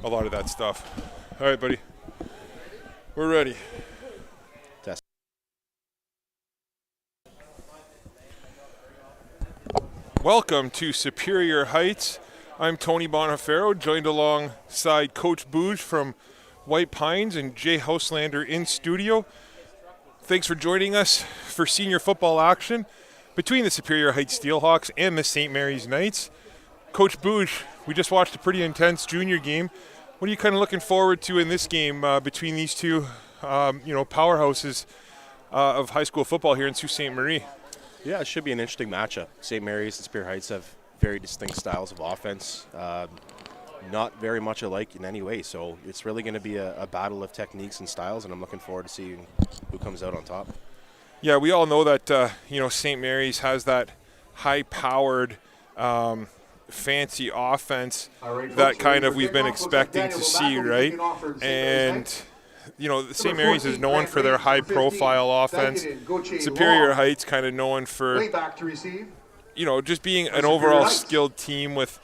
a lot of that stuff. All right, buddy. We're ready. Test. Welcome to Superior Heights. I'm Tony Bonifero, joined alongside Coach Bouge from White Pines and Jay Houselander in studio. Thanks for joining us for senior football action between the Superior Heights Steelhawks and the St. Mary's Knights. Coach Bouge, we just watched a pretty intense junior game. What are you kind of looking forward to in this game between these two, powerhouses of high school football here in Sault Ste. Marie? Yeah, it should be an interesting matchup. St. Mary's and Superior Heights have very distinct styles of offense, not very much alike in any way. So it's really going to be a battle of techniques and styles, and I'm looking forward to seeing who comes out on top. Yeah, we all know that St. Mary's has that high-powered, fancy offense that kind of we've been expecting to see, right? And St. Mary's is known for their high-profile offense. Superior Heights kind of known for, just being an overall skilled team with,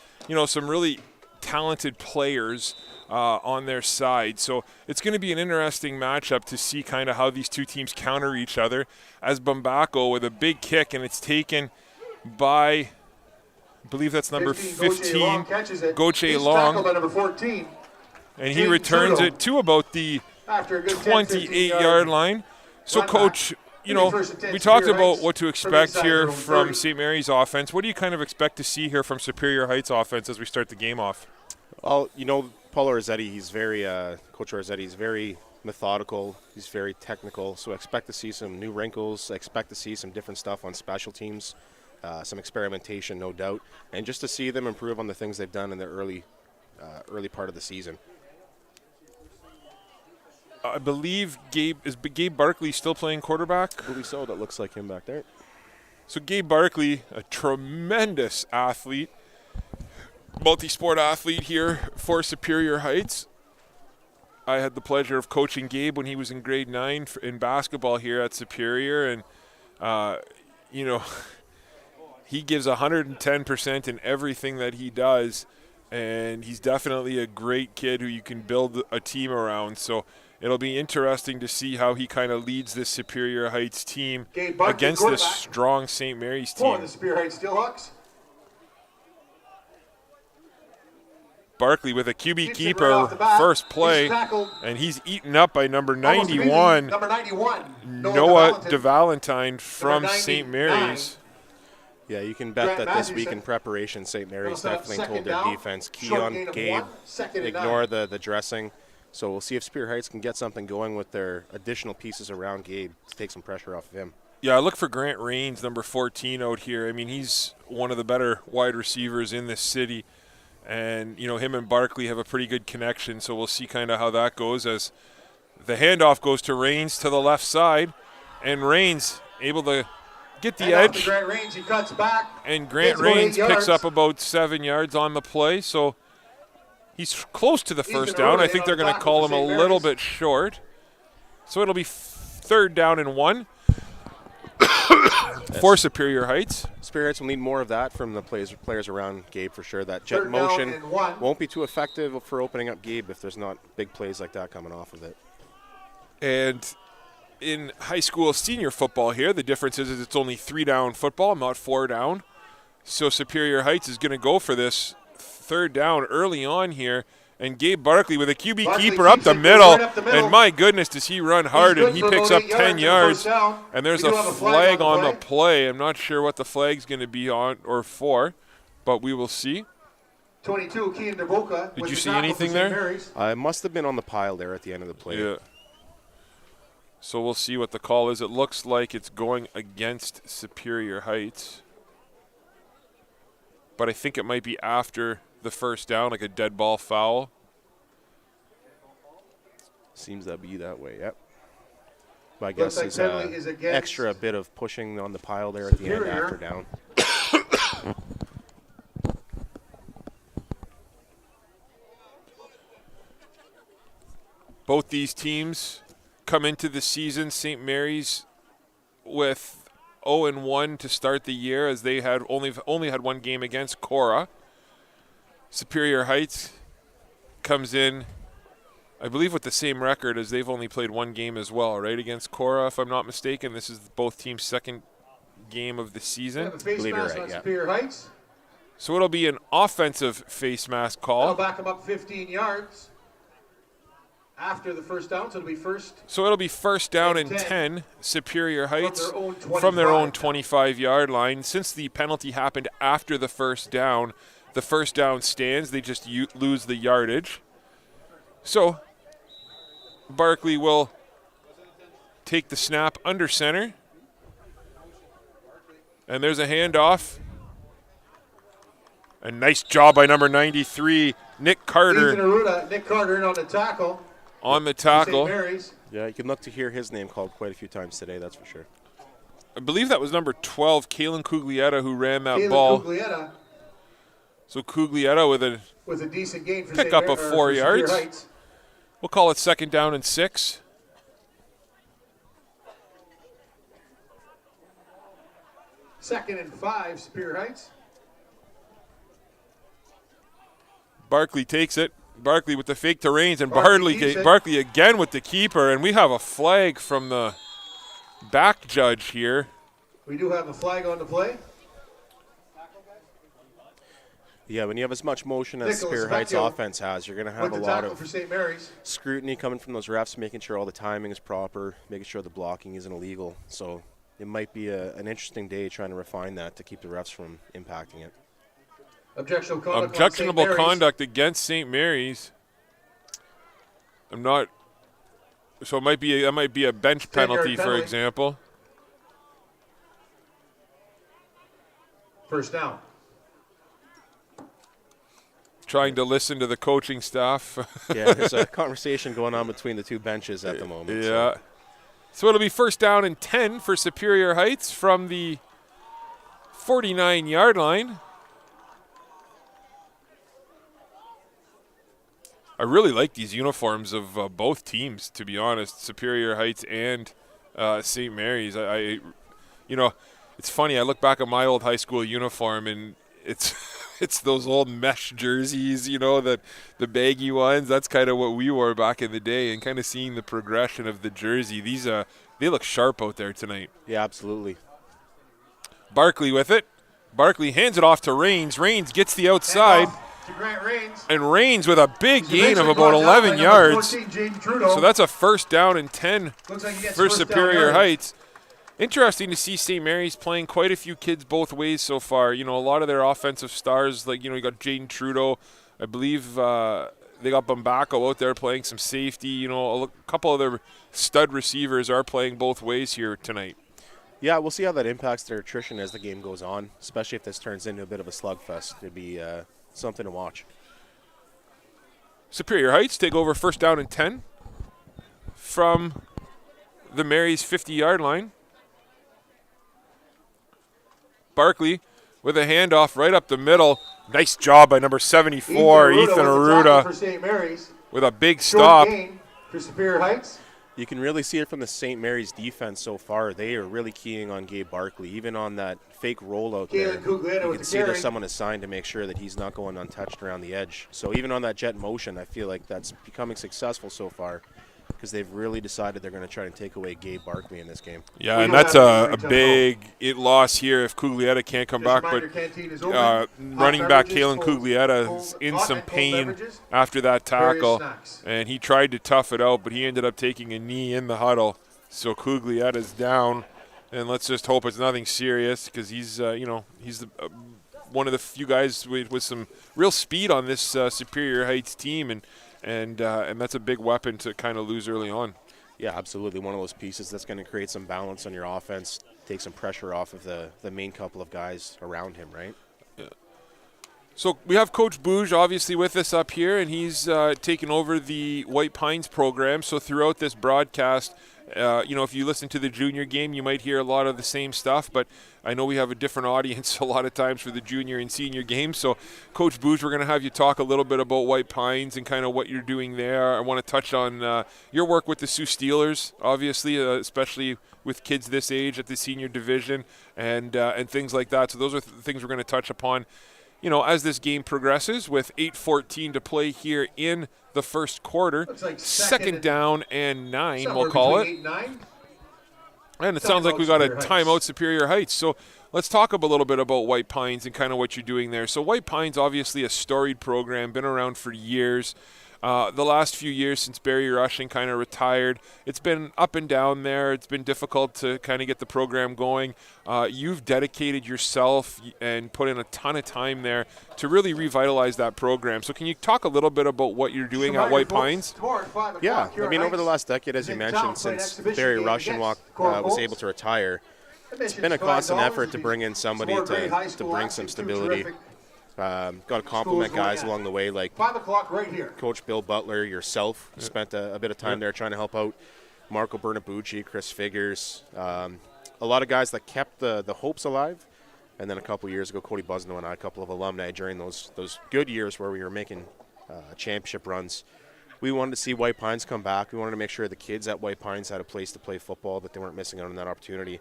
some really talented players on their side. So it's going to be an interesting matchup to see kind of how these two teams counter each other. As Bumbaco with a big kick, and it's taken by, I believe that's number 15, Goche Long. And he returns it to about the 28-yard line. So, Coach, we talked about what to expect here from St. Mary's offense. What do you kind of expect to see here from Superior Heights offense as we start the game off? Well, Paulo Rossetti, Coach Rossetti, he's very methodical. He's very technical. So I expect to see some new wrinkles. I expect to see some different stuff on special teams, some experimentation, no doubt, and just to see them improve on the things they've done in the early part of the season. I believe Gabe Barkley still playing quarterback? I believe so. That looks like him back there. So Gabe Barkley, a tremendous athlete, multi-sport athlete here for Superior Heights. I had the pleasure of coaching Gabe when he was in grade 9 in basketball here at Superior, and he gives 110% in everything that he does, and he's definitely a great kid who you can build a team around. So it'll be interesting to see how he kind of leads this Superior Heights team against this strong St. Mary's team. For the Superior Heights Steelhawks. Barkley with a QB keeper first play, and he's eaten up by number 91, Noah DeValentine from St. Mary's. Yeah, you can bet that this week in preparation, St. Mary's definitely told their defense, key on Gabe, ignore the dressing. So we'll see if Superior Heights can get something going with their additional pieces around Gabe to take some pressure off of him. Yeah, I look for Grant Rains, number 14 out here. I mean, he's one of the better wide receivers in this city. And, him and Barkley have a pretty good connection, so we'll see kind of how that goes as the handoff goes to Rains to the left side. And Rains able to get the edge. Grant Rains, he cuts back. And Grant Rains picks up about 7 yards on the play, so he's close to the first down. I think they're going to call him a little bit short. So it'll be third down and 1 for Superior Heights. Superior Heights will need more of that from the players around Gabe for sure. That jet motion won't be too effective for opening up Gabe if there's not big plays like that coming off of it. And in high school senior football here, the difference is it's only 3-down football, not 4 down. So Superior Heights is going to go for this third down early on here. And Gabe Barkley with a QB keeper up the middle. And my goodness, does he run hard, and he picks up 10 yards. And there's a flag on the play. I'm not sure what the flag's going to be on or for, but we will see. 22, Kean DeBoca. Did you see anything there? I must have been on the pile there at the end of the play. Yeah. So we'll see what the call is. It looks like it's going against Superior Heights. But I think it might be after the first down, like a dead ball foul. Seems to be that way, yep. My guess is extra bit of pushing on the pile there at the end after down. Both these teams come into the season, St. Mary's with 0-1 to start the year, as they had only had one game against Cora. Superior Heights comes in, I believe, with the same record as they've only played one game as well, right, against Cora, if I'm not mistaken. This is both teams' second game of the season. Face mask on Superior Heights. So it'll be an offensive face mask call. I'll back them up 15 yards after the first down, so it'll be first. So it'll be first down and 10, Superior Heights, from their own 25-yard line. Since the penalty happened after the first down stands. They just lose the yardage. So Barkley will take the snap under center. And there's a handoff. A nice job by number 93, Nick Carter. Nick Carter in on the tackle. On the tackle. Yeah, you can look to hear his name called quite a few times today, that's for sure. I believe that was number 12, Kalen Cuglietta, who ran that ball. Cuglietta. So Cuglietta with a decent gain for pick up of 4 yards. We'll call it second down and 6. Second and 5, Superior Heights. Barkley takes it. Barkley with the fake to Rains, and Barkley again with the keeper, and we have a flag from the back judge here. We do have a flag on the play. Yeah, when you have as much motion as Superior Heights offense has, you're going to have a lot of scrutiny coming from those refs, making sure all the timing is proper, making sure the blocking isn't illegal. So it might be an interesting day trying to refine that to keep the refs from impacting it. Objectionable conduct against St. Mary's. So it might be a bench penalty, for example. First down. Trying to listen to the coaching staff. Yeah, there's a conversation going on between the two benches at the moment. Yeah. So it'll be first down and 10 for Superior Heights from the 49-yard line. I really like these uniforms of both teams, to be honest, Superior Heights and St. Mary's. It's funny. I look back at my old high school uniform, and it's those old mesh jerseys, the baggy ones. That's kind of what we wore back in the day, and kind of seeing the progression of the jersey. These they look sharp out there tonight. Yeah, absolutely. Barkley with it. Barkley hands it off to Rains. Rains gets the outside. And Rains with a big gain of about 11 yards. So that's a first down and 10 for Superior Heights. Interesting to see St. Mary's playing quite a few kids both ways so far. A lot of their offensive stars, like, you got Jaden Trudeau. I believe they got Bumbacco out there playing some safety. A couple of their stud receivers are playing both ways here tonight. Yeah, we'll see how that impacts their attrition as the game goes on, especially if this turns into a bit of a slugfest. It'd be something to watch. Superior Heights take over first down and 10 from the Mary's 50-yard line. Barkley with a handoff right up the middle. Nice job by number 74, Ethan Aruda, with a big stop. For Superior Heights. You can really see it from the St. Mary's defense so far. They are really keying on Gabe Barkley. Even on that fake rollout there, you can see there's someone assigned to make sure that he's not going untouched around the edge. So even on that jet motion, I feel like that's becoming successful so far because they've really decided they're going to try and take away Gabe Barkley in this game. Yeah, and that's a big loss here if Cuglietta can't come back. But running back Kalen Cuglietta is in some pain after that tackle, and he tried to tough it out, but he ended up taking a knee in the huddle. So Cuglietta's down, and let's just hope it's nothing serious because he's one of the few guys with some real speed on this Superior Heights team, and that's a big weapon to kind of lose early on. Yeah, absolutely. One of those pieces that's going to create some balance on your offense, take some pressure off of the main couple of guys around him, right? Yeah. So we have Coach Bouge obviously with us up here, and he's taken over the White Pines program. So throughout this broadcast, if you listen to the junior game, you might hear a lot of the same stuff, but I know we have a different audience a lot of times for the junior and senior games. So, Coach Bouge, we're going to have you talk a little bit about White Pines and kind of what you're doing there. I want to touch on your work with the Sioux Steelers, obviously, especially with kids this age at the senior division and things like that. So those are things we're going to touch upon. you know, as this game progresses with 8:14 to play here in the first quarter, Like second down and 9, we'll somewhere call between it. 8 and 9. And it sounds like we got a Superior Heights. timeout Superior Heights. So let's talk a little bit about White Pines and kind of what you're doing there. So White Pines, obviously a storied program, been around for years. The last few years since Barry Rushing kind of retired, it's been up and down there. It's been difficult to kind of get the program going. You've dedicated yourself and put in a ton of time there to really revitalize that program. So can you talk a little bit about what you're doing at White Pines? Yeah, I mean, over the last decade, as you mentioned, since Barry Rushing was able to retire, it's been a constant effort to bring in somebody to bring some stability. Got to compliment guys along the way, like 5 o'clock right here. Coach Bill Butler, yourself. Spent a bit of time there trying to help out Marco Bernabucci, Chris Figures. A lot of guys that kept the hopes alive. And then a couple years ago, Cody Busno and I, a couple of alumni during those good years where we were making championship runs. We wanted to see White Pines come back. We wanted to make sure the kids at White Pines had a place to play football, that they weren't missing out on that opportunity.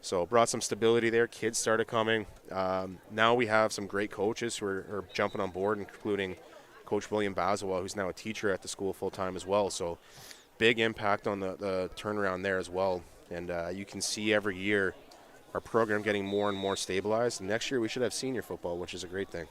So brought some stability there. Kids started coming. Now we have some great coaches who are jumping on board, including Coach William Bazawa, who's now a teacher at the school full-time as well. So big impact on the turnaround there as well. And you can see every year our program getting more and more stabilized. And next year we should have senior football, which is a great thing.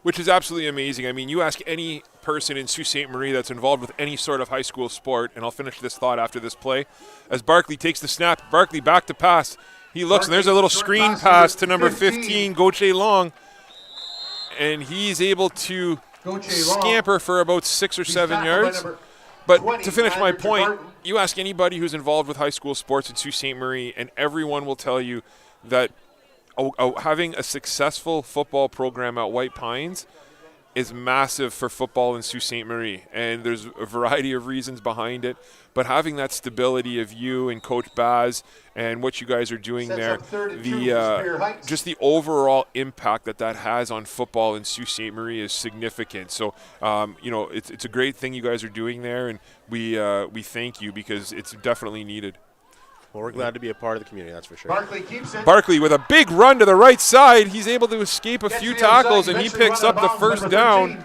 Which is absolutely amazing. I mean, you ask any person in Sault Ste. Marie that's involved with any sort of high school sport, and I'll finish this thought after this play, as Barkley takes the snap. Barkley back to pass. He looks, and there's a little screen pass to number 15, Gauthier Long, and he's able to scamper for about 6 or 7 yards. But to finish my point, you ask anybody who's involved with high school sports in Sault Ste. Marie, and everyone will tell you that having a successful football program at White Pines is massive for football in Sault Ste. Marie, and there's a variety of reasons behind it. But having that stability of you and Coach Baz and what you guys are doing there, just the overall impact that has on football in Sault Ste. Marie is significant. So, you know, it's a great thing you guys are doing there, and we thank you because it's definitely needed. Well, we're glad to be a part of the community, that's for sure. Barkley keeps it. Barkley with a big run to the right side. He's able to escape a few tackles, and he picks up the first down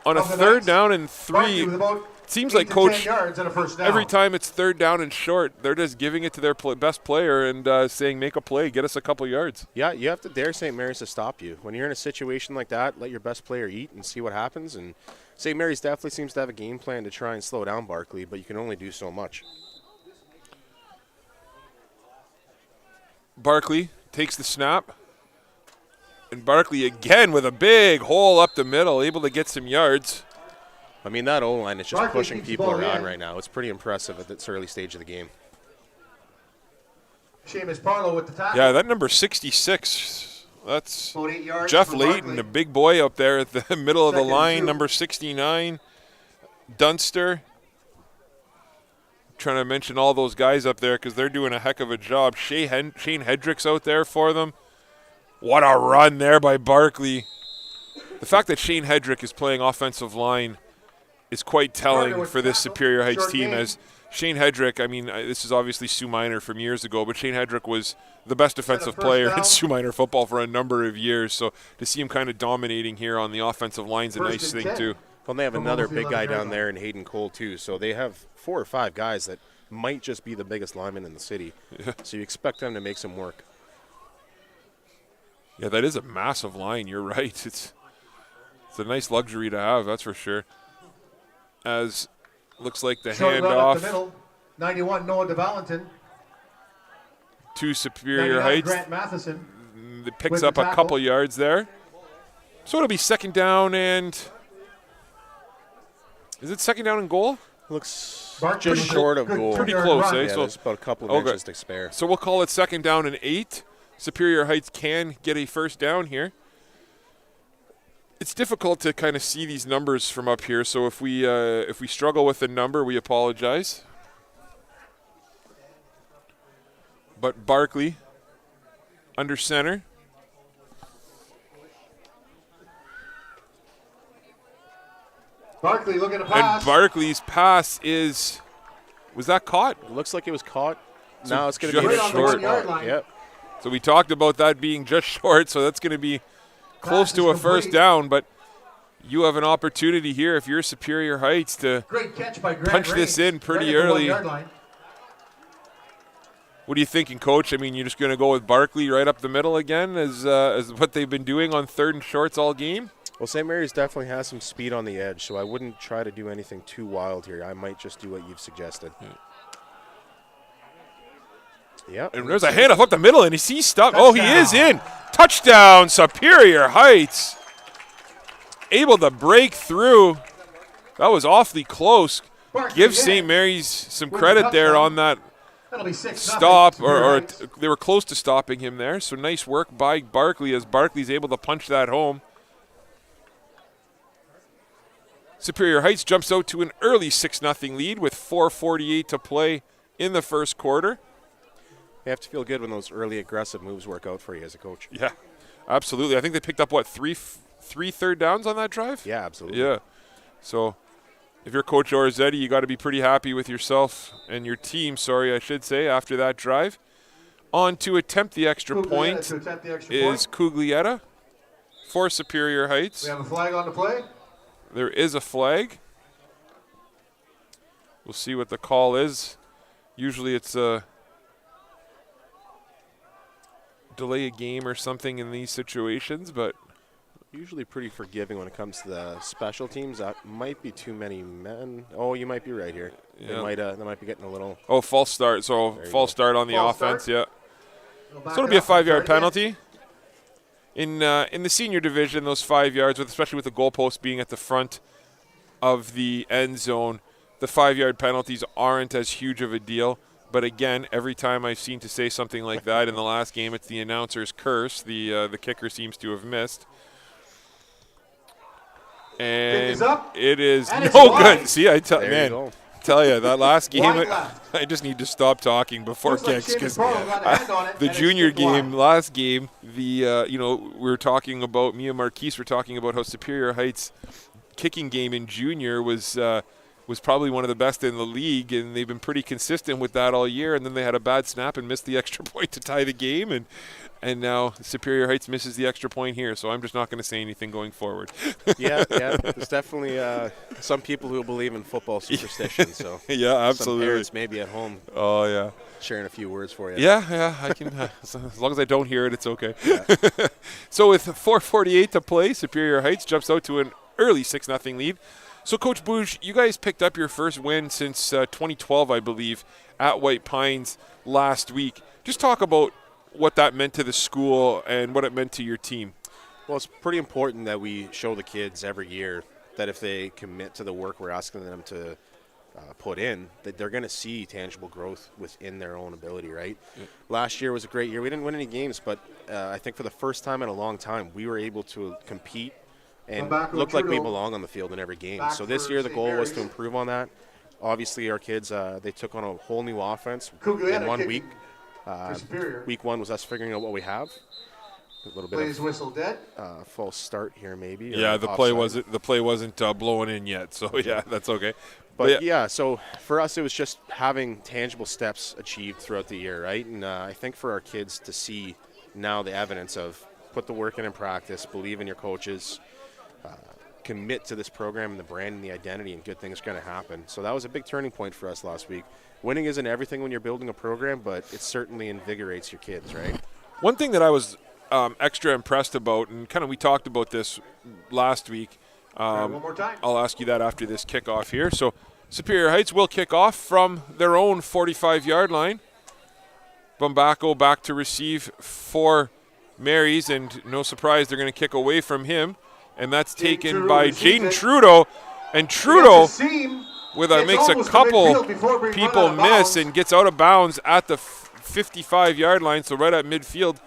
on a 3rd down and 3. Seems like Coach, every time it's 3rd down and short, they're just giving it to their best player and saying, make a play, get us a couple yards. Yeah, you have to dare St. Mary's to stop you. When you're in a situation like that, let your best player eat and see what happens. And St. Mary's definitely seems to have a game plan to try and slow down Barkley, but you can only do so much. Barkley takes the snap. And Barkley again with a big hole up the middle, able to get some yards. I mean, that O-line is just Barkley pushing keeps people the ball around in. right now. It's pretty impressive at this early stage of the game. Seamus Parlow with the tackle. Yeah, that number 66, that's About 8 yards Jeff for Layton, Barkley. the big boy up there at the middle of the 2nd and line, 2. number 69, Dunster. Trying to mention all those guys up there because they're doing a heck of a job. Shane Hedrick's out there for them. What a run there by Barkley. The fact that Shane Hedrick is playing offensive line is quite telling for this Superior Heights team, as Shane Hedrick, I mean, this is obviously Sue Minor from years ago, but Shane Hedrick was the best defensive player in Sue Minor football for a number of years. So to see him kind of dominating here on the offensive line is a nice thing too. Well, they have another big guy down there in Hayden Cole, too. So they have 4 or 5 guys that might just be the biggest linemen in the city. Yeah. So you expect them to make some work. Yeah, that is a massive line. You're right. It's a nice luxury to have, that's for sure. As looks like the handoff 91 Noah DeValentin to Superior Heights. Grant Matheson. It picks up a couple yards there. So it'll be 2nd down and... Is it 2nd down and goal? Looks just short of goal. Pretty close, eh? Yeah, So there's about a couple of inches to spare. So we'll call it 2nd down and 8. Superior Heights can get a first down here. It's difficult to kind of see these numbers from up here, so if we struggle with the number, we apologize. But Barkley under center. Barkley looking to pass. And Barkley's pass was that caught? It looks like it was caught. So now it's going to be just a short short. spot. Yep. So we talked about that being just short, so that's going to be close to a Pass is first complete. down, but you have an opportunity here if you're Superior Heights to Great catch by Grant punch this Raines, in pretty right at the early. 1 yard line. What are you thinking, Coach? I mean, you're just going to go with Barkley right up the middle again as what they've been doing on 3rd and shorts all game? Well, St. Mary's definitely has some speed on the edge, so I wouldn't try to do anything too wild here. I might just do what you've suggested. Yeah. And there's a handoff up the middle, and he's stuck. Oh, he is in. Touchdown, Superior Heights. Able to break through. That was awfully close. Give St. Mary's some credit there on that stop, or they were close to stopping him there. So nice work by Barkley as Barkley's able to punch that home. Superior Heights jumps out to an early 6-0 lead with 4:48 to play in the first quarter. You have to feel good when those early aggressive moves work out for you as a coach. Yeah, absolutely. I think they picked up, what, three third downs on that drive? Yeah, absolutely. Yeah. So if you're Coach Orzetti, you got to be pretty happy with yourself and your team, I should say, after that drive. On to attempt the extra point is Cuglietta for Superior Heights. We have a flag on the play. There is a flag. We'll see what the call is. Usually it's a delay a game or something in these situations, but usually pretty forgiving when it comes to the special teams. That might be too many men. Oh, you might be right here. Yeah. They might be getting a little. Oh, false start. So false start on the offense. Start. Yeah. So it'll be a 5-yard penalty. In the senior division, those 5 yards, especially with the goalpost being at the front of the end zone, the 5-yard penalties aren't as huge of a deal. But again, every time I've seen to say something like that in the last game, it's the announcer's curse. The kicker seems to have missed. And it is no good. See, tell you, that last game, I just need to stop talking before kicks, because the junior game, last game, we were talking about, me and Marquise were talking about how Superior Heights kicking game in junior was probably one of the best in the league, and they've been pretty consistent with that all year. And then they had a bad snap and missed the extra point to tie the game, and now Superior Heights misses the extra point here. So I'm just not going to say anything going forward. yeah. There's definitely some people who believe in football superstition. So yeah, absolutely. Some parents maybe at home. Oh yeah. Sharing a few words for you. Yeah, I can. As long as I don't hear it, it's okay. Yeah. So with 4:48 to play, Superior Heights jumps out to an early 6-0 lead. So, Coach Bouge, you guys picked up your first win since 2012, I believe, at White Pines last week. Just talk about what that meant to the school and what it meant to your team. Well, it's pretty important that we show the kids every year that if they commit to the work we're asking them to put in, that they're going to see tangible growth within their own ability, right? Yeah. Last year was a great year. We didn't win any games, but I think for the first time in a long time, we were able to compete and look like we belong on the field in every game. So this year the goal was to improve on that. Obviously our kids, they took on a whole new offense in 1 week. Week 1 was us figuring out what we have. A little bit of whistle dead. False start here maybe. Yeah, the play wasn't blowing in yet. So yeah, that's okay. But yeah, so for us it was just having tangible steps achieved throughout the year, right? And I think for our kids to see now the evidence of put the work in practice, believe in your coaches, commit to this program and the brand and the identity, and good things are going to happen. So that was a big turning point for us last week. Winning isn't everything when you're building a program, but it certainly invigorates your kids, right? One thing that I was extra impressed about, and kind of we talked about this last week. One more time. I'll ask you that after this kickoff here. So Superior Heights will kick off from their own 45-yard line. Bumbaco back to receive for Marys, and no surprise they're going to kick away from him. And that's taken by Jaden Trudeau. And Trudeau makes a couple people miss and gets out of bounds at the 55-yard line, so right at midfield.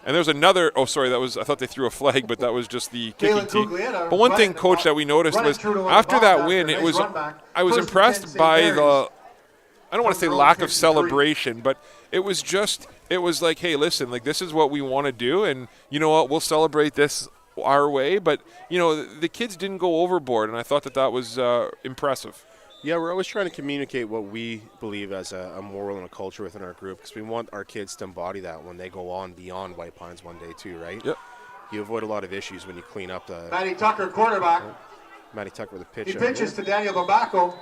And there's another, I thought they threw a flag, but that was just the kicking team. But one thing, Coach, that we noticed was after that win, I was impressed by the, I don't want to say lack of celebration, but it was like, hey, listen, like this is what we want to do, and you know what, we'll celebrate this our way. But the kids didn't go overboard, and I thought that was impressive. Yeah, we're always trying to communicate what we believe as a moral and a culture within our group, because we want our kids to embody that when they go on beyond White Pines one day too, right? Yep. you avoid a lot of issues when you clean up the. Matty Tucker, quarterback. Matty Tucker with a pitch. He pitches to Daniel Bambaco.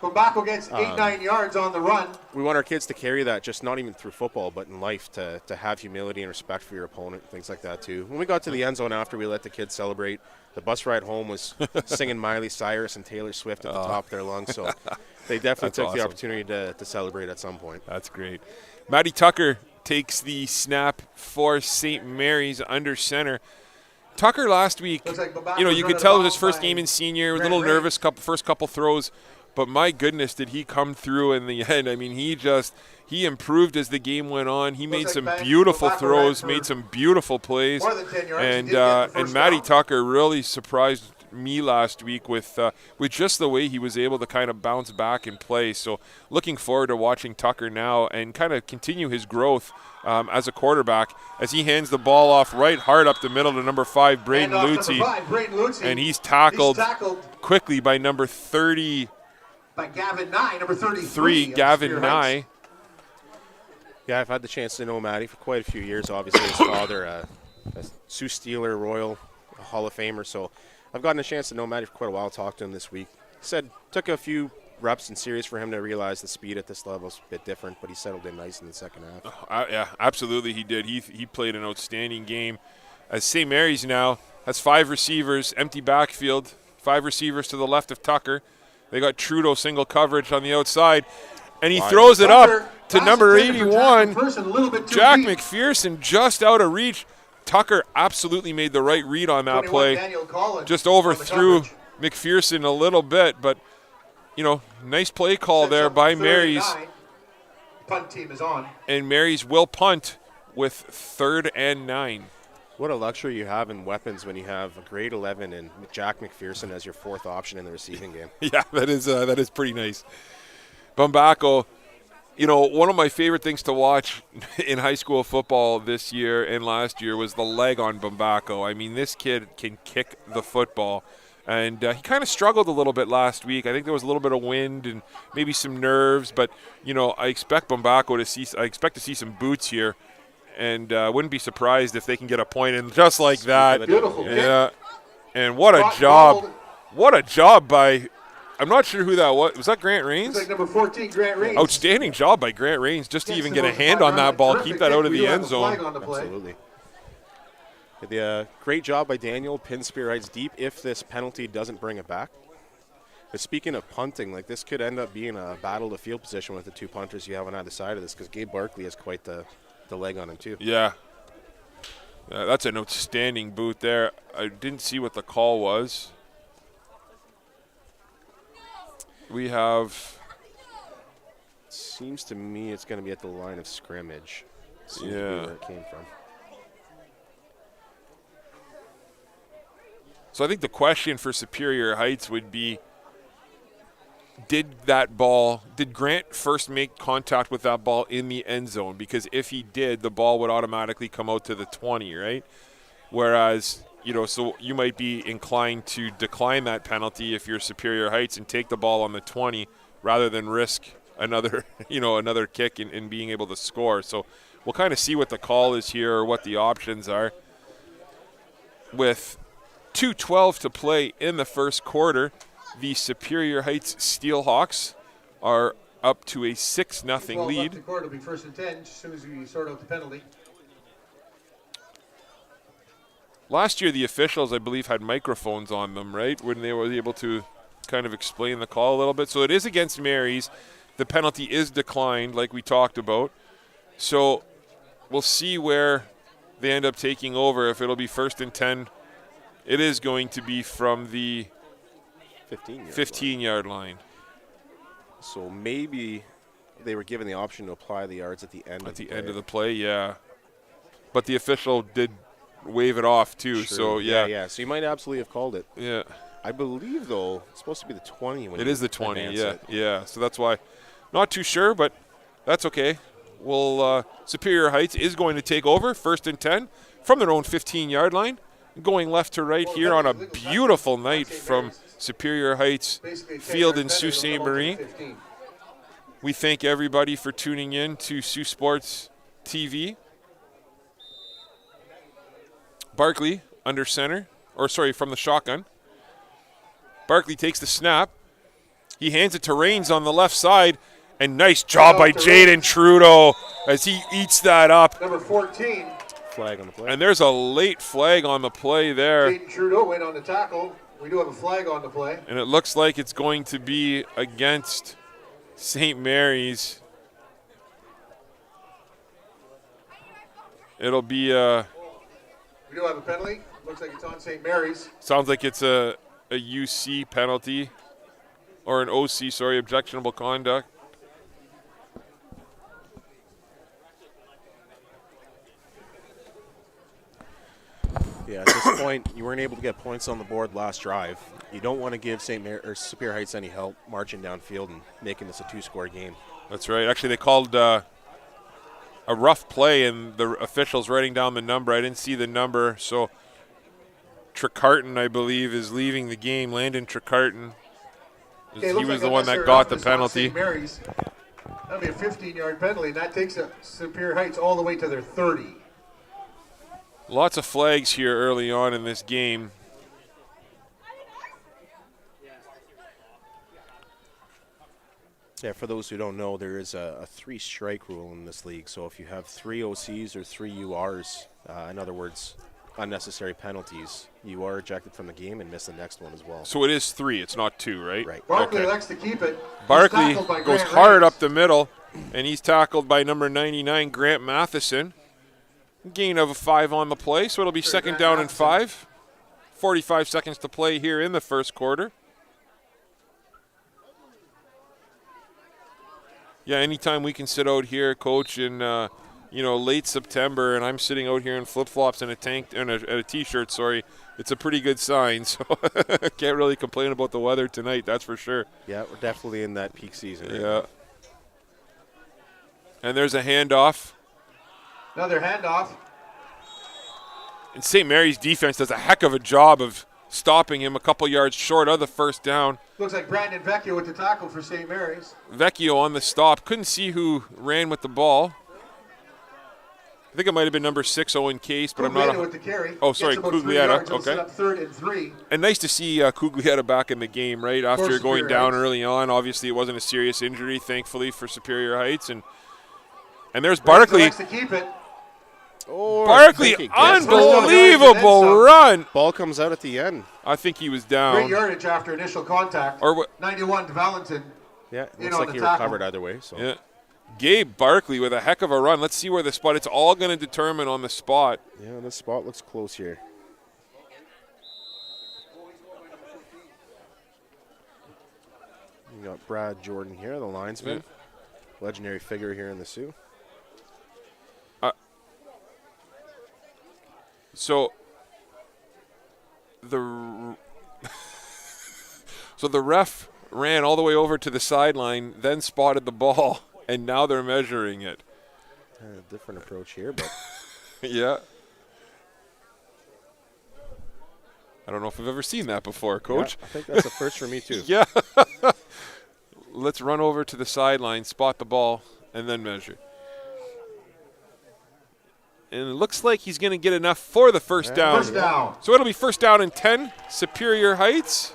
Bambaco gets 8-9 yards on the run. We want our kids to carry that, just not even through football, but in life, to have humility and respect for your opponent, things like that too. When we got to the end zone after we let the kids celebrate, the bus ride home was singing Miley Cyrus and Taylor Swift at the top of their lungs. So they definitely took the opportunity to celebrate at some point. That's great. Matty Tucker takes the snap for St. Mary's under center. Tucker last week, you could tell it was his first game in senior, a little nervous first couple throws, but my goodness, did he come through in the end. I mean, he improved as the game went on. He made some beautiful throws, made some beautiful plays, and Matty Tucker really surprised me last week with just the way he was able to kind of bounce back and play. So looking forward to watching Tucker now and kind of continue his growth as a quarterback as he hands the ball off right hard up the middle to number 5, Braden Lutzy. And he's tackled quickly by number 30. By Gavin Nye, number 33. Gavin Nye. Yeah, I've had the chance to know Matty for quite a few years. Obviously, his father, a Sioux Steeler, Royal, a Hall of Famer. So I've gotten a chance to know Matty for quite a while. Talked to him this week. He said took a few reps in series for him to realize the speed at this level is a bit different, but he settled in nice in the second half. Yeah, absolutely he did. He played an outstanding game. As St. Mary's now has 5 receivers, empty backfield, 5 receivers to the left of Tucker. They got Trudeau single coverage on the outside, and he throws it up to number 81, Jack McPherson, just out of reach. Tucker absolutely made the right read on that play. Just overthrew McPherson a little bit, but, nice play call there by Mary's. Punt team is on. And Mary's will punt with 3rd and 9. What a luxury you have in weapons when you have a grade 11 and Jack McPherson as your 4th option in the receiving game. Yeah, that is pretty nice. Bambaco, one of my favorite things to watch in high school football this year and last year was the leg on Bambaco. I mean, this kid can kick the football. And he kind of struggled a little bit last week. I think there was a little bit of wind and maybe some nerves. But, I expect Bambaco to see some boots here. And wouldn't be surprised if they can get a point in just like that. Beautiful. Yeah. And what a job. What a job by, I'm not sure who that was. Was that Grant Rains? It's like number 14, Grant Rains. Outstanding job by Grant Rains just to even get a hand on that ball, keep that out of the end zone. Absolutely. The great job by Daniel. Pin Superior Heights deep if this penalty doesn't bring it back. But speaking of punting, this could end up being a battle of field position with the 2 punters you have on either side of this because Gabe Barkley has quite the leg on him too. Yeah. That's an outstanding boot there. I didn't see what the call was. We have... Seems to me it's going to be at the line of scrimmage. Seems to be where it came from. So I think the question for Superior Heights would be, did Grant first make contact with that ball in the end zone? Because if he did, the ball would automatically come out to the 20, right? Whereas, so you might be inclined to decline that penalty if you're Superior Heights and take the ball on the 20 rather than risk another, another kick and being able to score. So we'll kind of see what the call is here or what the options are. With 2:12 to play in the first quarter, the Superior Heights Steelhawks are up to a 6-0 lead. The quarter will be 1st and 10 as soon as we sort out the penalty. Last year, the officials, I believe, had microphones on them, right, when they were able to kind of explain the call a little bit. So it is against Mary's. The penalty is declined, like we talked about. So we'll see where they end up taking over. If it'll be 1st and 10, it is going to be from the 15-yard line. So maybe they were given the option to apply the yards at the end of the play, yeah. But the official did wave it off too. True. So yeah. So you might absolutely have called it. Yeah. I believe though it's supposed to be the 20 when it is the 20. Yeah. So that's why, not too sure, but that's okay. Well, Superior Heights is going to take over 1st and 10 from their own 15-yard line, going left to right here on a beautiful night from Superior Heights Field in Sault Ste. Marie. We thank everybody for tuning in to Saultsports TV. Barkley under center, from the shotgun. Barkley takes the snap. He hands it to Rains on the left side, and nice job by Jaden Trudeau as he eats that up. Number 14. Flag on the play. And there's a late flag on the play there. Jaden Trudeau went on the tackle. We do have a flag on the play. And it looks like it's going to be against St. Mary's. It'll be We do have a penalty. Looks like it's on St. Mary's. sounds like it's a UC penalty. Or an OC, objectionable conduct. Yeah, at this point, you weren't able to get points on the board last drive. You don't want to give Superior Heights any help marching downfield and making this a 2-score game. That's right. Actually, they called a rough play, and the officials writing down the number. I didn't see the number, so Trecarton, I believe, is leaving the game. Landon Trecarton. Okay, He was the one that got the penalty. That'll be a 15-yard penalty, and that takes Superior Heights all the way to their 30. Lots of flags here early on in this game. Yeah, for those who don't know, there is a 3-strike rule in this league. So if you have 3 OCs or 3 URs, in other words, unnecessary penalties, you are ejected from the game and miss the next one as well. So it is 3. It's not 2, right? Right. Barkley likes to keep it. Barkley goes hard up. up the middle, and he's tackled by number 99, Grant Matheson. Gain of a 5 on the play, so it'll be second down and 5. 45 seconds to play here in the first quarter. Yeah, anytime we can sit out here, Coach, in late September, and I'm sitting out here in flip-flops and a t-shirt, it's a pretty good sign. So can't really complain about the weather tonight, that's for sure. Yeah, we're definitely in that peak season. Right Yeah. now. And there's a handoff. Another handoff. And St. Mary's defense does a heck of a job of stopping him a couple yards short of the first down. Looks like Brandon Vecchio with the tackle for St. Mary's. Vecchio on the stop. Couldn't see who ran with the ball. I think it might have been number 6, Owen Case, but I'm not. With the carry. Oh, sorry, Cuglietta. Okay. Set up 3rd and 3. And nice to see Cuglietta back in the game, right? After going down early on. Obviously, it wasn't a serious injury, thankfully, for Superior Heights. And there's Barkley. Likes to keep it. Barkley, unbelievable run. Ball comes out at the end. I think he was down. Great yardage after initial contact. Or what? 91 to Valentin. Yeah, it looks like he recovered either way. So. Yeah. Gabe Barkley with a heck of a run. Let's see where the spot. It's all going to determine on the spot. Yeah, this spot looks close here. You got Brad Jordan here, the linesman. Yeah. Legendary figure here in the Sioux. So the ref ran all the way over to the sideline, then spotted the ball, and now they're measuring it. A different approach here, but yeah. I don't know if I've ever seen that before, Coach. Yeah, I think that's a first for me too. Yeah. Let's run over to the sideline, spot the ball, and then measure. And it looks like he's going to get enough for the first down. First down. So it'll be first down and 10, Superior Heights,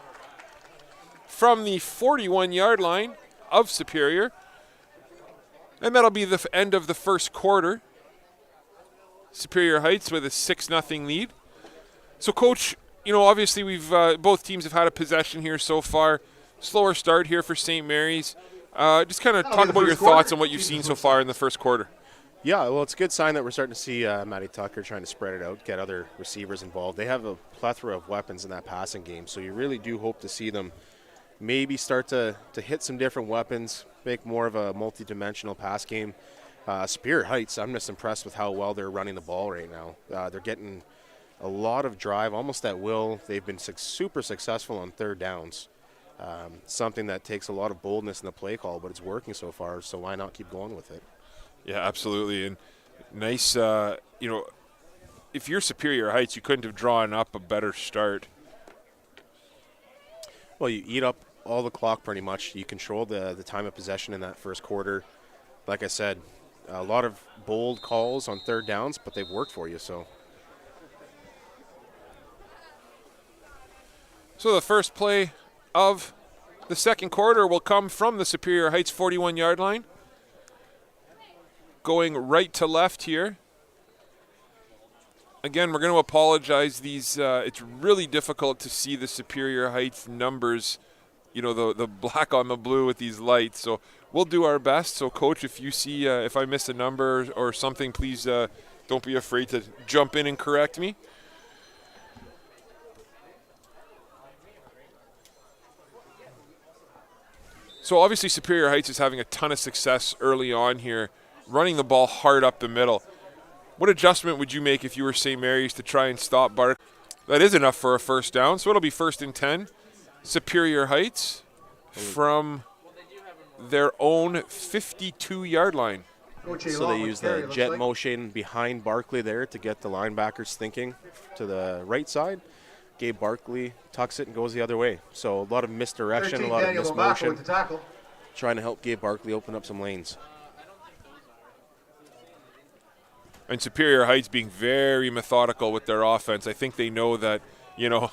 from the 41-yard line of Superior. And that'll be the end of the first quarter. Superior Heights with a 6-0 lead. So, Coach, obviously we've both teams have had a possession here so far. Slower start here for St. Mary's. Just kind of talk about your thoughts on what you've seen so far in the first quarter. Yeah, well, it's a good sign that we're starting to see Matty Tucker trying to spread it out, get other receivers involved. They have a plethora of weapons in that passing game, so you really do hope to see them maybe start to hit some different weapons, make more of a multi-dimensional pass game. Superior Heights, I'm just impressed with how well they're running the ball right now. They're getting a lot of drive, almost at will. They've been super successful on third downs, something that takes a lot of boldness in the play call, but it's working so far, so why not keep going with it? Yeah, absolutely. And nice, if you're Superior Heights, you couldn't have drawn up a better start. Well, you eat up all the clock pretty much. You control the time of possession in that first quarter. Like I said, a lot of bold calls on third downs, but they've worked for you. So So the first play of the second quarter will come from the Superior Heights 41-yard line. Going right to left here. Again, we're going to apologize. It's really difficult to see the Superior Heights numbers, you know, the black on the blue with these lights. So we'll do our best. So, Coach, if you see if I miss a number or something, please don't be afraid to jump in and correct me. So obviously Superior Heights is having a ton of success early on here, running the ball hard up the middle. What adjustment would you make if you were St. Mary's to try and stop Bark? That is enough for a first down, so it'll be 1st and 10. Superior Heights from their own 52-yard line. So they use the jet motion behind Barkley there to get the linebackers thinking to the right side. Gabe Barkley tucks it and goes the other way. So a lot of misdirection, a lot of mismotion, trying to help Gabe Barkley open up some lanes. And Superior Heights being very methodical with their offense. I think they know that, you know,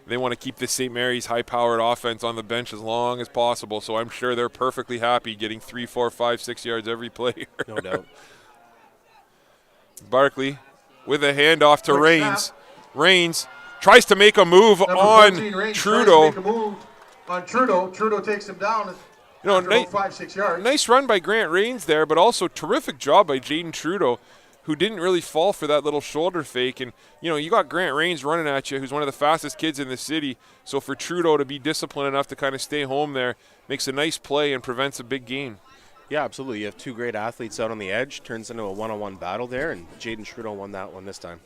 they want to keep this St. Mary's high-powered offense on the bench as long as possible. So I'm sure they're perfectly happy getting 3, 4, 5, 6 yards every play. No doubt. Barkley with a handoff to Rains. Rains tries to make a move on Trudeau. Trudeau takes him down. You know, 5-6 yards. Nice run by Grant Rains there, but also terrific job by Jaden Trudeau, who didn't really fall for that little shoulder fake. And, you know, you got Grant Rains running at you, who's one of the fastest kids in the city. So for Trudeau to be disciplined enough to kind of stay home there makes a nice play and prevents a big gain. Yeah, absolutely. You have two great athletes out on the edge. Turns into a one-on-one battle there, and Jaden Trudeau won that one this time.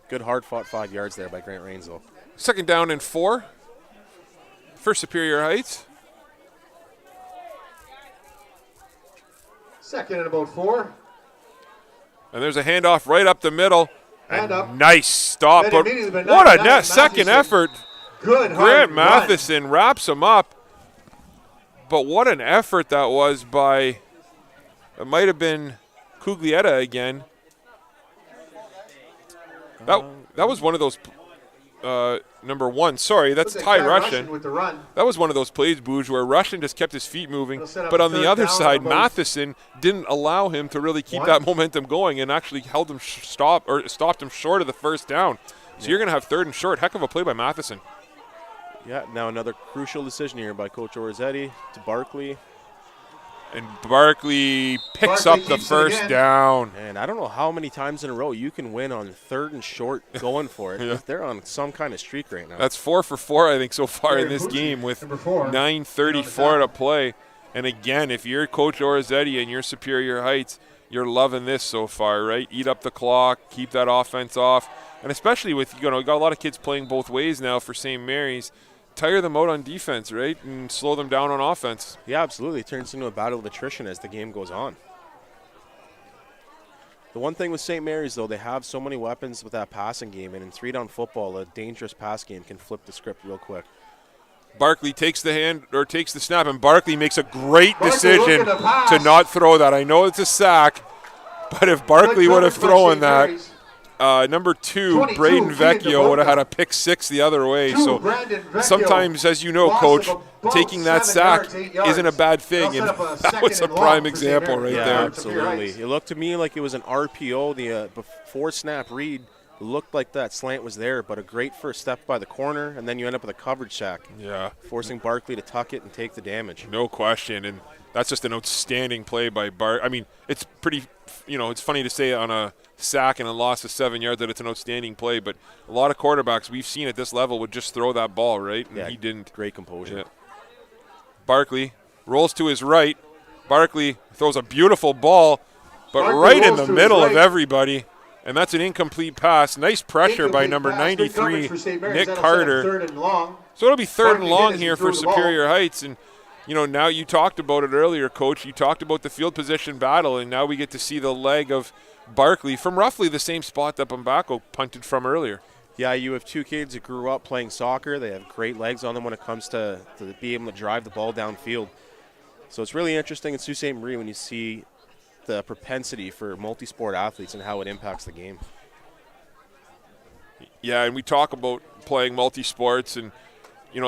Good hard-fought 5 yards there by Grant Rains, though. 2nd down and 4 for Superior Heights. 2nd and about 4. And there's a handoff right up the middle. Hand up. Nice stop. But what a second effort. Good Grant Matheson wraps him up. But what an effort that was by, it might have been Cuglietta again. That was one of those, number 1, sorry, that's Ty Russian. With the run. That was one of those plays, Booge, where Russian just kept his feet moving. But on the other side, Matheson didn't allow him to really keep that momentum going and actually held him stopped him short of the first down. So you're going to have 3rd and short. Heck of a play by Matheson. Yeah, now another crucial decision here by Coach Orzetti to Barkley. And Barkley picks up the first down. And I don't know how many times in a row you can win on 3rd and short going for it. Yeah. They're on some kind of streak right now. That's 4 for 4, I think, so far in this game with 9:34 to play. And again, if you're Coach Orzetti and you're Superior Heights, you're loving this so far, right? Eat up the clock, keep that offense off. And especially with, you know, you got a lot of kids playing both ways now for St. Mary's. Tire them out on defense, right, and slow them down on offense. Yeah, absolutely. It turns into a battle of attrition as the game goes on. The one thing with St. Mary's, though, they have so many weapons with that passing game, and in 3-down football, a dangerous pass game can flip the script real quick. Barkley takes the snap, and Barkley makes a great decision to not throw that. I know it's a sack, but if Barkley would have thrown that, number 2, Braden Vecchio, would have had a pick 6 the other way. So sometimes, as you know, Coach, taking that sack isn't a bad thing, and that was a prime example right there. Absolutely. It looked to me like it was an RPO. The before snap read looked like that slant was there, but a great first step by the corner, and then you end up with a coverage sack. Yeah. Forcing Barkley to tuck it and take the damage. No question, and that's just an outstanding play by I mean, it's pretty, you know, it's funny to say on a sack and a loss of 7 yards that it's an outstanding play, but a lot of quarterbacks we've seen at this level would just throw that ball, right? And he didn't. Great composure. Yeah. Barkley rolls to his right. Barkley throws a beautiful ball, but right in the middle of everybody, and that's an incomplete pass. Nice pressure by number 93, Nick Carter. So it'll be 3rd and long here for Superior Heights, and you know, now you talked about it earlier, Coach. You talked about the field position battle, and now we get to see the leg of Barkley from roughly the same spot that Bambako punted from earlier. Yeah, you have 2 kids that grew up playing soccer. They have great legs on them when it comes to be able to drive the ball downfield. So it's really interesting in Sault Ste. Marie when you see the propensity for multi-sport athletes and how it impacts the game. Yeah, and we talk about playing multi-sports, and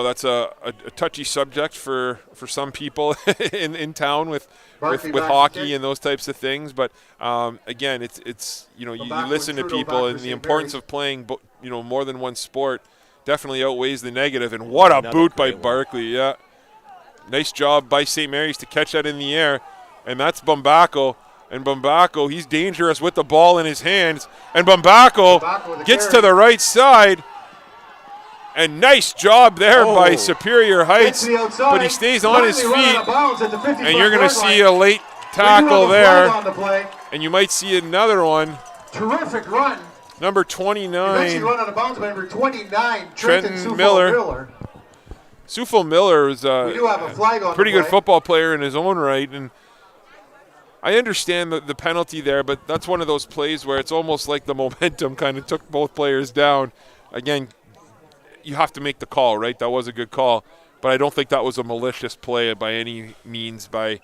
that's a touchy subject for some people in town with hockey and those types of things. But again, it's you listen to people, and the importance of playing more than one sport definitely outweighs the negative. And what a boot by Barkley! Yeah, nice job by St. Mary's to catch that in the air, and that's Bumbacco. And Bumbacco, he's dangerous with the ball in his hands. And Bumbacco gets to the right side. And nice job there by Superior Heights. But he stays on his feet. And you're going to see a late tackle there. And you might see another one. Terrific run. Number 29. Eventually run out of bounds by number 29, Trenton Miller. Sufo Miller is a pretty good football player in his own right. And I understand the penalty there, but that's one of those plays where it's almost like the momentum kind of took both players down. Again, you have to make the call, right? That was a good call, but I don't think that was a malicious play by any means by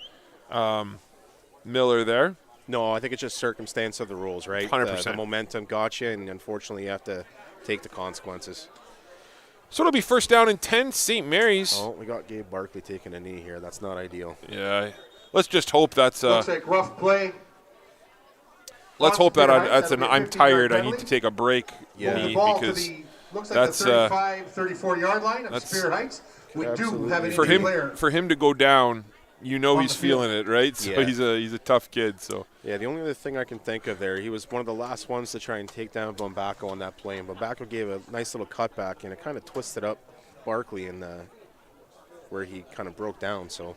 Miller there. No, I think it's just circumstance of the rules, right? 100%. The momentum got you, and unfortunately you have to take the consequences. So it'll be first down and 10, St. Mary's. Oh, we got Gabe Barkley taking a knee here. That's not ideal. Yeah. Let's just hope that's looks like rough play. Let's hope that that's an I'm tired, I need to take a break knee, because looks like that's the 34 yard line of Superior Heights. We do have an player. For him to go down, he's feeling it, right? So he's a tough kid. So yeah, the only other thing I can think of there, he was one of the last ones to try and take down Bumbacco on that play, and Bumbacco gave a nice little cutback, and it kind of twisted up Barkley in where he kind of broke down. So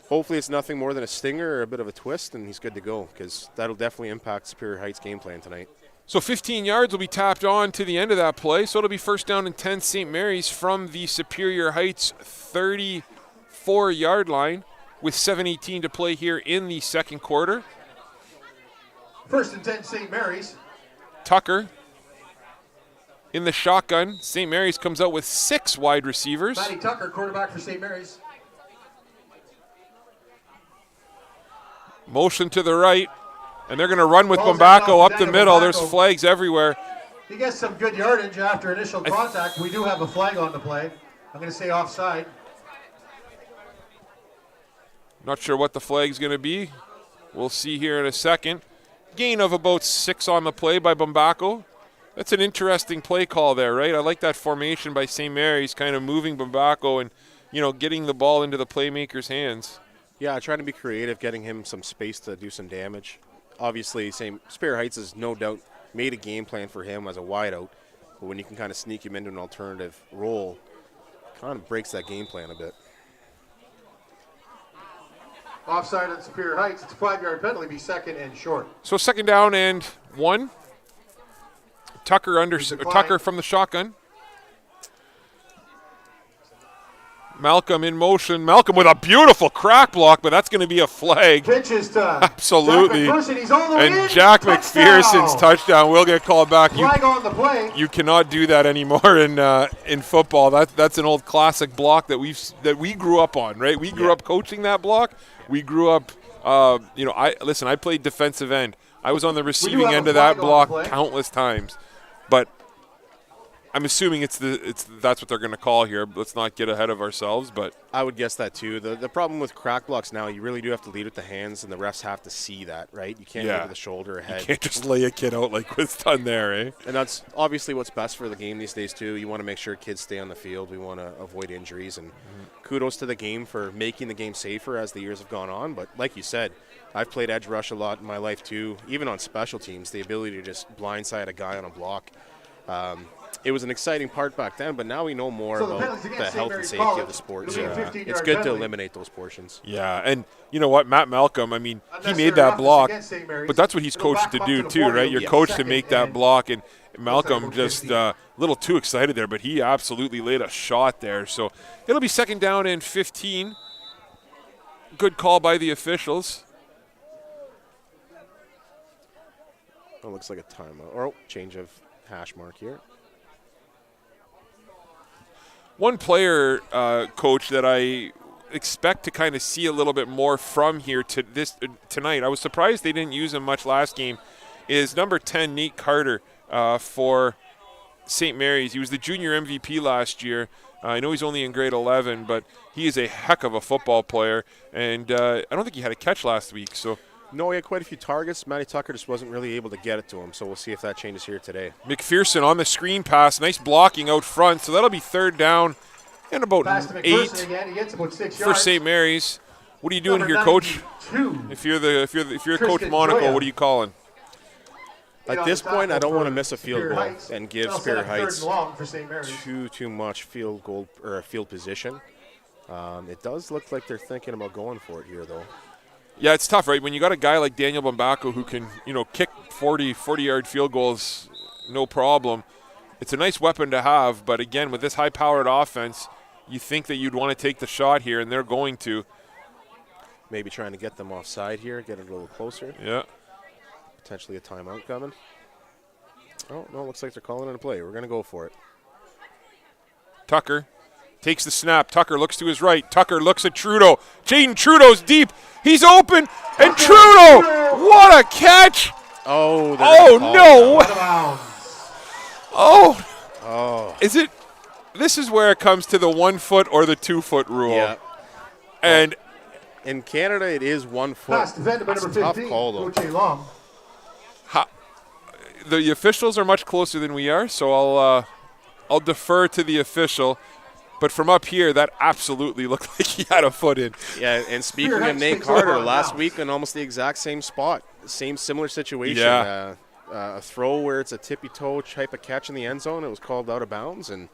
hopefully it's nothing more than a stinger or a bit of a twist, and he's good to go, because that'll definitely impact Superior Heights' game plan tonight. So 15 yards will be tapped on to the end of that play. So it'll be first down and 10, St. Mary's from the Superior Heights 34-yard line with 7:18 to play here in the second quarter. First and 10, St. Mary's. Tucker in the shotgun. St. Mary's comes out with 6 wide receivers. Matty Tucker, quarterback for St. Mary's. Motion to the right, and they're going to run with Bumbacco up the middle. There's flags everywhere. He gets some good yardage after initial contact. We do have a flag on the play. I'm going to say offside. Not sure what the flag's going to be. We'll see here in a second. Gain of about 6 on the play by Bumbacco. That's an interesting play call there, right? I like that formation by St. Mary's, kind of moving Bumbacco and, getting the ball into the playmaker's hands. Yeah, trying to be creative, getting him some space to do some damage. Obviously, Superior Heights has no doubt made a game plan for him as a wideout, but when you can kind of sneak him into an alternative role, it kind of breaks that game plan a bit. Offside on Superior Heights. It's a 5-yard penalty, be second and short. So second down and 1. Tucker from the shotgun. Malcolm in motion. Malcolm with a beautiful crack block, but that's going to be a flag. Pitches to absolutely. Jack McPherson. He's all the way in. Jack McPherson's touchdown will get called back. Flag on the play. You cannot do that anymore in football. That's an old classic block that we grew up on, right? We grew up coaching that block. We grew up. I played defensive end. I was on the receiving end of that block countless times, but I'm assuming that's what they're going to call here. Let's not get ahead of ourselves, but I would guess that too. The problem with crack blocks now, you really do have to lead with the hands, and the refs have to see that, right? You can't lead with the shoulder or head. You can't just lay a kid out like what's done there, eh? And that's obviously what's best for the game these days too. You want to make sure kids stay on the field. We want to avoid injuries, and kudos to the game for making the game safer as the years have gone on. But like you said, I've played edge rush a lot in my life too, even on special teams, the ability to just blindside a guy on a block. It was an exciting part back then, but now we know more about the health and safety of the sport. So it's good to eliminate those portions. Yeah, and you know what? Matt Malcolm, I mean, he made that block, but that's what he's coached to do too, right? You're coached to make that block, and Malcolm just a little too excited there, but he absolutely laid a shot there. So it'll be second down and 15. Good call by the officials. It looks like a timeout or change of hash mark here. One player, coach, that I expect to kind of see a little bit more from here tonight. I was surprised they didn't use him much last game. Is number 10 Nate Carter for St. Mary's. He was the junior MVP last year. I know he's only in grade 11, but he is a heck of a football player, and I don't think he had a catch last week. So No, he had quite a few targets. Matty Tucker just wasn't really able to get it to him, so we'll see if that changes here today. McPherson on the screen pass, nice blocking out front, so that'll be 3rd down and about 8 again. He gets about 6 for yards. St. Mary's. What are you doing here, Coach? 92. If you're Coach Monaco, Joya. what are you calling? At this point, I don't want to miss a field Superior goal Heights. and give They'll Superior set up 3rd Heights and long for St. Mary's. too much field goal or field position. It does look like they're thinking about going for it here, though. Yeah, it's tough, right? When you got a guy like Daniel Bambako who can, kick 40-yard field goals, no problem. It's a nice weapon to have, but again, with this high-powered offense, you think that you'd want to take the shot here, and they're going to. Maybe trying to get them offside here, get it a little closer. Yeah. Potentially a timeout coming. Oh, no, looks like they're calling it a play. We're going to go for it. Tucker takes the snap. Tucker looks to his right. Tucker looks at Trudeau. Jaden Trudeau's deep. He's open. And Trudeau, what a catch. Oh, no. Out of bounds. Oh. Is it? This is where it comes to the 1 foot or the 2 foot rule. Yeah. And In Canada, it is 1 foot. Pass defended by It's number a tough 15. call, though. Coach Long. the officials are much closer than we are, so I'll defer to the official. But from up here, that absolutely looked like he had a foot in. Yeah, and speaking Superior of Heights Nate takes over Carter, on last downs. week in almost the exact same spot, similar situation. Yeah. A throw where it's a tippy-toe type of catch in the end zone. It was called out of bounds, and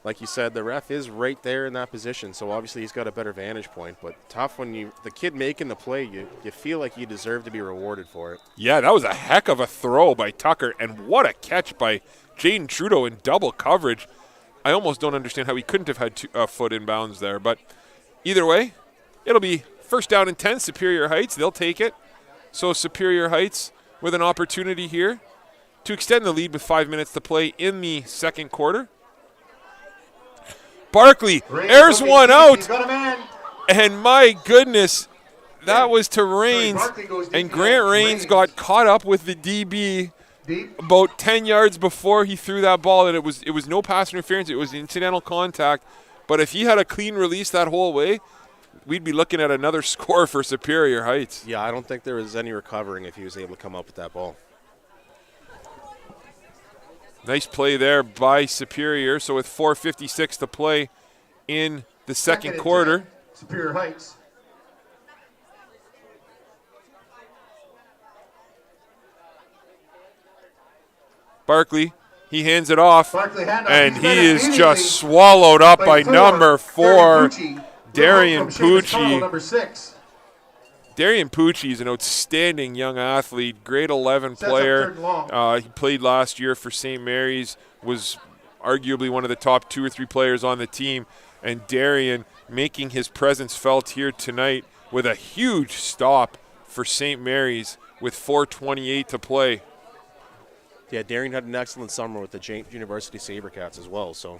like you said, the ref is right there in that position, so obviously he's got a better vantage point. But tough when the kid making the play, you feel like you deserve to be rewarded for it. Yeah, that was a heck of a throw by Tucker, and what a catch by Jaden Trudeau in double coverage. I almost don't understand how he couldn't have had a foot in bounds there. But either way, it'll be 1st down and 10, Superior Heights. They'll take it. So Superior Heights with an opportunity here to extend the lead with 5 minutes to play in the 2nd quarter. Barkley airs one out, He's got a man. and my goodness, that was to Rains. Barkley goes deep. And Grant Rains got caught up with the DB Deep. about 10 yards before he threw that ball, and it was no pass interference. It was incidental contact. But if he had a clean release that whole way, we'd be looking at another score for Superior Heights. Yeah, I don't think there was any recovering if he was able to come up with that ball. Nice play there by Superior. So with 4:56 to play in the 2nd and quarter. 10, Superior Heights. Barkley, he hands it off, Barkley handoff. and He's he met is immediately just swallowed up by number 4, Darian Pucci. Number 6. Darian Pucci is an outstanding young athlete, grade 11 Sets up player. 3rd and long. He played last year for St. Mary's, was arguably one of the top 2 or 3 players on the team. And Darian making his presence felt here tonight with a huge stop for St. Mary's with 4:28 to play. Yeah, Darian had an excellent summer with the James University Sabercats as well, so.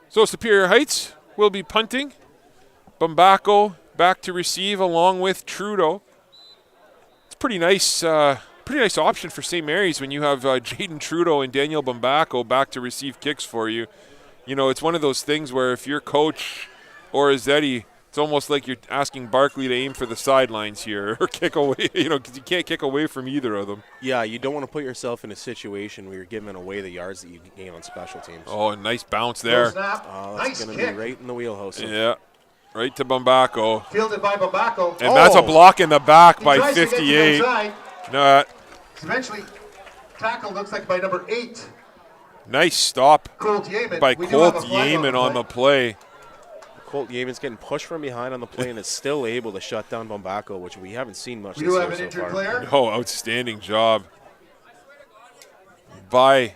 So Superior Heights will be punting. Bambako back to receive along with Trudeau. It's pretty nice option for St. Mary's when you have Jaden Trudeau and Daniel Bambako back to receive kicks for you. You know, it's one of those things where if you're coach or Izzetti, it's almost like you're asking Barkley to aim for the sidelines here or kick away, because you can't kick away from either of them. Yeah, you don't want to put yourself in a situation where you're giving away the yards that you gain on special teams. Oh, a nice bounce there. Snap. That's Nice going to kick. be right in the wheelhouse. Yeah, right to Bambako. Fielded by Bambako. And that's a block in the back He by tries to get to the 58. outside. No, He's eventually tackled, looks like by number 8, nice stop Colt Yeaman. by We do have Colt a flag Yeaman on the play. Colt Yeaman's getting pushed from behind on the play and is still able to shut down Bambako, which we haven't seen much We this do year have an so injured far. player. Oh, outstanding job by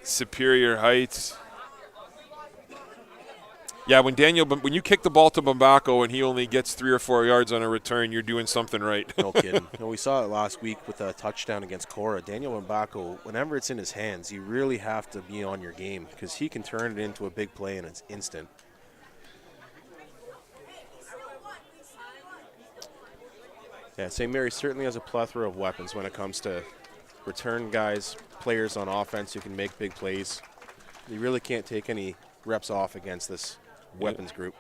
Superior Heights. Yeah, when you kick the ball to Bambako and he only gets 3 or 4 yards on a return, you're doing something right. No kidding. We saw it last week with a touchdown against Cora. Daniel Bambako, whenever it's in his hands, you really have to be on your game because he can turn it into a big play and it's instant. Yeah, St. Mary's certainly has a plethora of weapons when it comes to return guys, players on offense who can make big plays. You really can't take any reps off against this weapons group.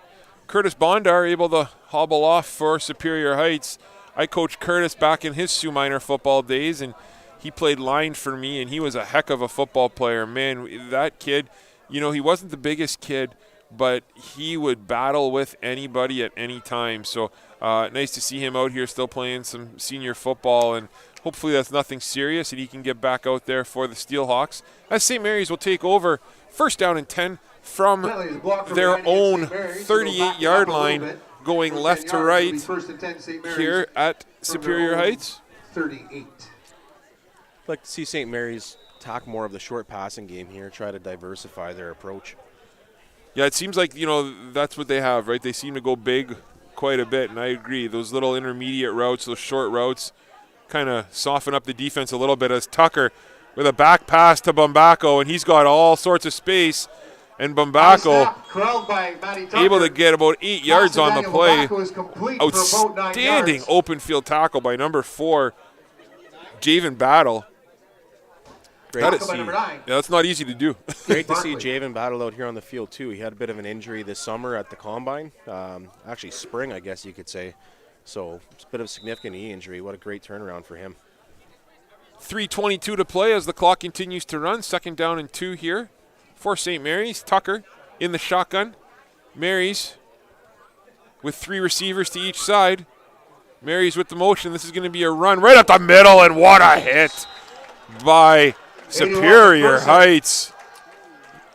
Curtis Bondar able to hobble off for Superior Heights. I coached Curtis back in his Sioux Minor football days, and he played line for me, and he was a heck of a football player. Man, that kid, you know, he wasn't the biggest kid, but he would battle with anybody at any time. So nice to see him out here still playing some senior football, and hopefully that's nothing serious and he can get back out there for the Steelhawks. As St. Mary's will take over, first down and 10 from their own 38-yard line, going left to right here at Superior Heights. 38. I'd like to see St. Mary's attack more of the short passing game here, try to diversify their approach. Yeah, it seems like, you know, that's what they have, right? They seem to go big quite a bit, and I agree. Those little intermediate routes, those short routes, kind of soften up the defense a little bit as Tucker with a back pass to Bumbacco, and he's got all sorts of space, and Bumbacco able to get about 8 yards on the play. Outstanding open field tackle by number 4, Javen Battle. That's not easy to do. Great to see Javen Battle out here on the field, too. He had a bit of an injury this summer at the Combine. Actually, spring, I guess you could say. So it's a bit of a significant knee injury. What a great turnaround for him. 3:22 to play as the clock continues to run. Second down and 2 here for St. Mary's. Tucker in the shotgun. Mary's with 3 receivers to each side. Mary's with the motion. This is going to be a run right up the middle, and what a hit by Superior Heights.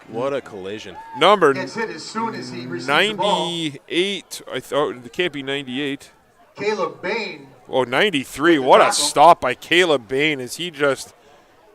What a collision. Number Gets hit as soon as he receives the ball. 98. I thought it can't be 98. Caleb Bain. Oh, 93. What a stop by Caleb Bain as he just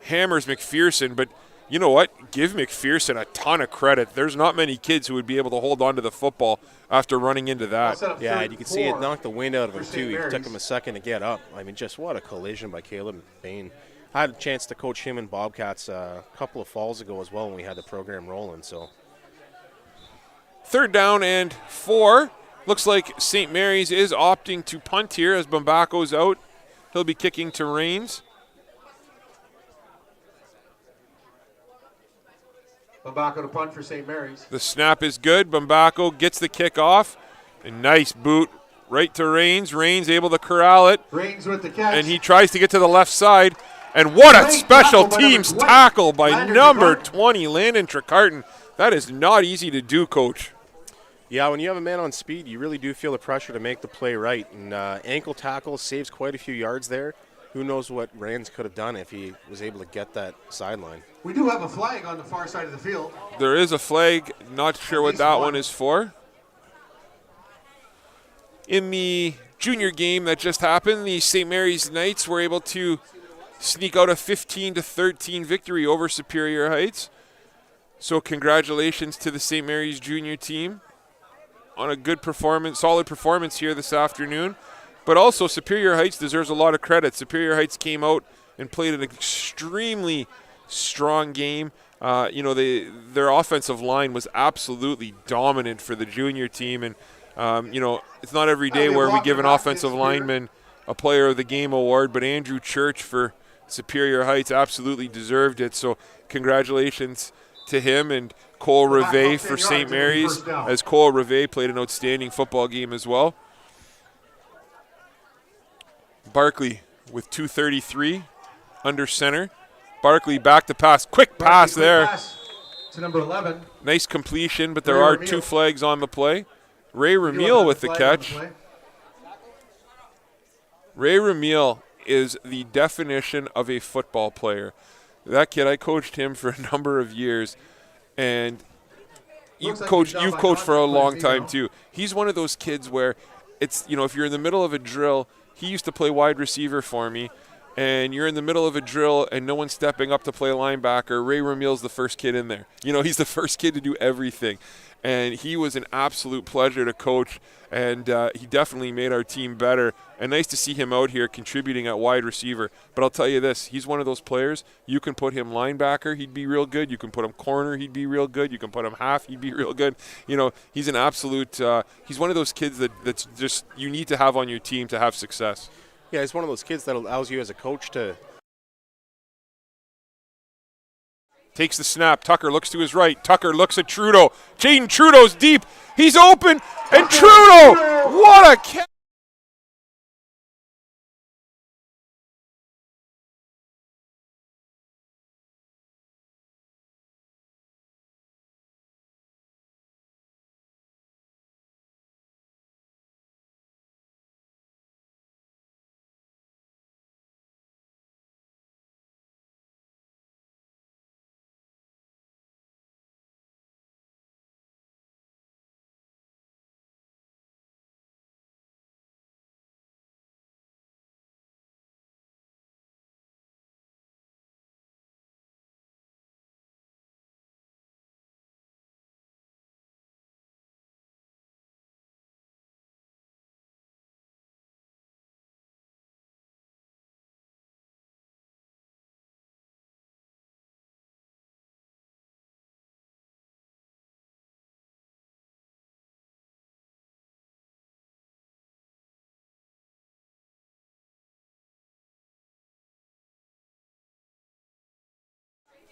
hammers McPherson. But you know what? Give McPherson a ton of credit. There's not many kids who would be able to hold on to the football after running into that. Yeah, and you can see it knocked the wind out of him, too. It took him a second to get up. I mean, just what a collision by Caleb Bain. I had a chance to coach him in Bobcats a couple of falls ago as well when we had the program rolling. So, third down and 4. Looks like St. Mary's is opting to punt here as Bumbacco's out. He'll be kicking to Rains. Bumbacco to punt for St. Mary's. The snap is good. Bumbacco gets the kick off. A nice boot right to Rains. Rains able to corral it. Rains with the catch. And he tries to get to the left side. And what a special teams tackle by number 20, Landon Trecarton. That is not easy to do, Coach. Yeah, when you have a man on speed, you really do feel the pressure to make the play right. And ankle tackle saves quite a few yards there. Who knows what Rains could have done if he was able to get that sideline. We do have a flag on the far side of the field. There is a flag. Not sure what that one is for. In the junior game that just happened, the St. Mary's Knights were able to sneak out a 15-13 victory over Superior Heights. So congratulations to the St. Mary's junior team on a good performance, solid performance here this afternoon. But also Superior Heights deserves a lot of credit. Superior Heights came out and played an extremely strong game. Their offensive line was absolutely dominant for the junior team. And, it's not every day where we give an offensive lineman a Player of the Game award, but Andrew Church for Superior Heights absolutely deserved it. So congratulations to him and Cole Rivet for St. Mary's, as Cole Rivet played an outstanding football game as well. Barkley with 2:33 under center. Barkley back to pass. Quick pass there. To number 11. Nice completion, but there are 2 flags on the play. Ray Ramiel with the catch. Ray Ramiel is the definition of a football player. That kid, I coached him for a number of years, and you've coached for a long time too. He's one of those kids where it's, if you're in the middle of a drill, he used to play wide receiver for me, and you're in the middle of a drill and no one's stepping up to play linebacker. Ray Ramiel's the first kid in there. He's the first kid to do everything. And he was an absolute pleasure to coach, and he definitely made our team better. And nice to see him out here contributing at wide receiver. But I'll tell you this, he's one of those players, you can put him linebacker, he'd be real good. You can put him corner, he'd be real good. You can put him half, he'd be real good. He's an absolute he's one of those kids that's just you need to have on your team to have success. Yeah, he's one of those kids that allows you as a coach to Takes the snap. Tucker looks to his right. Tucker looks at Trudeau. Jaden Trudeau's deep. He's open. And Trudeau, what a catch.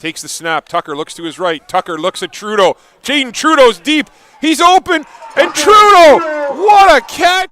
Takes the snap. Tucker looks to his right. Tucker looks at Trudeau. Jaden Trudeau's deep. He's open. And Trudeau, what a catch.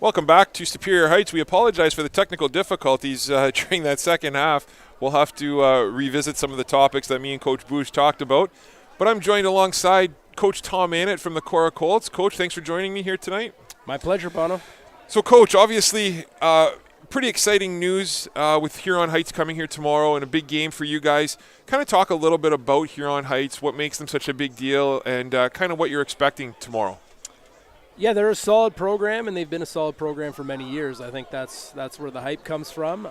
Welcome back to Superior Heights. We apologize for the technical difficulties during that second half. We'll have to revisit some of the topics that me and Coach Bouge talked about. But I'm joined alongside Coach Tom Annett from the Cora Colts. Coach, thanks for joining me here tonight. My pleasure, Bono. So, Coach, obviously pretty exciting news with Huron Heights coming here tomorrow and a big game for you guys. Kind of talk a little bit about Huron Heights, what makes them such a big deal, and kind of what you're expecting tomorrow. Yeah, they're a solid program, and they've been a solid program for many years. I think that's where the hype comes from.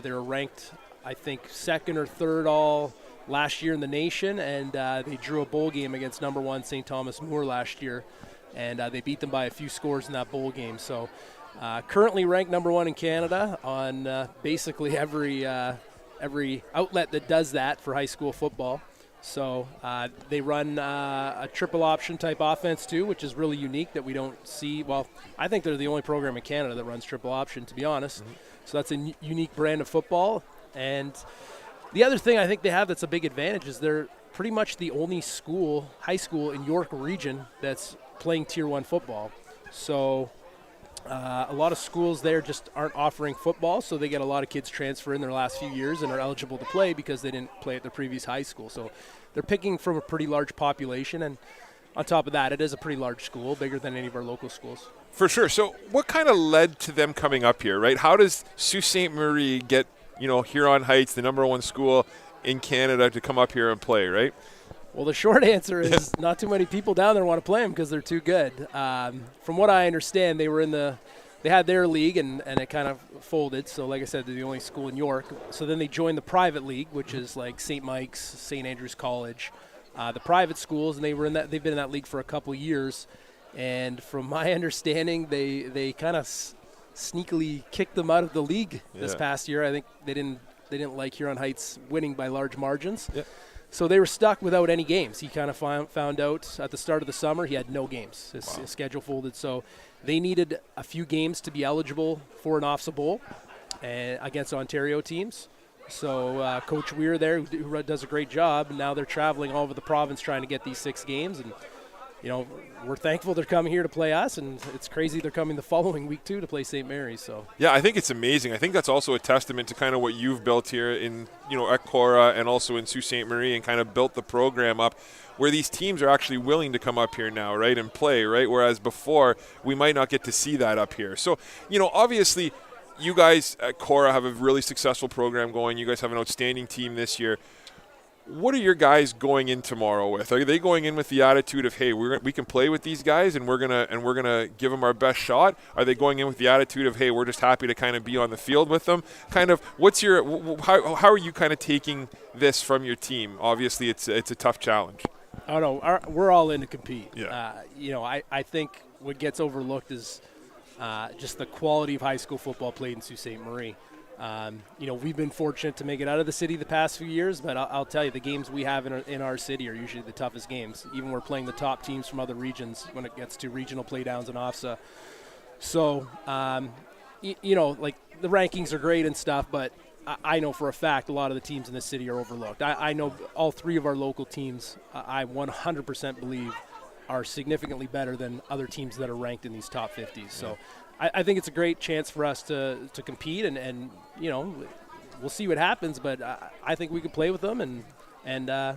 They were ranked, I think, second or third all last year in the nation, and they drew a bowl game against number 1 St. Thomas More last year, and they beat them by a few scores in that bowl game. So currently ranked number 1 in Canada on basically every outlet that does that for high school football. So they run a triple option type offense too, which is really unique that we don't see. Well, I think they're the only program in Canada that runs triple option, to be honest. Mm-hmm. So that's a unique brand of football. And the other thing I think they have that's a big advantage is they're pretty much the only high school in York region that's playing Tier 1 football. So a lot of schools there just aren't offering football, so they get a lot of kids transfer in their last few years and are eligible to play because they didn't play at their previous high school. So they're picking from a pretty large population, and on top of that, it is a pretty large school, bigger than any of our local schools. For sure. So what kind of led to them coming up here, right? How does Sault Ste. Marie get, Huron Heights, the number 1 school in Canada, to come up here and play, right? Well, the short answer is not too many people down there want to play them because they're too good. From what I understand, they had their league and it kind of folded. So like I said, they're the only school in York. So then they joined the private league, which is like St. Mike's, St. Andrews College, the private schools, and they've been in that league for a couple years. And from my understanding, they kind of sneakily kicked them out of the league this past year. I think they didn't like Huron Heights winning by large margins. Yeah. So they were stuck without any games. He kind of found out at the start of the summer he had no games. His schedule folded. So they needed a few games to be eligible for an OFSA Bowl against Ontario teams. So Coach Weir there, who does a great job, and now they're traveling all over the province trying to get these 6 games. And, we're thankful they're coming here to play us, and it's crazy they're coming the following week, too, to play St. Mary's. So yeah, I think it's amazing. I think that's also a testament to kind of what you've built here in, at Cora and also in Sault Ste. Marie, and kind of built the program up where these teams are actually willing to come up here now, right, and play, right, whereas before we might not get to see that up here. So, obviously you guys at Cora have a really successful program going. You guys have an outstanding team this year. What are your guys going in tomorrow with? Are they going in with the attitude of, hey, we can play with these guys and we're gonna give them our best shot? Are they going in with the attitude of, hey, we're just happy to kind of be on the field with them? Kind of, how are you kind of taking this from your team? Obviously, it's a tough challenge. Oh no, we're all in to compete. Yeah. I think what gets overlooked is just the quality of high school football played in Sault Ste. Marie. We've been fortunate to make it out of the city the past few years, but I'll tell you, the games we have in our city are usually the toughest games. Even we're playing the top teams from other regions when it gets to regional playdowns and OFSA. So, like the rankings are great and stuff, but I know for a fact a lot of the teams in the city are overlooked. I know all 3 of our local teams, I 100% believe, are significantly better than other teams that are ranked in these top 50s. So I think it's a great chance for us to compete, and we'll see what happens, but I think we can play with them, and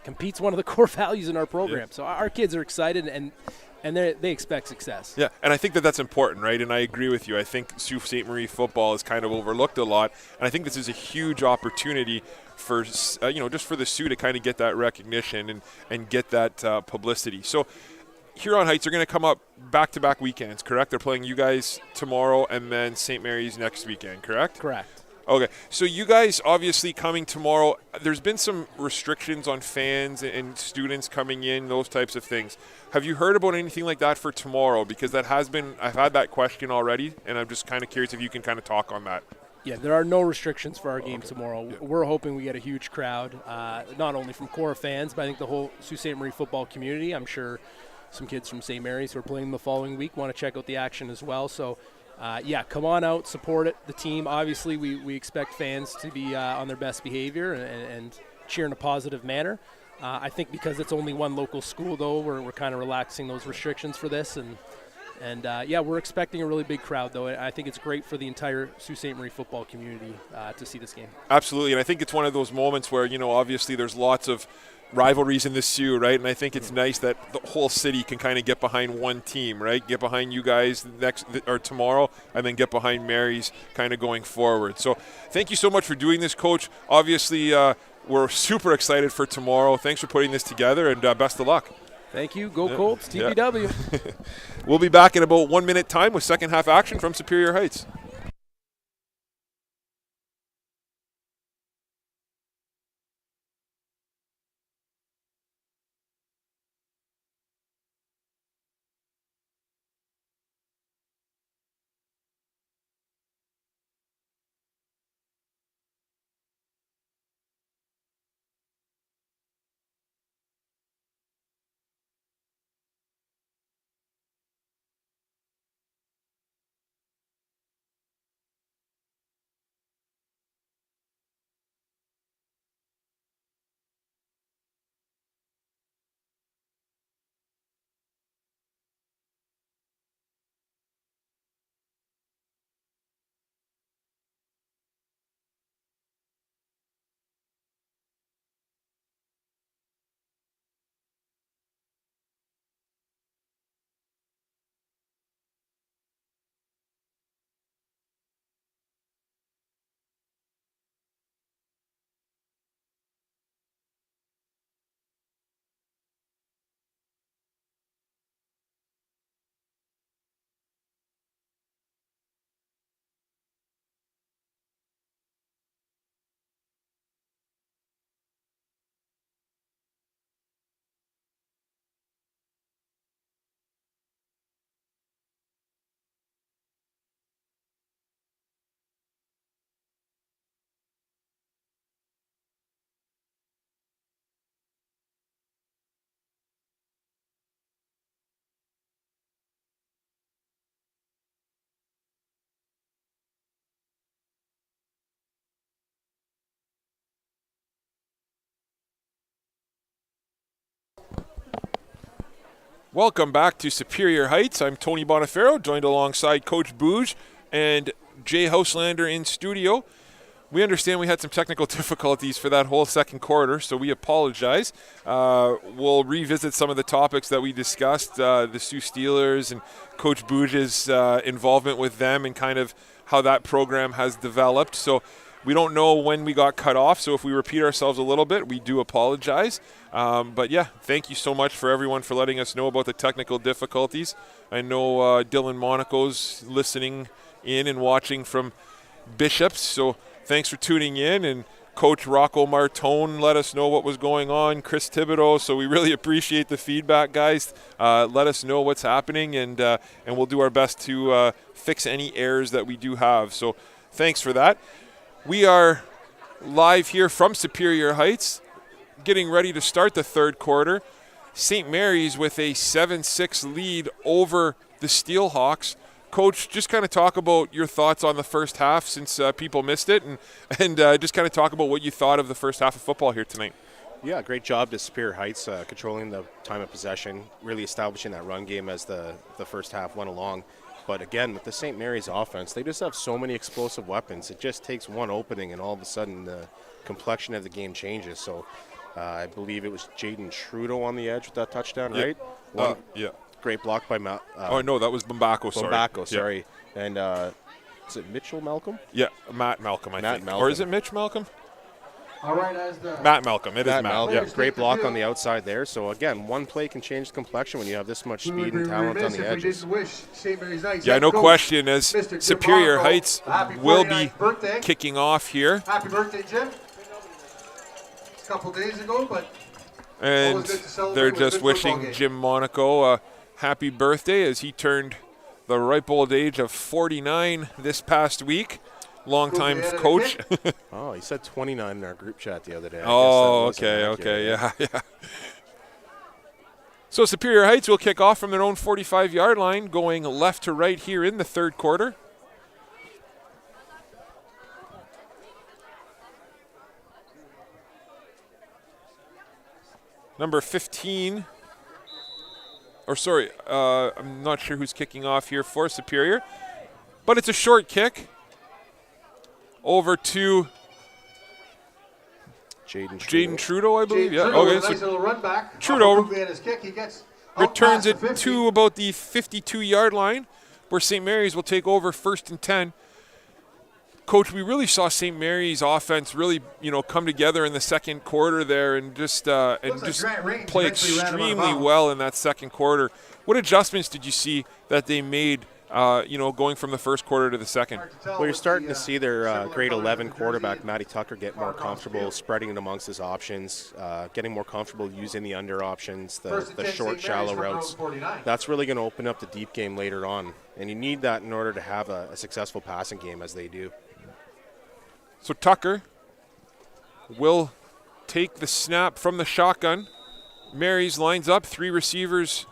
compete's one of the core values in our program. Yeah. So our kids are excited, and they expect success. Yeah, and I think that's important, right? And I agree with you. I think Sault Ste. Marie football is kind of overlooked a lot, and I think this is a huge opportunity for just for the Sioux to kind of get that recognition and get that publicity. So Huron Heights are going to come up back-to-back weekends, correct? They're playing you guys tomorrow and then St. Mary's next weekend, correct? Correct. Okay, so you guys obviously coming tomorrow, there's been some restrictions on fans and students coming in, those types of things. Have you heard about anything like that for tomorrow? Because I've had that question already, and I'm just kind of curious if you can kind of talk on that. Yeah, there are no restrictions for our game tomorrow. Yeah. We're hoping we get a huge crowd, not only from Cora fans, but I think the whole Sault Ste. Marie football community. I'm sure some kids from St. Mary's who are playing the following week want to check out the action as well. So, come on out, support it. The team, obviously, we expect fans to be on their best behavior and cheer in a positive manner. I think because it's only one local school, though, we're kind of relaxing those restrictions for this. And And yeah, we're expecting a really big crowd, though. I think it's great for the entire Sault Ste. Marie football community to see this game. Absolutely, and I think it's one of those moments where, obviously there's lots of rivalries in the Sioux, right? And I think it's nice that the whole city can kind of get behind one team, right? Get behind you guys tomorrow, and then get behind Mary's kind of going forward. So thank you so much for doing this, Coach. Obviously, we're super excited for tomorrow. Thanks for putting this together, and best of luck. Thank you. Go Colts, TPW. We'll be back in about 1 minute time with second half action from Superior Heights. Welcome back to Superior Heights. I'm Tony Bonifero, joined alongside Coach Bouge and Jay Houselander in studio. We understand we had some technical difficulties for that whole second quarter, so we apologize. We'll revisit some of the topics that we discussed, the Sioux Steelers and Coach Bouge's involvement with them and kind of how that program has developed. So we don't know when we got cut off, so if we repeat ourselves a little bit, we do apologize. But yeah, thank you so much for everyone for letting us know about the technical difficulties. I know Dylan Monaco's listening in and watching from Bishops, so thanks for tuning in. And Coach Rocco Martone let us know what was going on, Chris Thibodeau, so we really appreciate the feedback, guys. Let us know what's happening, and we'll do our best to fix any errors that we do have. So thanks for that. We are live here from Superior Heights, getting ready to start the third quarter. St. Mary's with a 7-6 lead over the Steelhawks. Coach, just kind of talk about your thoughts on the first half since people missed it, and just kind of talk about what you thought of the first half of football here tonight. Yeah, great job to Superior Heights controlling the time of possession, really establishing that run game as the first half went along. But again, with the St. Mary's offense, they just have so many explosive weapons. It just takes one opening, and all of a sudden the complexion of the game changes. So I believe it was Jaden Trudeau on the edge with that touchdown, right? Yeah. Great block by Matt. No, that was Bombako, sorry. Sorry. Yeah. And is it Mitchell Malcolm? Yeah, Matt Malcolm, I think. Malcolm. Or is it Mitch Malcolm? All right, as the Matt Malcolm. It is Matt. Malcolm. Yeah. Great block on the outside there. So again, one play can change the complexion when you have this much speed and talent on the edges. Yeah, no question. As Superior Heights will be kicking off here. Happy birthday, Jim. It's a couple days ago, but and they're just wishing Jim Monaco a happy birthday as he turned the ripe old age of 49 this past week. Long-time coach. Oh, he said 29 in our group chat the other day. Okay, yeah. So Superior Heights will kick off from their own 45-yard line, going left to right here in the third quarter. Number 15 I'm not sure who's kicking off here for Superior. But it's a short kick over to Jaden Trudeau, I believe. Yeah. Trudeau, Okay. nice little run back. Trudeau His kick. He gets returns it to about the 52-yard line, where St. Mary's will take over 1st and 10. Coach, we really saw St. Mary's offense really, come together in the second quarter there and just play extremely well in that second quarter. What adjustments did you see that they made, going from the first quarter to the second? Well, you're starting to see their grade 11 quarterback, Matty Tucker, get more comfortable spreading it amongst his options, getting more comfortable using the under options, the short, shallow routes. That's really going to open up the deep game later on, and you need that in order to have a successful passing game as they do. So Tucker will take the snap from the shotgun. Mary's lines up, 3 receivers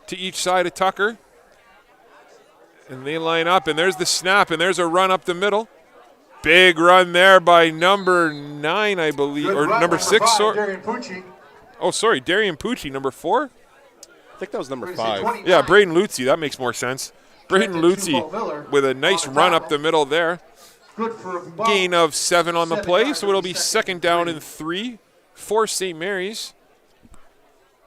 to each side of Tucker. And they line up, and there's the snap, and there's a run up the middle. Big run there by number 9, I believe, or number 6. Darian Pucci, number 4? I think that was number 5. Yeah, Braden Lutzy, that makes more sense. Braden Lutzy with a nice run up the middle there. Gain of 7 on the play, so it'll be 2nd down and 3 for St. Mary's.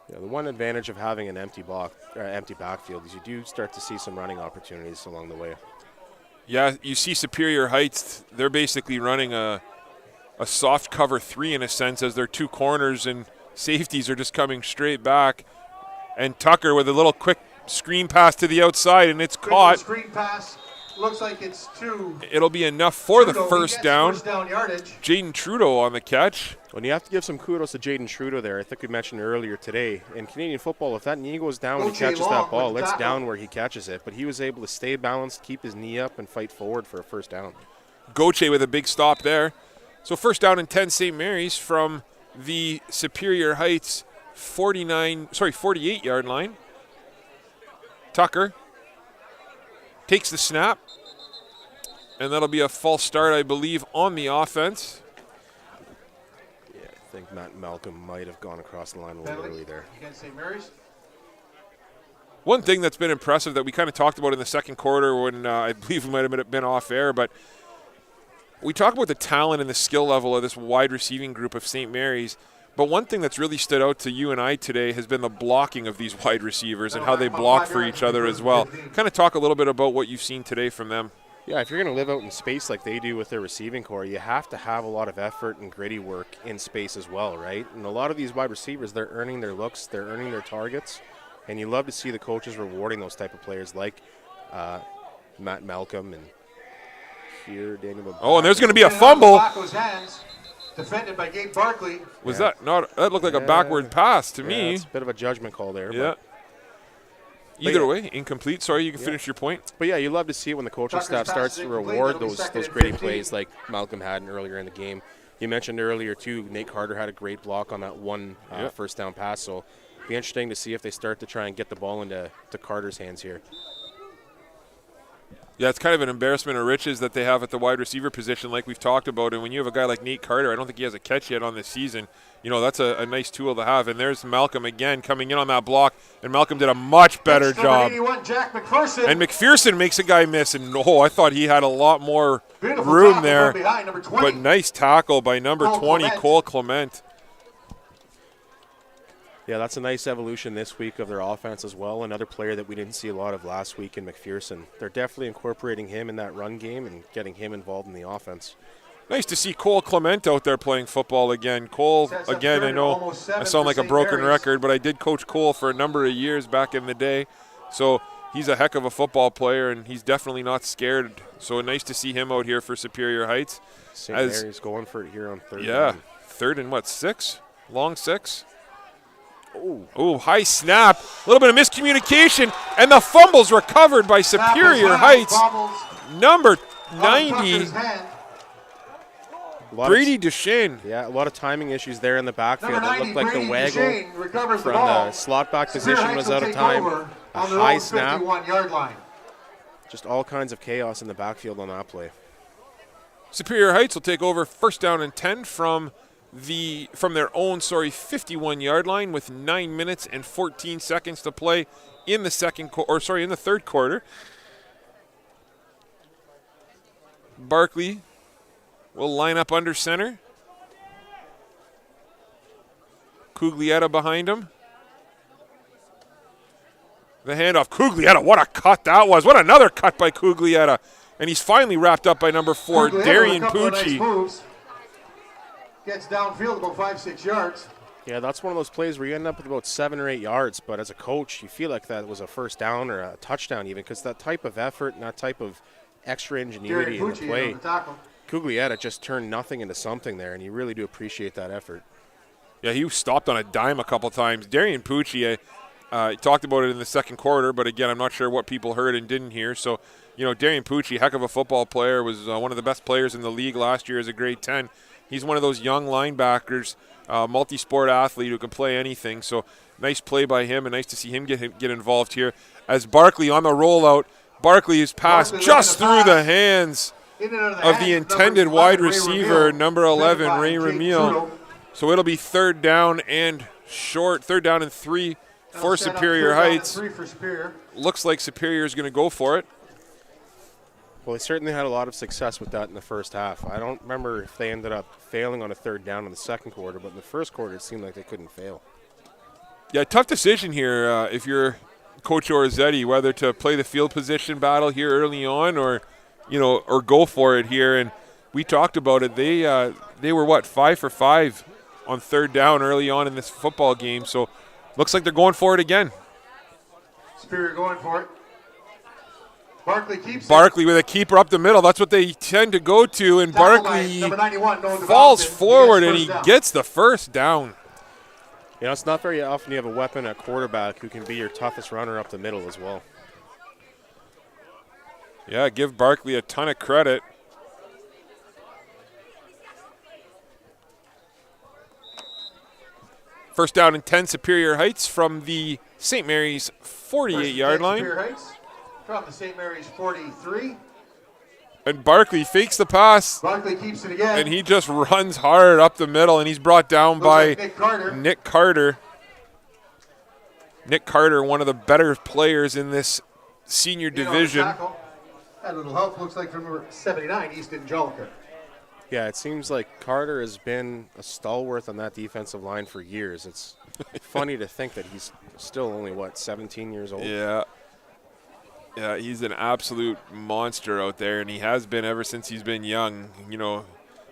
Yeah, the one advantage of having an empty backfield is you do start to see some running opportunities along the way. Yeah, you see Superior Heights, they're basically running a soft cover 3 in a sense, as their 2 corners and safeties are just coming straight back. And Tucker with a little quick screen pass to the outside, and it's caught. Screen pass. Looks like it's 2. It'll be enough for Trudeau, the first down. Yardage. Jaden Trudeau on the catch. Well, you have to give some kudos to Jaden Trudeau there. I think we mentioned earlier today. In Canadian football, if that knee goes down when he catches that ball, it's down where he catches it. But he was able to stay balanced, keep his knee up, and fight forward for a first down. Goche with a big stop there. So 1st down and 10 St. Mary's from the Superior Heights 48-yard line. Tucker takes the snap, and that'll be a false start, I believe, on the offense. Yeah, I think Matt Malcolm might have gone across the line a little early there. Against St. Mary's. One thing that's been impressive that we kind of talked about in the second quarter when I believe we might have been off air, but we talk about the talent and the skill level of this wide receiving group of St. Mary's. But one thing that's really stood out to you and I today has been the blocking of these wide receivers and how they block for each other as well. Kind of talk a little bit about what you've seen today from them. Yeah, if you're going to live out in space like they do with their receiving core, you have to have a lot of effort and gritty work in space as well, right? And a lot of these wide receivers, they're earning their looks, they're earning their targets, and you love to see the coaches rewarding those type of players like Matt Malcolm and here Daniel. Oh, and there's going to be a fumble. Defended by Gabe Barkley. Was that not? That looked like a backward pass to me. It's a bit of a judgment call there. Yeah. Either way, incomplete. Sorry, you can finish your point. But yeah, you love to see it when the coaching staff starts to reward those gritty plays like Malcolm had earlier in the game. You mentioned earlier too, Nate Carter had a great block on that one first down pass. So it'll be interesting to see if they start to try and get the ball into Carter's hands here. Yeah, it's kind of an embarrassment of riches that they have at the wide receiver position like we've talked about. And when you have a guy like Nate Carter, I don't think he has a catch yet on this season. That's a nice tool to have. And there's Malcolm again coming in on that block. And Malcolm did a much better job. 81, Jack McPherson. And McPherson makes a guy miss. And, I thought he had a lot more room there. But nice tackle by number 20, Cole Clement. Yeah, that's a nice evolution this week of their offense as well. Another player that we didn't see a lot of last week in McPherson. They're definitely incorporating him in that run game and getting him involved in the offense. Nice to see Cole Clement out there playing football again. Cole, again, I know I sound like a broken record, but I did coach Cole for a number of years back in the day. So he's a heck of a football player, and he's definitely not scared. So nice to see him out here for Superior Heights. St. Mary's going for it here on third. Yeah, third and what, 6? Long 6? Oh, high snap. A little bit of miscommunication, and the fumble's recovered by Superior Heights. Number 90, Brady Duchesne. Yeah, a lot of timing issues there in the backfield. It looked like the waggle from the slot back position was out of time. A high snap. Just all kinds of chaos in the backfield on that play. Superior Heights will take over 1st down and 10 from their own 51-yard line with 9 minutes and 14 seconds to play in the in the third quarter. Barkley will line up under center. Cuglietta behind him. The handoff. Cuglietta, what a cut that was. What another cut by Cuglietta. And he's finally wrapped up by number 4, Darian Pucci. Nice, gets downfield about 5-6 yards. Yeah, that's one of those plays where you end up with about 7 or 8 yards, but as a coach, you feel like that was a first down or a touchdown even, because that type of effort and that type of extra ingenuity in the play, Cuglietta just turned nothing into something there, and you really do appreciate that effort. Yeah, he stopped on a dime a couple times. Darian Pucci, talked about it in the second quarter, but again, I'm not sure what people heard and didn't hear. So, Darian Pucci, heck of a football player, was one of the best players in the league last year as a grade 10. He's one of those young linebackers, multi-sport athlete who can play anything. So, nice play by him, and nice to see him get involved here. As Barkley on the rollout, Barkley is passed just through the hands of the intended wide receiver, number 11, Ray Ramil. So it'll be third down and 3 for Superior Heights. Looks like Superior is going to go for it. Well, they certainly had a lot of success with that in the first half. I don't remember if they ended up failing on a third down in the second quarter, but in the first quarter it seemed like they couldn't fail. Yeah, tough decision here if you're Coach Orzetti, whether to play the field position battle here early on or go for it here. And we talked about it. They were 5 for 5 on third down early on in this football game. So looks like they're going for it again. Superior going for it. Barkley keeps Barkley with a keeper up the middle. That's what they tend to go to, and Barkley falls forward and he gets the first down. It's not very often you have a weapon at quarterback who can be your toughest runner up the middle as well. Yeah, give Barkley a ton of credit. First down and 10, Superior Heights from the St. Mary's 48-yard line. Superior Heights from the St. Mary's 43. And Barkley fakes the pass. Barkley keeps it again. And he just runs hard up the middle, and he's brought down by Nick Carter. Nick Carter, one of the better players in this senior division. That little help looks like from number 79, Easton Joliker. Yeah, it seems like Carter has been a stalwart on that defensive line for years. It's funny to think that he's still only, 17 years old? Yeah. Yeah, he's an absolute monster out there, and he has been ever since he's been young.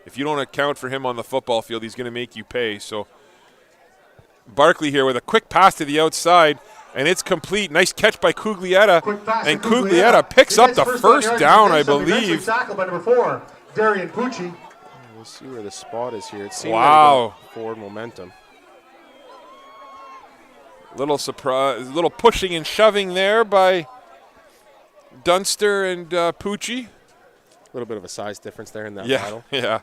If you don't account for him on the football field, he's going to make you pay. So Barkley here with a quick pass to the outside, and it's complete. Nice catch by Cuglietta, and Cuglietta picks up the first down, I believe. Tackled by number 4, Darian Pucci. We'll see where the spot is here. It seems like forward momentum. Little surprise, little pushing and shoving there by Dunster and Pucci. A little bit of a size difference there in that battle. Yeah.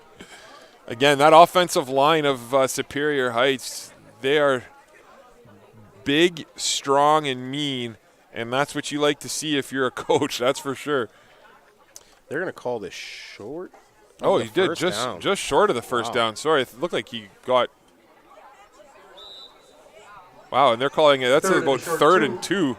Again, that offensive line of Superior Heights, they are big, strong, and mean, and that's what you like to see if you're a coach, that's for sure. They're going to call this short. Oh, he did, just short of the first down. Sorry, it looked like he got – wow, and they're calling it – that's about third and 2.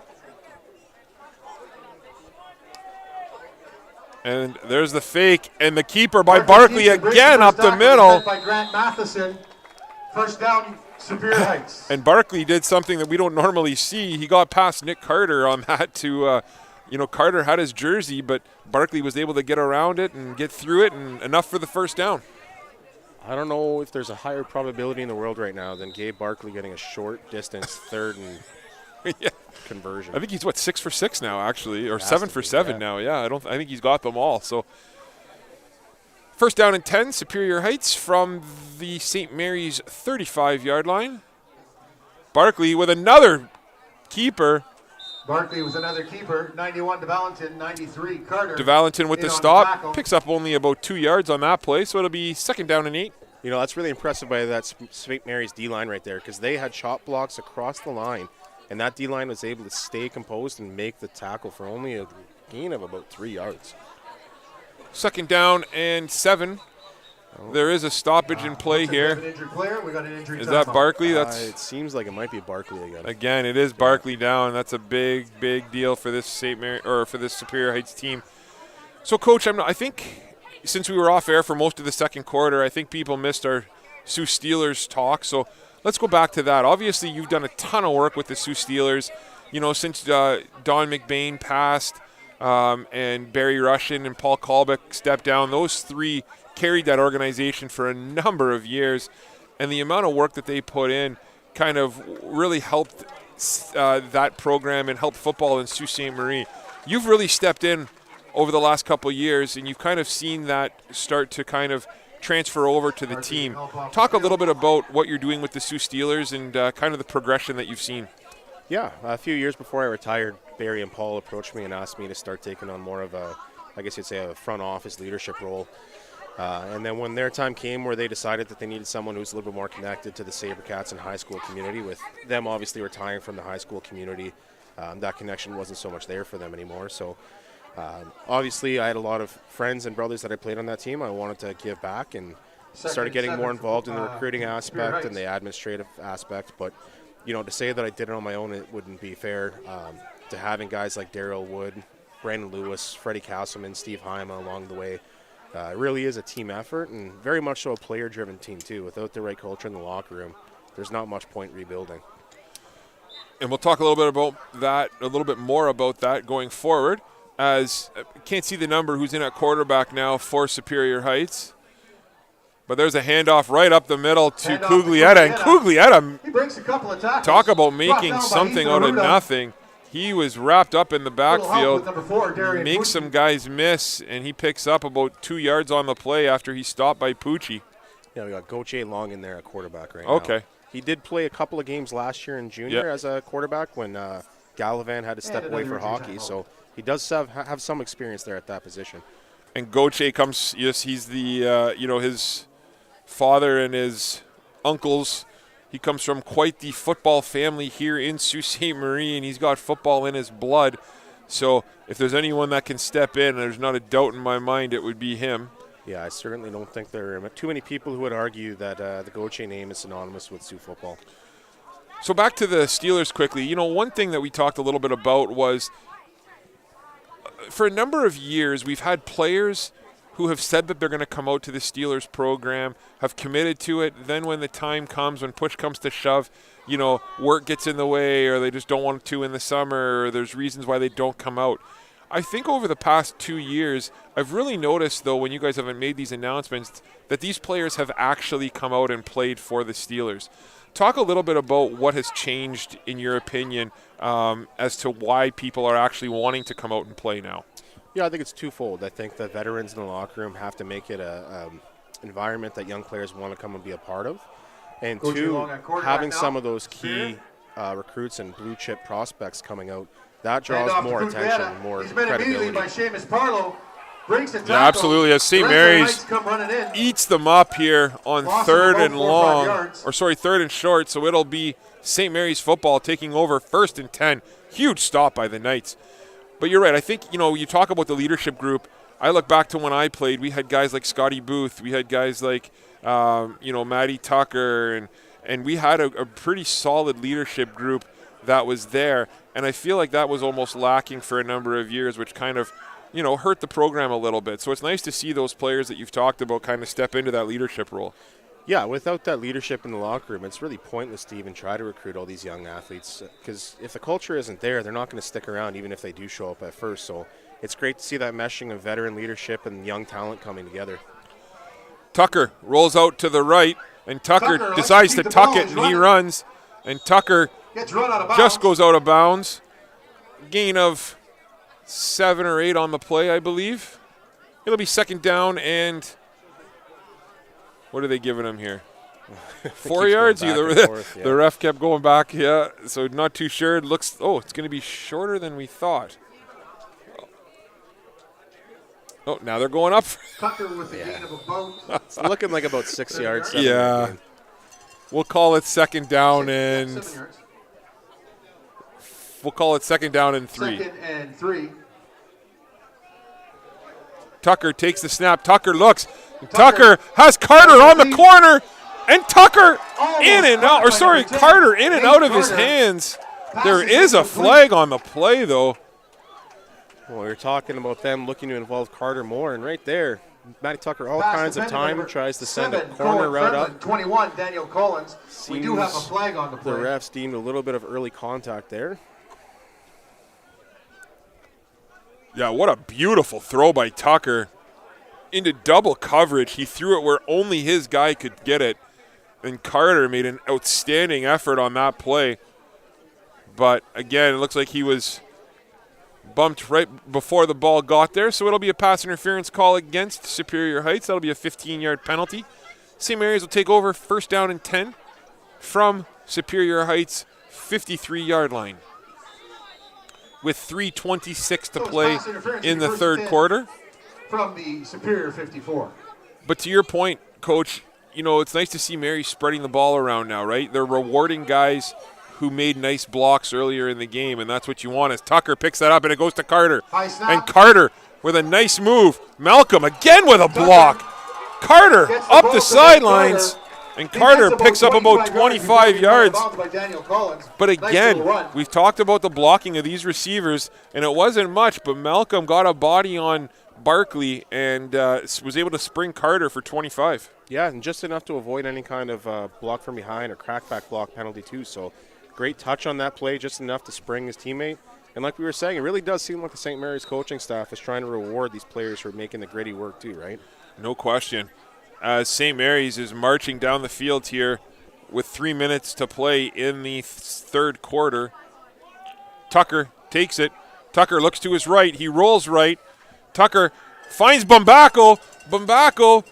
And there's the fake, and the keeper by Barkley again up the middle. By Grant Matheson. First down, Superior Heights. And Barkley did something that we don't normally see. He got past Nick Carter on that to Carter had his jersey, but Barkley was able to get around it and get through it, and enough for the first down. I don't know if there's a higher probability in the world right now than Gabe Barkley getting a short distance third and conversion. I think he's 6 for 6 now, actually, or 7 for 7 now. Yeah, I think he's got them all. So first down and 10, Superior Heights from the St. Mary's 35-yard line. Barkley with another keeper. Barkley with another keeper. 91 DeValentin, 93 Carter. DeValentin with the stop. Picks up only about 2 yards on that play, so it'll be second down and 8. That's really impressive by that St. Mary's D-line right there, because they had chop blocks across the line, and that D-line was able to stay composed and make the tackle for only a gain of about 3 yards. Second down and 7 There is a stoppage in play Looks like we have here. an injured player. We got an injury Is that timeout. Barkley? That's It seems like it might be Barkley again. again. It is Barkley down. That's a big deal for this St. Mary or for this Superior Heights team. So, Coach, I think since we were off air for most of the second quarter, I think people missed our Sioux Steelers talk. So let's go back to that. Obviously, you've done a ton of work with the Sioux Steelers. You know, since Don McBain passed and Barry Rushin and Paul Kalbeck stepped down, those three carried that organization for a number of years. And the amount of work that they put in kind of really helped that program and helped football in Sault Ste. Marie. You've really stepped in over the last couple of years, and you've kind of seen that start to kind of transfer over to the team. Talk a little bit about what you're doing with the Sioux Steelers and kind of the progression that you've seen. Yeah, a few years before I retired, Barry and Paul approached me and asked me to start taking on more of a, I guess you'd say, a front office leadership role. And then when their time came where they decided that they needed someone who was a little bit more connected to the SaberCats and high school community, with them obviously retiring from the high school community, that connection wasn't so much there for them anymore. So obviously I had a lot of friends and brothers that I played on that team. I wanted to give back and started getting more involved in the recruiting aspect and the administrative aspect. But, you know, to say that I did it on my own, it wouldn't be fair. To having guys like Daryl Wood, Brandon Lewis, Freddie Castleman, Steve Heima along the way, it really is a team effort, and very much so a player-driven team too. Without the right culture in the locker room, there's not much point rebuilding. And we'll talk a little bit about that, a little bit more about that going forward. As can't see the number who's in at quarterback now for Superior Heights, but there's a handoff right up the middle to Cuglietta, and Cuglietta, He breaks a couple of tackles. talk about Brought making down by something Ethan out of Arruda. nothing. He was wrapped up in the Little help backfield, with number 4, Darian makes Pucci. some guys miss, and he picks up about 2 yards on the play after he stopped by Pucci. Yeah, we got Gauthier Long in there at quarterback right Okay. now. He did play a couple of games last year in junior as a quarterback when Gallivan had to step away for hockey. So he does have some experience there at that position. And Gauthier comes, yes, he's the, his father and his uncles. He comes from quite the football family here in Sault Ste. Marie, and he's got football in his blood. So if there's anyone that can step in, there's not a doubt in my mind it would be him. Yeah, I certainly don't think there are too many people who would argue that the Gauthier name is synonymous with Sioux football. So back to the Steelers quickly. You know, one thing that we talked a little bit about was for a number of years we've had players who have said that they're going to come out to the Steelers program, have committed to it. Then when the time comes, when push comes to shove, work gets in the way, or they just don't want to in the summer, or there's reasons why they don't come out. I think over the past 2 years, I've really noticed, though, when you guys haven't made these announcements, that these players have actually come out and played for the Steelers. Talk a little bit about what has changed, in your opinion, as to why people are actually wanting to come out and play now. Yeah, I think it's twofold. I think the veterans in the locker room have to make it a environment that young players want to come and be a part of. And two, having some of those key recruits and blue chip prospects coming out, that draws more attention, more He's met immediately by credibility. Seamus Parlow. Breaks a tackle. Yeah, absolutely. As St. Mary's eats them up here on third and short, so it'll be St. Mary's football taking over 1st and 10. Huge stop by the Knights. But you're right. I think, you talk about the leadership group. I look back to when I played. We had guys like Scotty Booth. We had guys like, Matty Tucker. And we had a pretty solid leadership group that was there. And I feel like that was almost lacking for a number of years, which kind of, hurt the program a little bit. So it's nice to see those players that you've talked about kind of step into that leadership role. Yeah, without that leadership in the locker room, it's really pointless to even try to recruit all these young athletes, because if the culture isn't there, they're not going to stick around even if they do show up at first. So it's great to see that meshing of veteran leadership and young talent coming together. Tucker rolls out to the right, and Tucker decides to tuck it, and he runs. And Tucker just goes out of bounds. Gain of 7 or 8 on the play, I believe. It'll be 2nd down, and what are they giving him here? 4 yards? The ref kept going back, yeah. So not too sure. It looks, it's going to be shorter than we thought. Oh, now they're going up. Tucker with a gain of about. It's looking like about 6 yards. Yeah. We'll call it 2nd down and 7 yards. We'll call it 2nd down and 3. 2nd and 3. Tucker takes the snap. Tucker looks. Tucker has Carter on the corner, and Tucker in and out, or sorry, Carter in and out of his hands. There is a flag on the play, though. Well, we were talking about them looking to involve Carter more, and right there, Matty Tucker all kinds of time, tries to send a corner route up. 21, Daniel Collins. We do have a flag on the play. The refs deemed a little bit of early contact there. Yeah, what a beautiful throw by Tucker. Into double coverage. He threw it where only his guy could get it. And Carter made an outstanding effort on that play. But again, it looks like he was bumped right before the ball got there. So it'll be a pass interference call against Superior Heights. That'll be a 15-yard penalty. St. Mary's will take over first down and 10 from Superior Heights' 53-yard line. With 3:26 to play in the third quarter. From the Superior 54. But to your point, Coach, you know, it's nice to see Mary spreading the ball around now, right? They're rewarding guys who made nice blocks earlier in the game, and that's what you want as Tucker picks that up, and it goes to Carter. And Carter with a nice move. Malcolm again with a block. Carter up the sidelines, and Carter picks up about 25 yards. But again, we've talked about the blocking of these receivers, and it wasn't much, but Malcolm got a body on Barkley and was able to spring Carter for 25. Yeah, and just enough to avoid any kind of block from behind or crackback block penalty too. So great touch on that play, just enough to spring his teammate. And like we were saying, it really does seem like the St. Mary's coaching staff is trying to reward these players for making the gritty work too, right? No question. As St. Mary's is marching down the field here with 3 minutes to play in the third quarter. Tucker takes it. Tucker looks to his right. He rolls right. Tucker finds Bumbacco. Bumbacco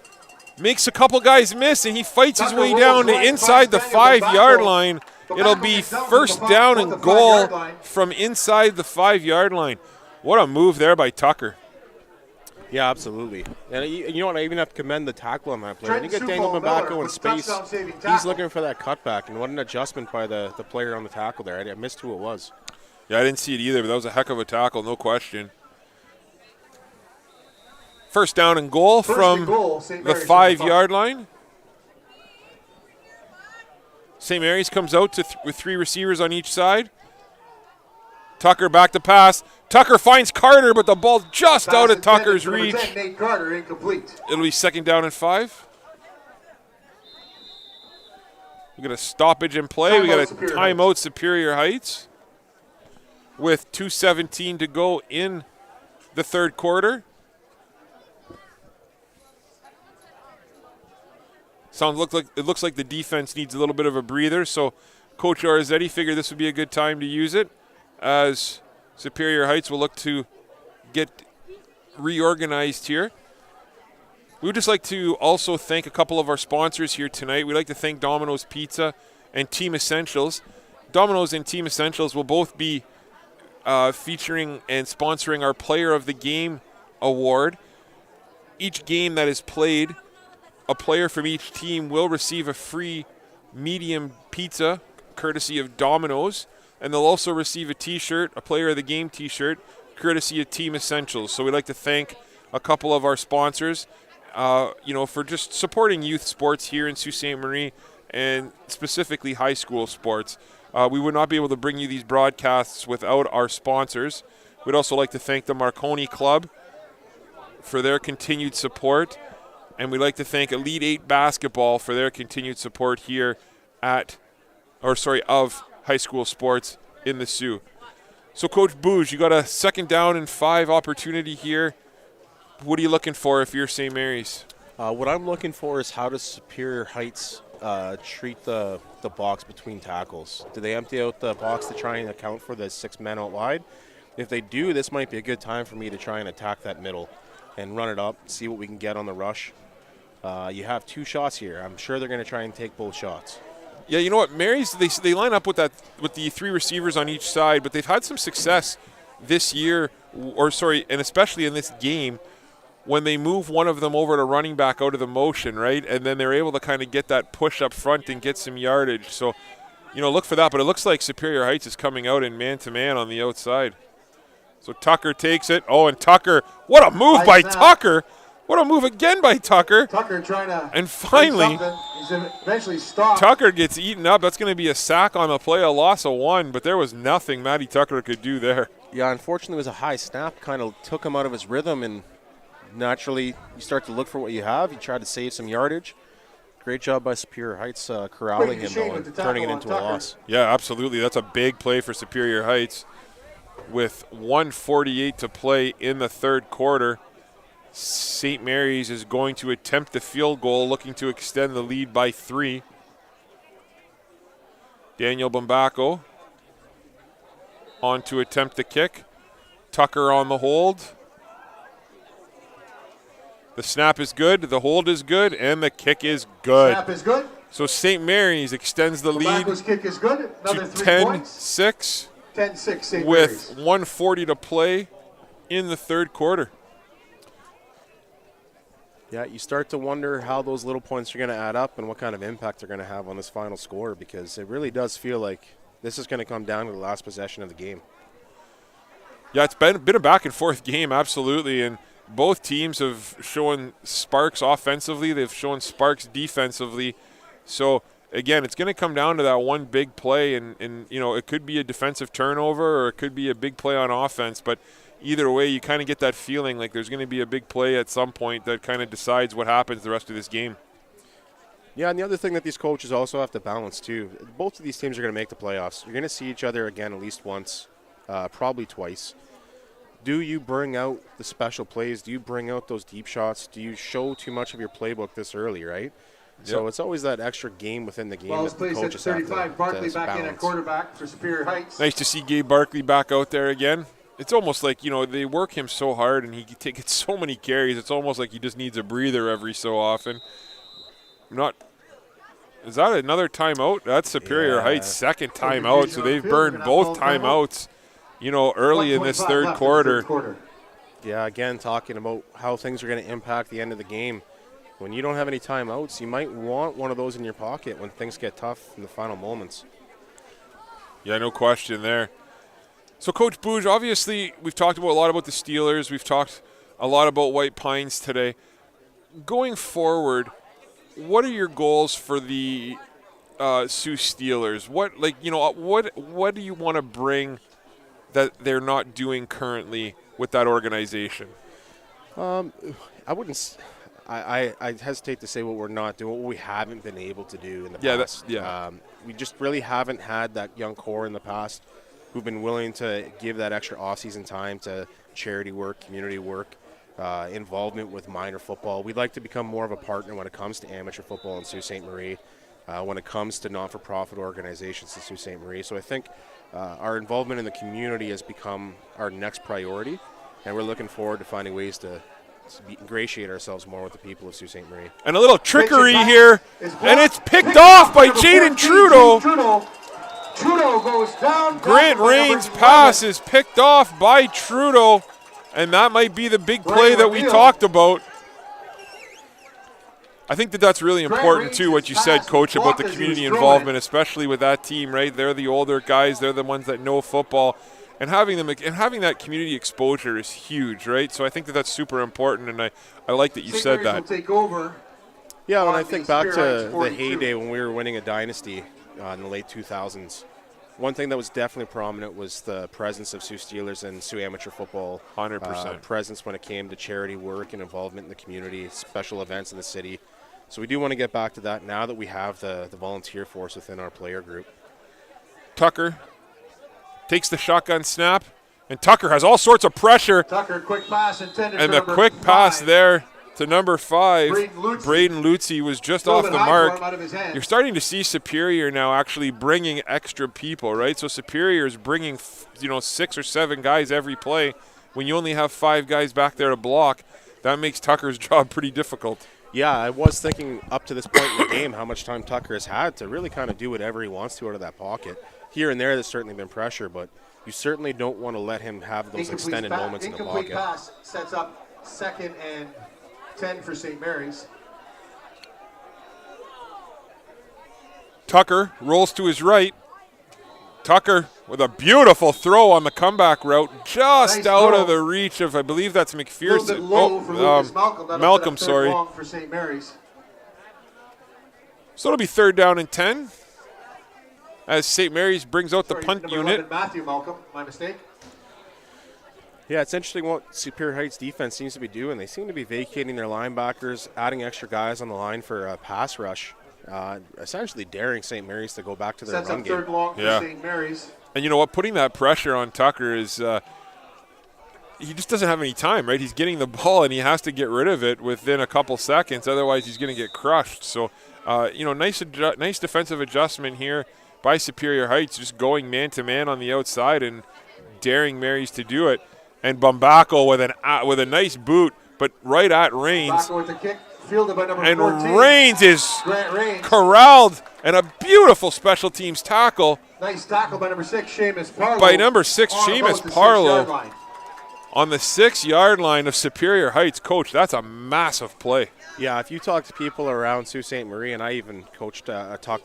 makes a couple guys miss, and he fights his way down to inside the 5-yard line. It'll be first down and goal from inside the 5-yard line. What a move there by Tucker. Yeah, absolutely. And you know what? I even have to commend the tackle on that play. When you get Daniel Bumbacco in space, he's looking for that cutback, and what an adjustment by the player on the tackle there. I missed who it was. Yeah, I didn't see it either, but that was a heck of a tackle, no question. First down and goal from the 5-yard line. St. Mary's comes out with 3 receivers on each side. Tucker back to pass. Tucker finds Carter, but the ball just out of Tucker's reach. Nate Carter, incomplete. It'll be second down and 5. We got a stoppage in play. We got a timeout Superior Heights with 2:17 to go in the third quarter. It looks like the defense needs a little bit of a breather, so Coach Arzetti figured this would be a good time to use it, as Superior Heights will look to get reorganized here. We would just like to also thank a couple of our sponsors here tonight. We'd like to thank Domino's Pizza and Team Essentials. Domino's and Team Essentials will both be featuring and sponsoring our Player of the Game award. Each game that is played, a player from each team will receive a free medium pizza courtesy of Domino's, and they'll also receive a t-shirt, a Player of the Game t-shirt, courtesy of Team Essentials. So we'd like to thank a couple of our sponsors, for just supporting youth sports here in Sault Ste. Marie, and specifically high school sports. We would not be able to bring you these broadcasts without our sponsors. We'd also like to thank the Marconi Club for their continued support. And we'd like to thank Elite 8 Basketball for their continued support here of high school sports in the Sioux. So, Coach Bouge, you got a second down and 5 opportunity here. What are you looking for if you're St. Mary's? What I'm looking for is how does Superior Heights treat the box between tackles? Do they empty out the box to try and account for the 6 men out wide? If they do, this might be a good time for me to try and attack that middle and run it up, see what we can get on the rush. You have 2 shots here. I'm sure they're going to try and take both shots. Yeah, you know what? Mary's, they line up with the 3 receivers on each side, but they've had some success this year, and especially in this game, when they move one of them over to running back out of the motion, right? And then they're able to kind of get that push up front and get some yardage. So, look for that. But it looks like Superior Heights is coming out in man-to-man on the outside. So Tucker takes it. Oh, and Tucker, what a move by Tucker. What a move again by Tucker. Tucker trying to. And finally, he's eventually stopped. Tucker gets eaten up. That's going to be a sack on the play, a loss of 1, but there was nothing Matty Tucker could do there. Yeah, unfortunately, it was a high snap. Kind of took him out of his rhythm, and naturally, you start to look for what you have. You try to save some yardage. Great job by Superior Heights corralling him, though, and turning it into a loss. Yeah, absolutely. That's a big play for Superior Heights. With 1:48 to play in the third quarter, St. Mary's is going to attempt the field goal, looking to extend the lead by 3. Daniel Bumbaco on to attempt the kick. Tucker on the hold. The snap is good, the hold is good, and the kick is good. Snap is good. So St. Mary's extends the lead kick is good. Another to 3 points. 10-6 10-6 St. with Mary's. 1:40 to play in the third quarter. Yeah, you start to wonder how those little points are going to add up and what kind of impact they're going to have on this final score, because it really does feel like this is going to come down to the last possession of the game. Yeah, it's been a back and forth game, absolutely, and both teams have shown sparks offensively. They've shown sparks defensively. So, again, it's going to come down to that one big play, and you know, it could be a defensive turnover or it could be a big play on offense, but either way, you kind of get that feeling like there's going to be a big play at some point that kind of decides what happens the rest of this game. Yeah, and the other thing that these coaches also have to balance, too, both of these teams are going to make the playoffs. You're going to see each other again at least once, probably twice. Do you bring out the special plays? Do you bring out those deep shots? Do you show too much of your playbook this early, right? Yep. So it's always that extra game within the game that the coaches have to balance. Barkley back in at quarterback for Superior Heights. Nice to see Gabe Barkley back out there again. It's almost like, you know, they work him so hard and he gets so many carries. It's almost like he just needs a breather every so often. Is that another timeout? That's Superior Heights' second timeout, so they've burned both timeouts, you know, early in this third quarter. Yeah, again, talking about how things are going to impact the end of the game. When you don't have any timeouts, you might want one of those in your pocket when things get tough in the final moments. Yeah, no question there. So, Coach Bouge, obviously we've talked a lot about the Steelers. We've talked a lot about White Pines today. Going forward, what are your goals for the Sioux Steelers? What do you want to bring that they're not doing currently with that organization? I hesitate to say what we're not doing, what we haven't been able to do in the past. We just really haven't had that young core in the past who've been willing to give that extra off-season time to charity work, community work, involvement with minor football. We'd like to become more of a partner when it comes to amateur football in Sault Ste. Marie, when it comes to not-for-profit organizations in Sault Ste. Marie. So I think our involvement in the community has become our next priority, and we're looking forward to finding ways to ingratiate ourselves more with the people of Sault Ste. Marie. And a little trickery here, and it's picked off by Jaden Trudeau. Trudeau goes down. Grant Rain's pass is picked off by Trudeau, and that might be the big play that we talked about. I think that's really important, too, what you said, Coach, about the community involvement, especially with that team, right? They're the older guys. They're the ones that know football. And having that community exposure is huge, right? So I think that's super important, and I like that you said that. Yeah, when I think back to the heyday when we were winning a dynasty in the late 2000s, one thing that was definitely prominent was the presence of Sioux Steelers and Sioux amateur football. 100%. Presence when it came to charity work and involvement in the community, special events in the city. So we do want to get back to that now that we have the volunteer force within our player group. Tucker takes the shotgun snap, and Tucker has all sorts of pressure. Tucker, quick pass intended and for the quick pass there to number 5. Braden Lutzy was just off the mark. You're starting to see Superior now actually bringing extra people, right? So Superior is bringing 6 or 7 guys every play. When you only have 5 guys back there to block, that makes Tucker's job pretty difficult. Yeah, I was thinking up to this point in the game how much time Tucker has had to really kind of do whatever he wants to out of that pocket. Here and there, there's certainly been pressure, but you certainly don't want to let him have those extended moments in the pocket. Incomplete pass sets up 2nd and 10 for St. Mary's. Tucker rolls to his right. Tucker with a beautiful throw on the comeback route, just Nice out throw. of the reach of, I believe that's A little bit McPherson. low for Lucas Malcolm. That'll Malcolm, set up third sorry. long for St. Mary's. So it'll be 3rd down and 10 as St. Mary's brings out the Sorry, punt number unit. 11, Matthew Malcolm. My mistake. Yeah, it's interesting what Superior Heights defense seems to be doing. They seem to be vacating their linebackers, adding extra guys on the line for a pass rush, essentially daring St. Mary's to go back to their Sets run up game. third long for Yeah. St. Mary's. And you know what? Putting that pressure on Tucker is he just doesn't have any time, right? He's getting the ball and he has to get rid of it within a couple seconds. Otherwise, he's going to get crushed. So, nice defensive adjustment here by Superior Heights, just going man-to-man on the outside and daring Marys to do it. And Bumbaco with a nice boot, but right at Rains. Baco with the kick. Fielded by number And 14. Rains is Grant Rains. corralled, and a beautiful special teams tackle Nice tackle by number 6, Seamus Parlow. by number 6, On Seamus about the 6-yard Parlow. line. On the 6-yard line of Superior Heights. Coach, that's a massive play. Yeah, if you talk to people around Sault Ste. Marie, and I even talked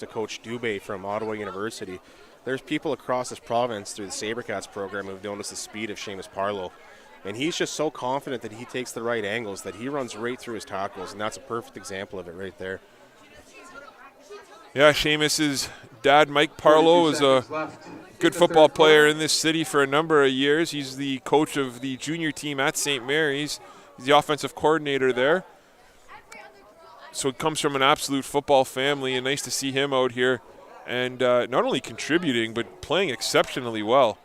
to Coach Dubé from Ottawa University, there's people across this province through the Sabercats program who've noticed the speed of Seamus Parlow. And he's just so confident that he takes the right angles that he runs right through his tackles, and that's a perfect example of it right there. Yeah, Seamus's dad, Mike Parlow, is a good football player in this city for a number of years. He's the coach of the junior team at St. Mary's. He's the offensive coordinator there. So it comes from an absolute football family, and nice to see him out here and not only contributing, but playing exceptionally well.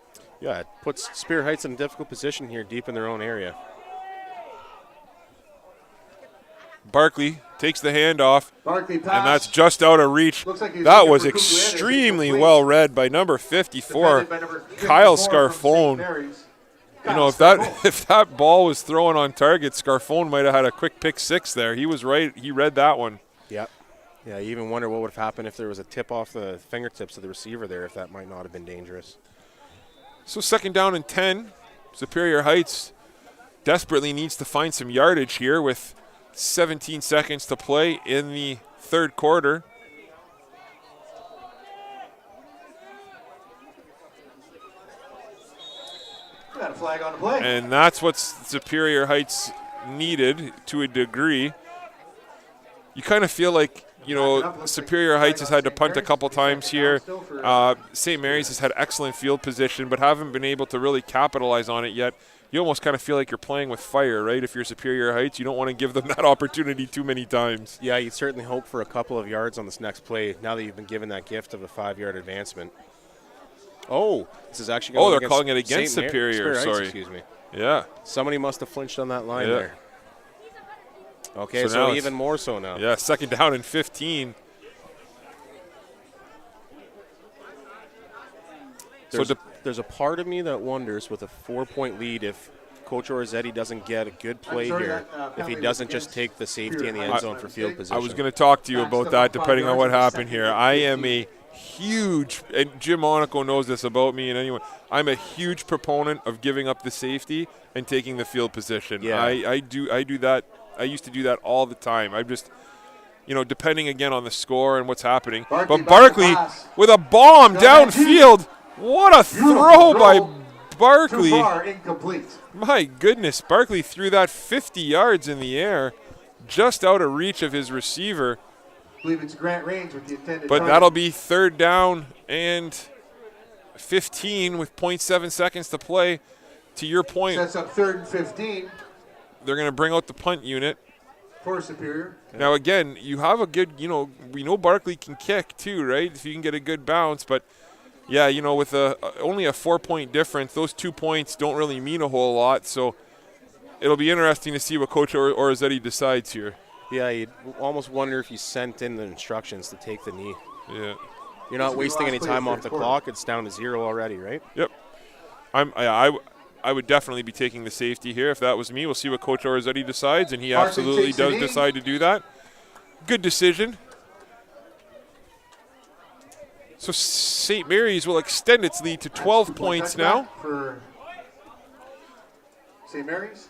Yeah, it puts Superior Heights in a difficult position here deep in their own area. Barkley takes the handoff, Barkley pass. and that's just out of reach. Looks like he's That looking was for Kukueda. extremely Complete. well read by number 54, Defended by number 54 Kyle from Scarfone. St. Mary's. You know, if that ball was thrown on target, Scarfone might have had a quick pick 6 there. He was right. He read that one. Yep. Yeah, you even wonder what would have happened if there was a tip off the fingertips of the receiver there, if that might not have been dangerous. So 2nd down and 10. Superior Heights desperately needs to find some yardage here with 17 seconds to play in the 3rd quarter. Got a flag on the play. And that's what Superior Heights needed to a degree. You kind of feel like, Superior Heights has had to punt a couple times here. St. Mary's has had excellent field position, but haven't been able to really capitalize on it yet. You almost kind of feel like you're playing with fire, right? If you're Superior Heights, you don't want to give them that opportunity too many times. Yeah, you'd certainly hope for a couple of yards on this next play now that you've been given that gift of a 5-yard advancement. Oh, this is actually going they're calling it against Superior. Heights, sorry. excuse me. Yeah. Somebody must have flinched on that line Yeah. there. Okay, So now so it's- even more so now. Yeah, 2nd down and 15. There's a part of me that wonders with a 4-point lead if Coach Orzetti doesn't get a good play here, if he doesn't just take the safety in the end zone for field position. I was going to talk to you about that depending on what happened here. I am a huge, and Jim Monaco knows this about me and anyone, I'm a huge proponent of giving up the safety and taking the field position. Yeah. I do that. I used to do that all the time. I'm just, depending again on the score and what's happening. Barkley But Barkley back to pass. with a bomb Got downfield. What a throw by Barkley. Too far, incomplete. My goodness, Barkley threw that 50 yards in the air, just out of reach of his receiver. I believe it's Grant Rains with the intended But target. that'll be 3rd down and 15 with 0.7 seconds to play. To your point, Sets up 3rd and 15 they're going to bring out the punt unit. for Superior. Now, again, you have a good, we know Barkley can kick too, right? If you can get a good bounce. But, yeah, with only a 4-point difference, those 2 points don't really mean a whole lot. So it'll be interesting to see what Coach Orzetti decides here. Yeah, you'd almost wonder if he sent in the instructions to take the knee. Yeah. You're not This will be wasting last any play time of off the third clock. It's down to 0 already, right? Yep. I would definitely be taking the safety here if that was me. We'll see what Coach Orzetti decides, and he Barkley absolutely takes the does knee. decide to do that. Good decision. So St. Mary's will extend its lead to 12 points now. For St. Mary's.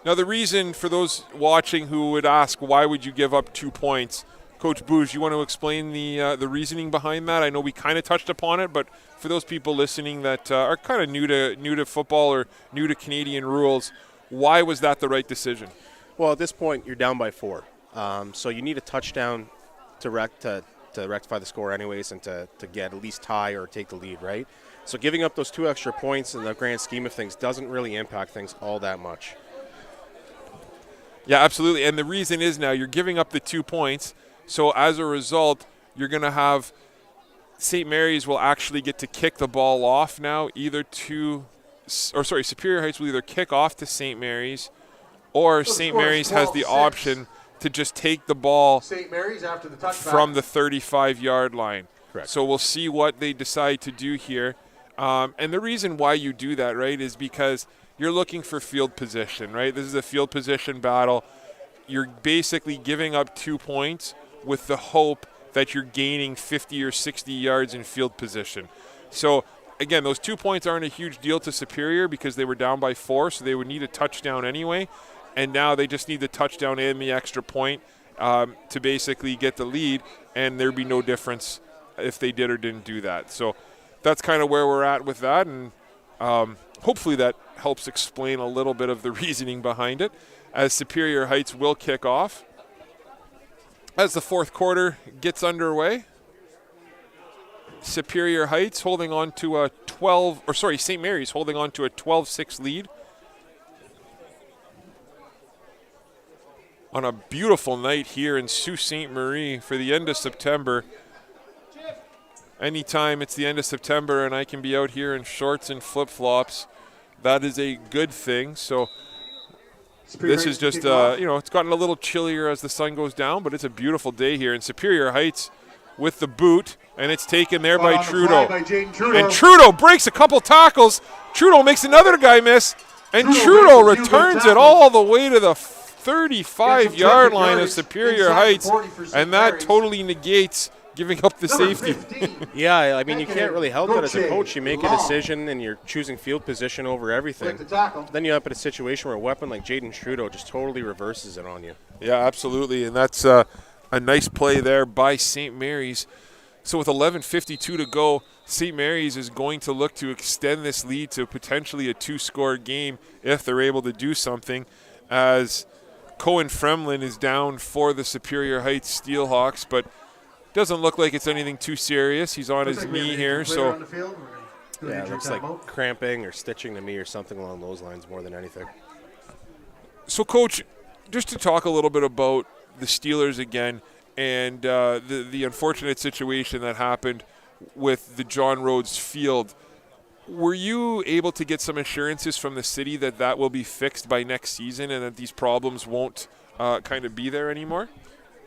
Now the reason for those watching who would ask, why would you give up 2 points? Coach Booge, you want to explain the reasoning behind that? I know we kind of touched upon it, but for those people listening that are kind of new to football or new to Canadian rules, why was that the right decision? Well, at this point, you're down by 4. So you need a touchdown to rectify the score anyways and to get at least tie or take the lead, right? So giving up those 2 extra points in the grand scheme of things doesn't really impact things all that much. Yeah, absolutely. And the reason is now you're giving up the 2 points. So as a result, you're going to have St. Mary's will actually get to kick the ball off now, Superior Heights will either kick off to St. Mary's, or St. Mary's has the option to just take the ball St. Mary's after the touchback from the 35-yard line. Correct. So we'll see what they decide to do here. And the reason why you do that, right, is because you're looking for field position, right? This is a field position battle. You're basically giving up 2 points with the hope that you're gaining 50 or 60 yards in field position. So, again, those 2 points aren't a huge deal to Superior because they were down by 4, so they would need a touchdown anyway. And now they just need the touchdown and the extra point to basically get the lead, and there'd be no difference if they did or didn't do that. So that's kind of where we're at with that, and hopefully that helps explain a little bit of the reasoning behind it, as Superior Heights will kick off. As the fourth quarter gets underway, Superior Heights holding on to a St. Mary's holding on to a 12-6 lead. On a beautiful night here in Sault Ste. Marie for the end of September. Anytime it's the end of September and I can be out here in shorts and flip-flops, that is a good thing. So this is just, it's gotten a little chillier as the sun goes down, but it's a beautiful day here in Superior Heights with the boot, and it's taken there by Trudeau. And Trudeau breaks a couple tackles. Trudeau makes another guy miss, and Trudeau returns it all the way to the 35-yard line of Superior Heights, and that totally negates giving up the safety. Yeah, I mean, you can't really help it as a coach. You make a decision and you're choosing field position over everything. Then you end up in a situation where a weapon like Jaden Trudeau just totally reverses it on you. Yeah, absolutely, and that's a nice play there by St. Mary's. So with 11:52 to go, St. Mary's is going to look to extend this lead to potentially a 2-score game if they're able to do something, as Cohen Fremlin is down for the Superior Heights Steelhawks, but doesn't look like it's anything too serious. He's on his knee here, so yeah, it looks like cramping or stitching to me or something along those lines more than anything. So, Coach, just to talk a little bit about the Steelers again and the unfortunate situation that happened with the John Rhodes Field, were you able to get some assurances from the city that that will be fixed by next season and that these problems won't kind of be there anymore?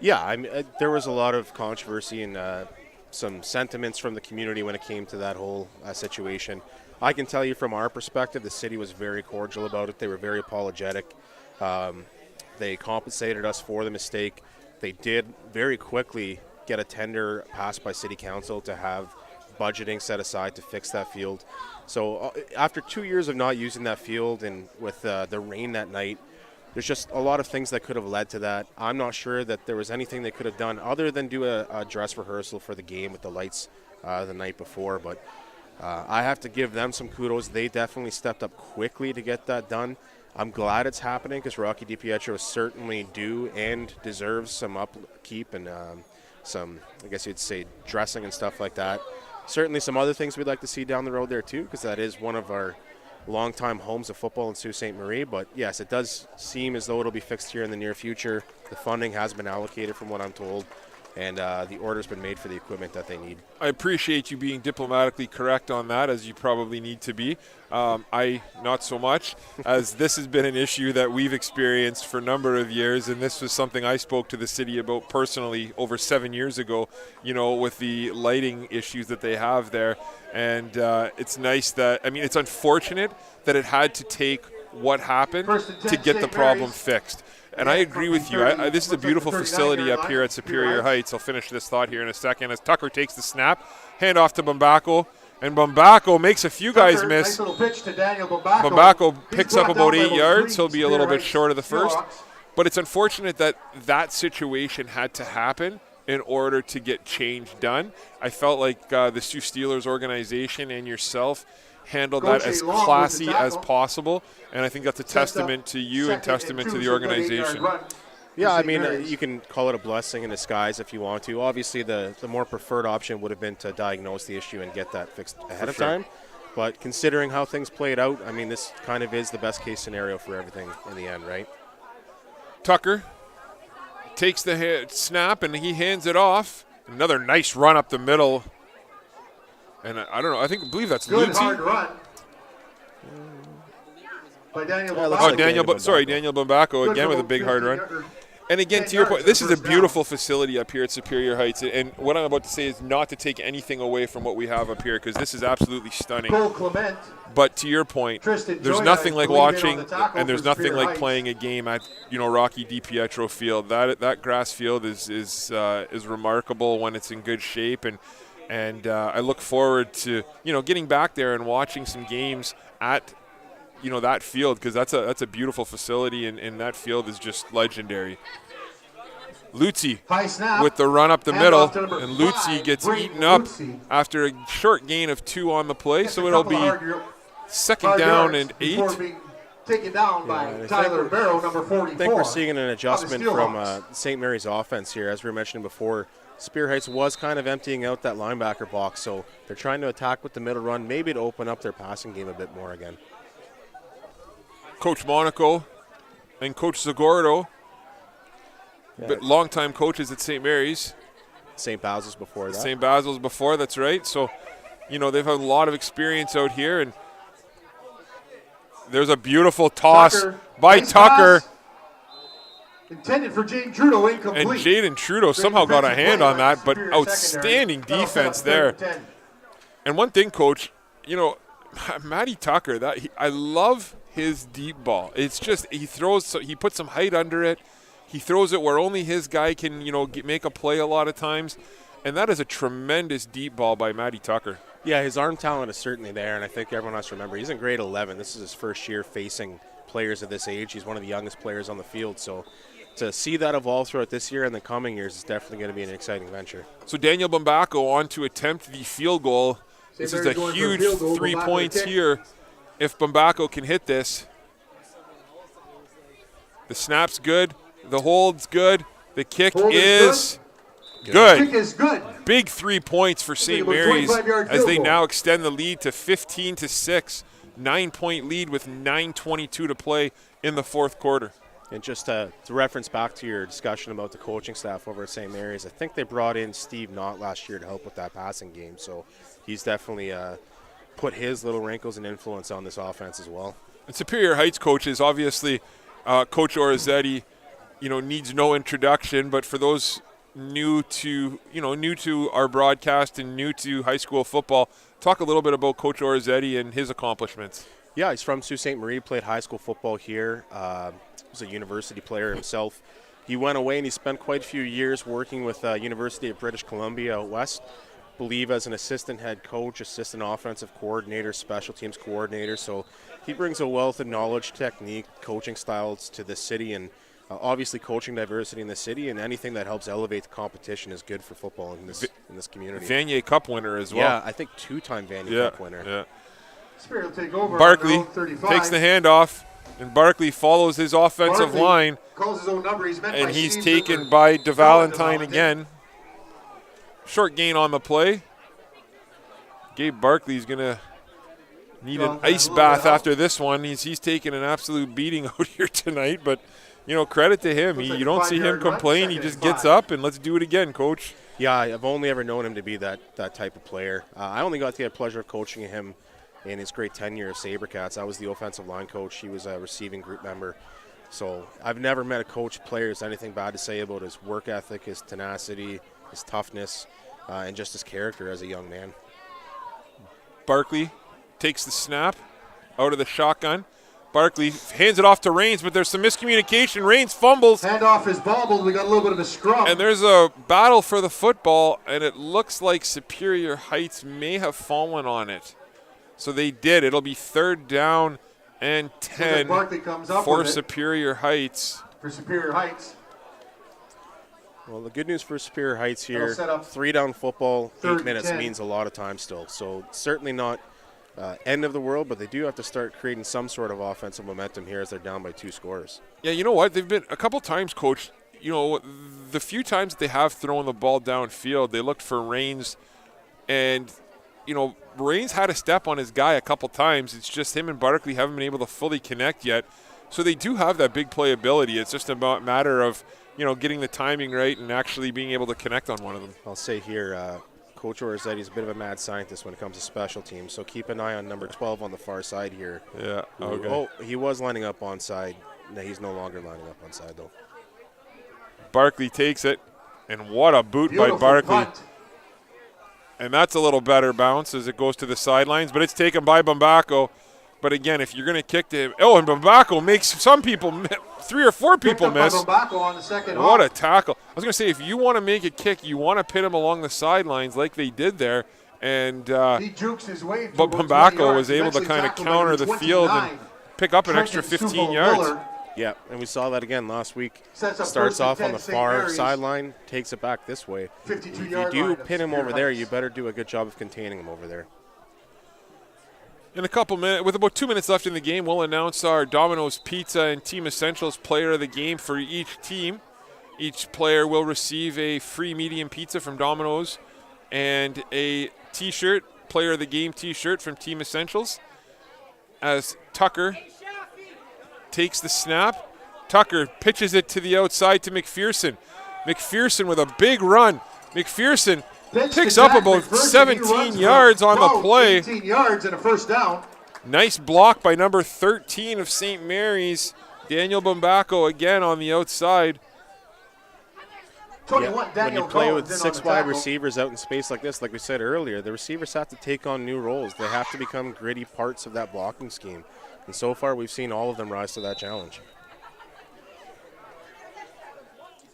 Yeah, I mean, there was a lot of controversy and some sentiments from the community when it came to that whole situation. I can tell you from our perspective, the city was very cordial about it. They were very apologetic. They compensated us for the mistake. They did very quickly get a tender passed by City Council to have budgeting set aside to fix that field. So after 2 years of not using that field and with the rain that night, there's just a lot of things that could have led to that. I'm not sure that there was anything they could have done other than do a dress rehearsal for the game with the lights the night before. But I have to give them some kudos. They definitely stepped up quickly to get that done. I'm glad it's happening because Rocky DiPietro is certainly due and deserves some upkeep and some, I guess you'd say, dressing and stuff like that. Certainly some other things we'd like to see down the road there too, because that is one of our longtime homes of football in Sault Ste. Marie. But yes, it does seem as though it'll be fixed here in the near future. The funding has been allocated from what I'm told, and the order's been made for the equipment that they need. I appreciate you being diplomatically correct on that, as you probably need to be. I not so much, as this has been an issue that we've experienced for a number of years, and this was something I spoke to the city about personally over 7 years ago, with the lighting issues that they have there. And it's nice that, it's unfortunate that it had to take what happened to get the problem fixed. And I agree with you. This is a beautiful facility up here at Superior Heights. I'll finish this thought here in a second. As Tucker takes the snap, hand off to Bombako, and Bombako makes a few guys miss. Bombako picks up about 8 yards. He'll be a little bit short of the first. But it's unfortunate that that situation had to happen in order to get change done. I felt like the Sioux Steelers organization and yourself handled that as classy as possible, and I think that's a testament to you and testament to the organization. Yeah, I mean, you can call it a blessing in disguise if you want to. Obviously, the more preferred option would have been to diagnose the issue and get that fixed ahead of time. But considering how things played out, I mean, this kind of is the best case scenario for everything in the end, right? Tucker takes the snap and he hands it off. Another nice run up the middle. And I don't know, I believe that's Good Lutzy. hard run by Daniel Daniel Bombacco again with a big hard run. And again, to your point, this is a beautiful facility up here at Superior Heights. And what I'm about to say is not to take anything away from what we have up here, because this is absolutely stunning. Cole Clement. But to your point, there's nothing like watching, and there's nothing like playing a game at Rocky DiPietro Field. That grass field is remarkable when it's in good shape, and I look forward to getting back there and watching some games at that field, because that's a beautiful facility, and that field is just legendary. Lutzy with the run up the middle, and Lutzy gets eaten up after a short gain of 2 on the play, so it'll be second down and 8. Taken down by Tyler Barrow, number 44. I think we're seeing an adjustment from St. Mary's offense here. As we were mentioning before, Superior Heights was kind of emptying out that linebacker box, so they're trying to attack with the middle run, maybe to open up their passing game a bit more again. Coach Monaco and Coach Zagordo, longtime coaches at St. Mary's. St. Basil's before that. St. Basil's before, that's right. So, they've had a lot of experience out here, and there's a beautiful toss by Tucker. Intended for Jaden Trudeau, incomplete. And Jaden Trudeau somehow got a hand on that, but outstanding defense there. And one thing, Coach, Matty Tucker, I love his deep ball. It's just he puts some height under it. He throws it where only his guy can, make a play a lot of times. And that is a tremendous deep ball by Matty Tucker. Yeah, his arm talent is certainly there, and I think everyone has to remember he's in grade 11. This is his first year facing players of this age. He's one of the youngest players on the field. So to see that evolve throughout this year and the coming years is definitely going to be an exciting venture. So Daniel Bombacco on to attempt the field goal. This is a huge 3 points here. If Bombacco can hit this. The snap's good. The hold's good. The kick is good. Kick is good. Big 3 points for St. Mary's as they now extend the lead to 15-6. 9-point lead with 9:22 to play in the fourth quarter. And just to reference back to your discussion about the coaching staff over at St. Mary's, I think they brought in Steve Knott last year to help with that passing game. So he's definitely put his little wrinkles and influence on this offense as well. And Superior Heights coaches, obviously, Coach Orazzetti, needs no introduction. But for those new to our broadcast and new to high school football, talk a little bit about Coach Orazzetti and his accomplishments. Yeah, he's from Sault Ste. Marie, played high school football here. Was a university player himself. He went away and he spent quite a few years working with University of British Columbia out west. Believe as an assistant head coach, assistant offensive coordinator, special teams coordinator. So he brings a wealth of knowledge, technique, coaching styles to this city, and obviously coaching diversity in the city, and anything that helps elevate the competition is good for football in this community. Vanier Cup winner as well. Yeah, I think 2-time Vanier Cup winner. Yeah. Spirit will take over. Barkley takes the handoff, and Barkley follows his offensive line, calls his own number. and he's taken by DeValentine again. Short gain on the play. Gabe Barkley's going to need an ice bath after this one. He's taken an absolute beating out here tonight, but credit to him. You don't see him complain. He just gets up and let's do it again, Coach. Yeah, I've only ever known him to be that type of player. I only got to get the pleasure of coaching him in his grade 10 year of SaberCats. I was the offensive line coach. He was a receiving group member. So I've never met a coach, player, who's anything bad to say about his work ethic, his tenacity, his toughness, and just his character as a young man. Barkley takes the snap out of the shotgun. Barkley hands it off to Rains, but there's some miscommunication. Rains fumbles. Handoff is bobbled. We got a little bit of a scrum. And there's a battle for the football, and it looks like Superior Heights may have fallen on it. So they did. It'll be 3rd down and 10 Barkley comes up for with Superior Heights. For Superior Heights. Well, the good news for Superior Heights That'll here, set up 3-down football, 8 3rd minutes 10. means a lot of time still. So certainly not end of the world, but they do have to start creating some sort of offensive momentum here as they're down by 2 scores. Yeah, you know what? They've been a couple times, Coach. You know, the few times that they have thrown the ball downfield, they looked for Rains, and you know, Rains had a step on his guy a couple times. It's just him and Barkley haven't been able to fully connect yet. So they do have that big playability. It's just a matter of, you know, getting the timing right and actually being able to connect on one of them. I'll say here, Coach Orazzetti's a bit of a mad scientist when it comes to special teams, so keep an eye on number 12 on the far side here. Yeah, okay. Oh, he was lining up onside. No, he's no longer lining up onside, though. Barkley takes it, and what a boot Beautiful by Barkley. punt. And that's a little better bounce as it goes to the sidelines, but it's taken by Bambako. But again, if you're going to kick to him, and Bambako makes some people, 3 or 4 people Picked up by miss. Bambako on the second What a hop. tackle. I was going to say, if you want to make a kick, you want to pin him along the sidelines like they did there. And He jukes his way through but about 20 Bambako yards. was able to Eventually kind of tackled by counter the number field and 29. pick up an Trenton extra 15 Stufel yards. Miller. Yeah, and we saw that again last week. Sets up Starts 1st and off on 10 the St. far Mary's. sideline, takes it back this way. 52 If you yard do line of pin him Superior over there, Heights. you better do a good job of containing him over there. In a couple minutes, with about 2 minutes left in the game, we'll announce our Domino's Pizza and Team Essentials player of the game for each team. Each player will receive a free medium pizza from Domino's and a T-shirt, player of the game T-shirt from Team Essentials. As Tucker takes the snap, Tucker pitches it to the outside to McPherson. McPherson with a big run. McPherson Pitch picks to up Jack about McPherson. He 17 runs for yards on the about play. 18 yards and a first down. Nice block by number 13 of St. Mary's, Daniel Bambako again on the outside. 21, When Daniel you play Collins with in on 6 the wide tackle. receivers out in space like this, like we said earlier, the receivers have to take on new roles. They have to become gritty parts of that blocking scheme. And so far, we've seen all of them rise to that challenge.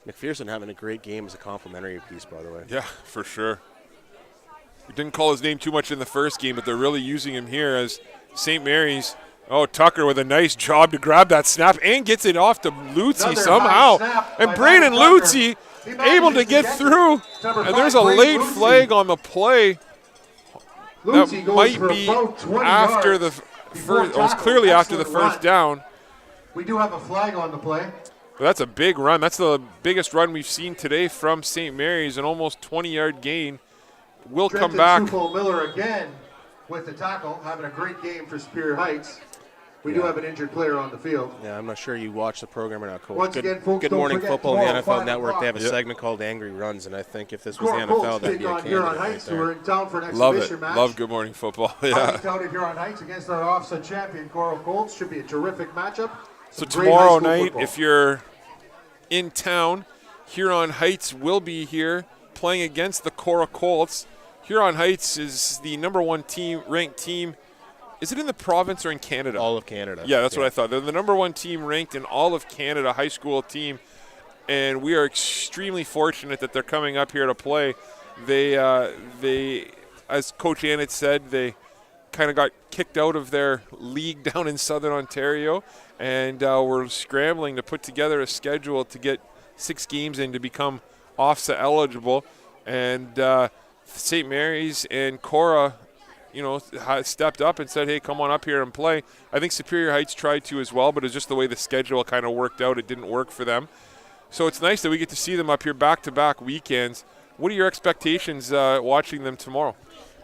McPherson having a great game as a complimentary piece, by the way. Yeah, for sure. We didn't call his name too much in the first game, but they're really using him here as St. Mary's. Oh, Tucker with a nice job to grab that snap and gets it off to Lutzy Another somehow. high snap And by Braden Tucker. Lutzy He able to manages get through. number And there's a 5, Braden late Lutzy. flag on the play. Lutzy That goes might for be about 20 after yards the before first. It was tackle. clearly after the Excellent first run. down. We do have a flag on the play. But that's a big run. That's the biggest run we've seen today from St. Mary's, an almost 20-yard gain. Will come Trenton back. Superior Miller again with the tackle, having a great game for Superior Heights. We do have an injured player on the field. Yeah, I'm not sure you watch the program or not, Coach. Once again, folks, Good don't Morning forget Football on the tomorrow, NFL 5 Network. They have a Yep. segment called Angry Runs, and I think if this was the Cora NFL, Colts that'd take be a on candidate Huron right Heights, who are there. in town for an Love exhibition it. match. Love Good Morning Football. Yeah. Fighting out at Huron Heights against our offset champion, Cora Colts. Should be a terrific matchup. So Some great high tomorrow school night, football. if you're in town, Huron Heights will be here playing against the Cora Colts. Huron Heights is the number 1 team, ranked team. Is it in the province or in Canada? All of Canada. Yeah, that's what I thought. They're the number 1 team ranked in all of Canada, high school team, and we are extremely fortunate that they're coming up here to play. They, as Coach Annett said, they kind of got kicked out of their league down in Southern Ontario, and we're scrambling to put together a schedule to get 6 games in to become OFSA eligible. And St. Mary's and Cora, you know, stepped up and said, hey, come on up here and play. I think Superior Heights tried to as well, but it's just the way the schedule kind of worked out. It didn't work for them. So it's nice that we get to see them up here back-to-back weekends. What are your expectations watching them tomorrow?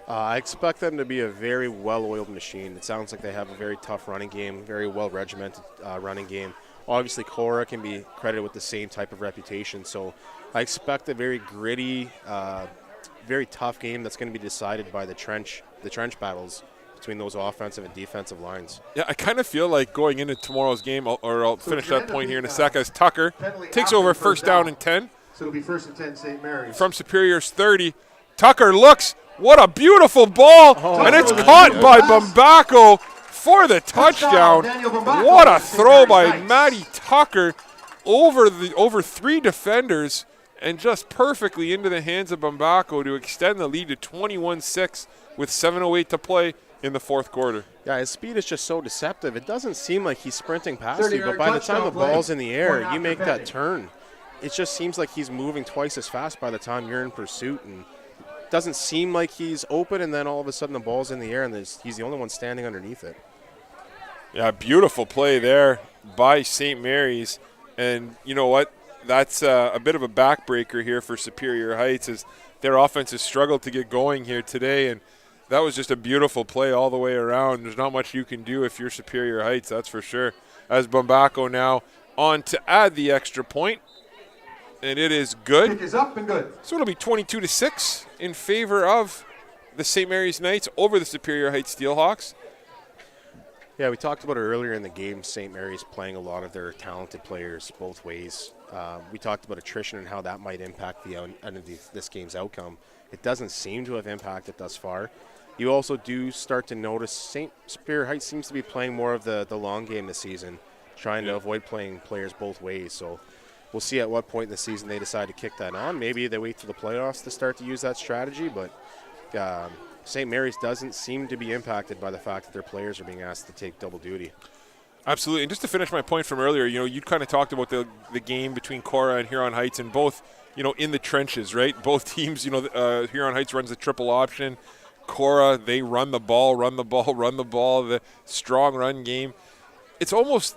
I expect them to be a very well-oiled machine. It sounds like they have a very tough running game, very well-regimented running game. Obviously, Cora can be credited with the same type of reputation, so I expect a very gritty, very tough game that's going to be decided by the trench battles between those offensive and defensive lines. Yeah, I kind of feel like going into tomorrow's game, or I'll finish that point here in a sec, as Tucker penalty takes after over the first first down down. and 10 So it'll be 1st and 10 St. Mary's. from Superior's 30. Tucker looks, what a beautiful ball, and it's Tucker caught with a by pass. Bambako for the touchdown. Daniel Bambako What a for St. throw Mary's by Knights. Matty Tucker over 3 defenders and just perfectly into the hands of Bambako to extend the lead to 21-6 with 7:08 to play in the 4th quarter. Yeah, his speed is just so deceptive. It doesn't seem like he's sprinting past you, but 30-yard by the time the touchdown play. ball's in the air, Point you make after that turn. it just seems like he's moving twice as fast by the time you're in pursuit, and doesn't seem like he's open, and then all of a sudden the ball's in the air and he's the only one standing underneath it. Yeah, beautiful play there by St. Mary's. And you know what? That's a bit of a backbreaker here for Superior Heights, as their offense has struggled to get going here today. And that was just a beautiful play all the way around. There's not much you can do if you're Superior Heights, that's for sure. As Bumbaco now on to add the extra point. And it is good. Kick is up and good. So it'll be 22-6 in favor of the St. Mary's Knights over the Superior Heights Steelhawks. Yeah, we talked about it earlier in the game. St. Mary's playing a lot of their talented players both ways. We talked about attrition and how that might impact the end of this game's outcome. It doesn't seem to have impacted thus far. You also do start to notice Superior Heights seems to be playing more of the long game this season, trying to avoid playing players both ways. So we'll see at what point in the season they decide to kick that on. Maybe they wait to the playoffs to start to use that strategy, but St. Mary's doesn't seem to be impacted by the fact that their players are being asked to take double duty. Absolutely. And just to finish my point from earlier, you kind of talked about the game between Cora and Huron Heights, and both, in the trenches, right? Both teams, Huron Heights runs the triple option. Cora, they run the ball, the strong run game. It's almost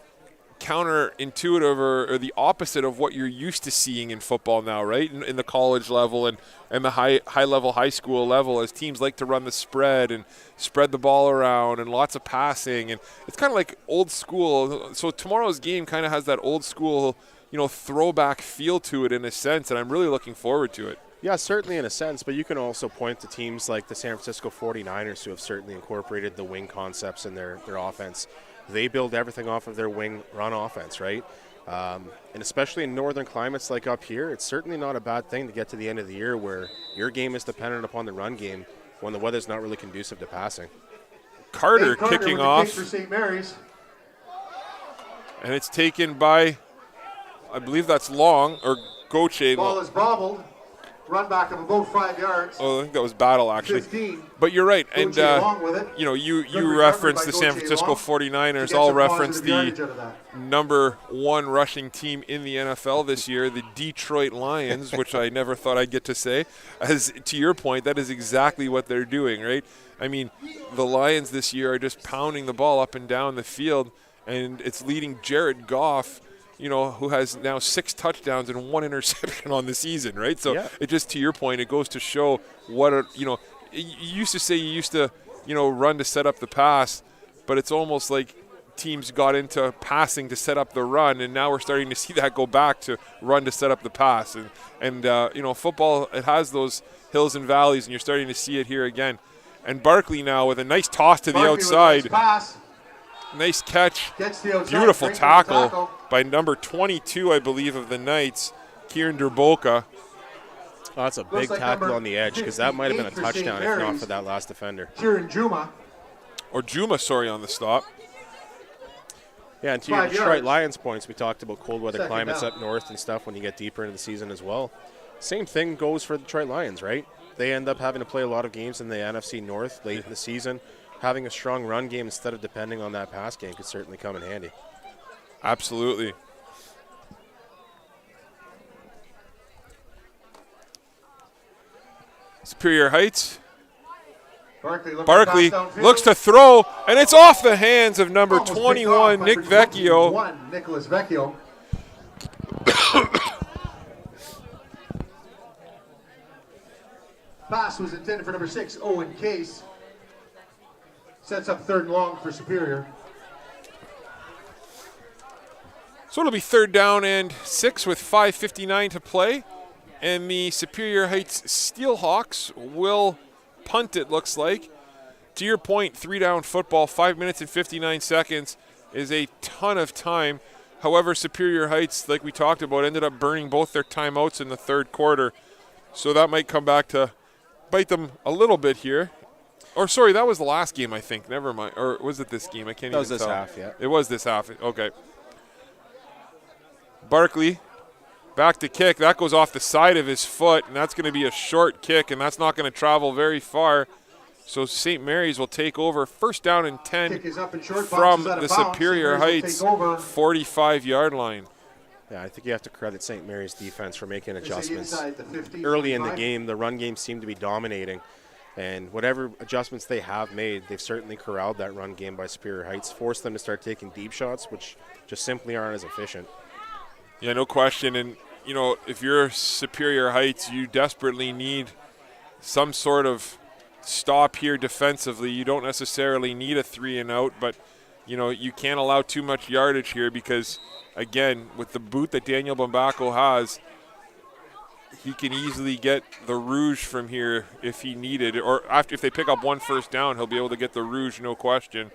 counterintuitive or the opposite of what you're used to seeing in football now, right? In the college level and the high level high school level, as teams like to run the spread and spread the ball around and lots of passing, and it's kind of like old school. So tomorrow's game kind of has that old school, throwback feel to it in a sense, and I'm really looking forward to it. Yeah, certainly in a sense, but you can also point to teams like the San Francisco 49ers who have certainly incorporated the wing concepts in their offense. They build everything off of their wing run offense, right? And especially in northern climates like up here, it's certainly not a bad thing to get to the end of the year where your game is dependent upon the run game when the weather's not really conducive to passing. Carter kicking off. For St. Mary's. And it's taken by, I believe that's Long, or Goche. Ball is bobbled. Run back of about 5 yards. Oh, I think that was Battle, actually. 15. But you're right. And, with it. you referenced the San Francisco 49ers. I'll reference the number 1 rushing team in the NFL this year, the Detroit Lions, which I never thought I'd get to say. As to your point, that is exactly what they're doing, right? I mean, the Lions this year are just pounding the ball up and down the field, and it's leading Jared Goff, who has now 6 touchdowns and 1 interception on the season, right? So It just, to your point, it goes to show what, you used to say you used to, run to set up the pass, but it's almost like teams got into passing to set up the run, and now we're starting to see that go back to run to set up the pass. And football, it has those hills and valleys, and you're starting to see it here again. And Barkley now with a nice toss to the outside. Nice catch. Beautiful tackle by number 22, I believe, of the Knights, Kieran Durboka. Oh, that's a big tackle on the edge, because that might have been a touchdown if not for that last defender. Kieran Juma. Or Juma, sorry, on the stop. Yeah, and to your Detroit Lions points, we talked about cold weather climates up north and stuff when you get deeper into the season as well. Same thing goes for the Detroit Lions, right? They end up having to play a lot of games in the NFC North late in the season. Having a strong run game instead of depending on that pass game could certainly come in handy. Absolutely. Superior Heights. Barkley looks to throw, and it's off the hands of number 21, Nick Vecchio. Nicholas Vecchio. Pass was intended for number 6, Owen Case. Sets up 3rd and long for Superior. So it'll be 3rd down and 6 with 5:59 to play. And the Superior Heights Steelhawks will punt, it looks like. To your point, 3-down football, 5 minutes and 59 seconds is a ton of time. However, Superior Heights, like we talked about, ended up burning both their timeouts in the 3rd quarter. So that might come back to bite them a little bit here. Or, sorry, that was the last game, I think. Never mind. Or was it this game? I can't even tell. That was this half, yeah. It was this half. Okay. Barkley, back to kick. That goes off the side of his foot, and that's going to be a short kick, and that's not going to travel very far. So St. Mary's will take over 1st down and 10 from the Superior Heights 45-yard line. Yeah, I think you have to credit St. Mary's defense for making They say adjustments. inside the 50, Early in the 45. game, the run game seemed to be dominating. And whatever adjustments they have made, they've certainly corralled that run game by Superior Heights, forced them to start taking deep shots, which just simply aren't as efficient. Yeah, no question. And, you know, if you're Superior Heights, you desperately need some sort of stop here defensively. You don't necessarily need a 3 and out, but, you know, you can't allow too much yardage here because, again, with the boot that Daniel Bambaco has, he can easily get the Rouge from here if he needed, or if they pick up 1 first down, he'll be able to get the Rouge, no question.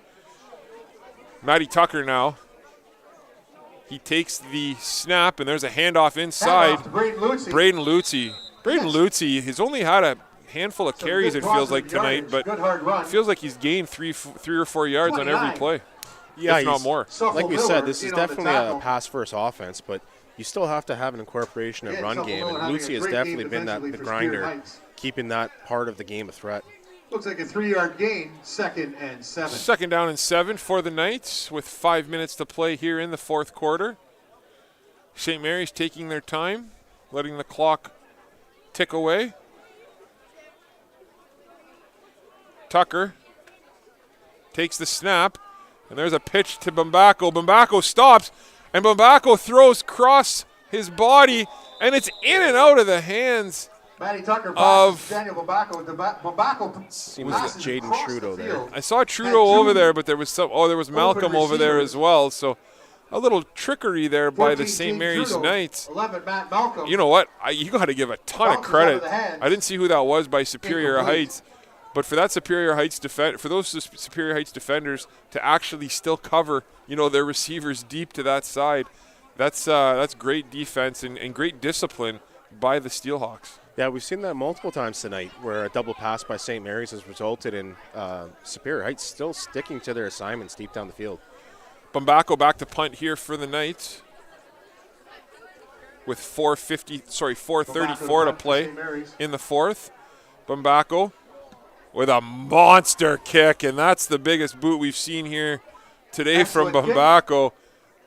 Matty Tucker now. He takes the snap, and there's a handoff inside. Handoff to Braden Lutzy. Braden Lutzy has only had a handful of carries, it feels like, tonight, but it feels like he's gained three or 4 yards on every play. Yeah, if not more. Like we said, this is definitely a pass-first offense, but you still have to have an incorporation of run game, and Lutzy has definitely been the grinder, keeping that part of the game a threat. Looks like a 3-yard gain, 2nd and 7. 2nd down and 7 for the Knights with 5 minutes to play here in the 4th quarter. St. Mary's taking their time, letting the clock tick away. Tucker takes the snap, and there's a pitch to Bambaco. Bambaco stops, and Bambaco throws across his body, and it's in and out of the hands Matty Tucker of Daniel Bambaco. Bambaco seems like Jaden Trudeau there. I saw Trudeau over there, but there was there was Malcolm over there as well. So a little trickery there by the St. Mary's Trudeau, Knights. 11, Matt Malcolm. You know what? You got to give a ton of credit. I didn't see who that was by Superior Incomplete. Heights, but for that Superior Heights for those Superior Heights defenders to actually still cover, you know, their receivers deep to that side, that's great defense and great discipline by the Steelhawks. Yeah, we've seen that multiple times tonight where a double pass by St. Mary's has resulted in Superior Heights still sticking to their assignments deep down the field. Bambaco back to punt here for the Knights with 4:34 to play in the 4th. Bambaco with a monster kick, and that's the biggest boot we've seen here today from Bambaco.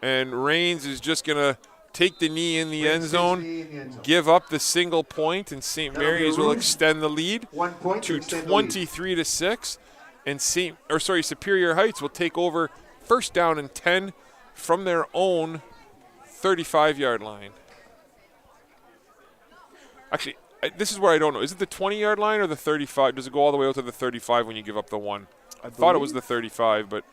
And Raines is just going to take the knee in the end zone, give up the single point, and St. Mary's will extend the lead to 23-6. And Superior Heights will take over 1st down and 10 from their own 35-yard line. Actually, this is where I don't know. Is it the 20-yard line or the 35? Does it go all the way out to the 35 when you give up the 1? I thought it was the 35, but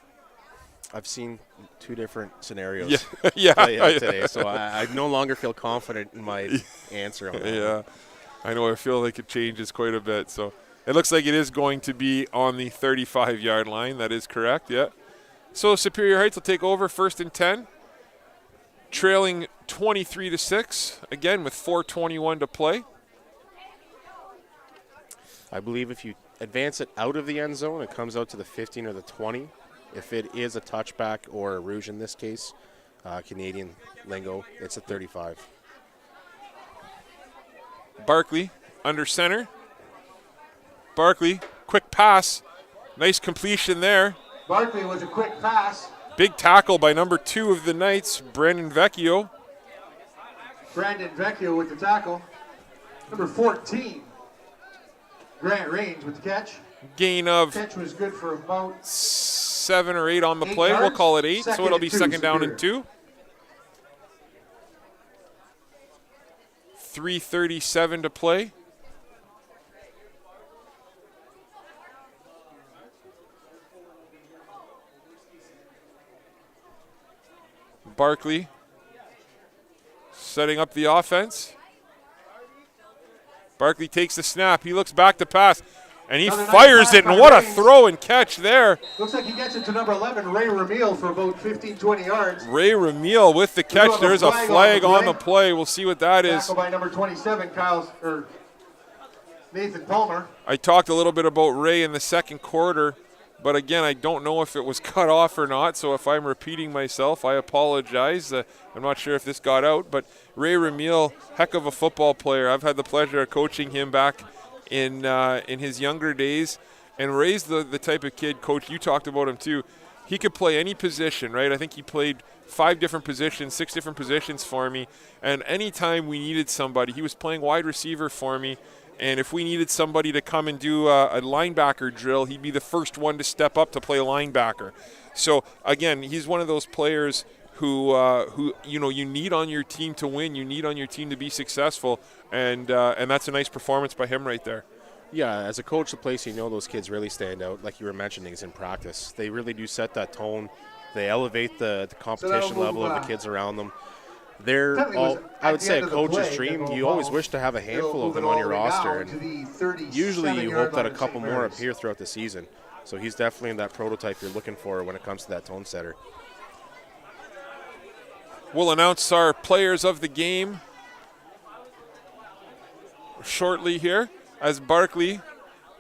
I've seen 2 different scenarios play out today, so I no longer feel confident in my answer on that. Yeah, I know. I feel like it changes quite a bit. So it looks like it is going to be on the 35-yard line. That is correct, yeah. So Superior Heights will take over 1st and 10, trailing 23-6, again with 4:21 to play. I believe if you advance it out of the end zone, it comes out to the 15 or the 20. If it is a touchback or a Rouge in this case, Canadian lingo, it's a 35. Barkley under center. Barkley, quick pass. Nice completion there. Barkley was a quick pass. Big tackle by number 2 of the Knights, Brandon Vecchio. Brandon Vecchio with the tackle. Number 14, Grant Raines with the catch. Gain of Catch was good for about 7 or 8 on the 8 play. We'll yards. call it 8, so 2nd it'll be and 2, 2nd down and Superior. 2. 3:37 to play. Barkley setting up the offense. Barkley takes the snap. He looks back to pass, and he Another nice fires pass it, and by what a Raines. throw and catch there. Looks like he gets it to number 11, Ray Ramil, for about 15, 20 yards. Ray Ramil with the catch. have a There's a flag flag on on the the play. We'll see what that is. Tackle by number 27, Nathan Palmer. I talked a little bit about Ray in the 2nd quarter, but again, I don't know if it was cut off or not, so if I'm repeating myself, I apologize. I'm not sure if this got out, but Ray Ramil, heck of a football player. I've had the pleasure of coaching him back in his younger days, and Ray's the type of kid, Coach, you talked about him too. he could play any position, right? I think he played 5 different positions, 6 different positions for me. And anytime we needed somebody, he was playing wide receiver for me. And if we needed somebody to come and do a linebacker drill, he'd be the first one to step up to play linebacker. So, again, he's one of those players who you need on your team to win. You need on your team to be successful. And that's a nice performance by him right there. Yeah, as a coach, the place those kids really stand out. Like you were mentioning, is in practice. They really do set that tone. They elevate the competition level of the kids around them. They're all, I would say, a coach's dream. You always wish to have a handful of them on your roster, and usually you hope that a couple more appear throughout the season. So he's definitely that prototype you're looking for when it comes to that tone setter. We'll announce our players of the game shortly here as Barkley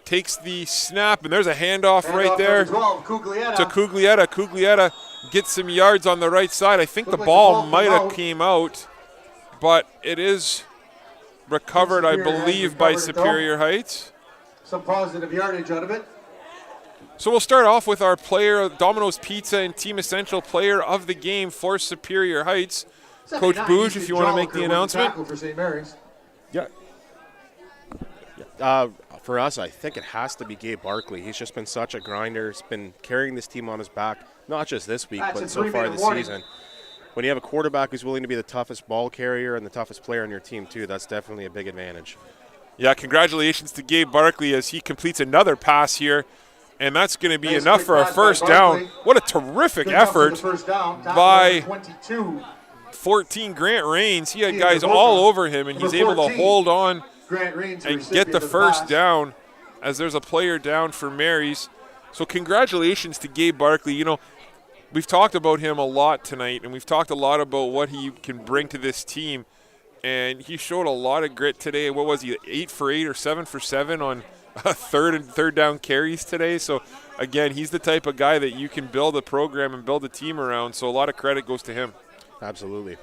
takes the snap, and there's a handoff right there to Cuglietta. Cuglietta gets some yards on the right side. I think the ball might have came out, but it is recovered, I believe, by Superior Heights. Some positive yardage out of it. So we'll start off with our player, Domino's Pizza and Team Essential player of the game for Superior Heights. Coach Booge, if you want to make the announcement. For St. Mary's. Yeah. For us, I think it has to be Gabe Barkley. He's just been such a grinder. He's been carrying this team on his back, not just this week, but so far this season. When you have a quarterback who's willing to be the toughest ball carrier and the toughest player on your team, too, that's definitely a big advantage. Yeah, congratulations to Gabe Barkley as he completes another pass here. And that's going to be enough for a first down. What a terrific effort by 14 Grant Rains. He had guys all over him, and he's able to hold on and get the first down as there's a player down for Mary's. So congratulations to Gabe Barkley. We've talked about him a lot tonight, and we've talked a lot about what he can bring to this team. And he showed a lot of grit today. What was he, 8 for 8 or 7 for 7 on third down carries today? So, again, he's the type of guy that you can build a program and build a team around. So a lot of credit goes to him. Absolutely.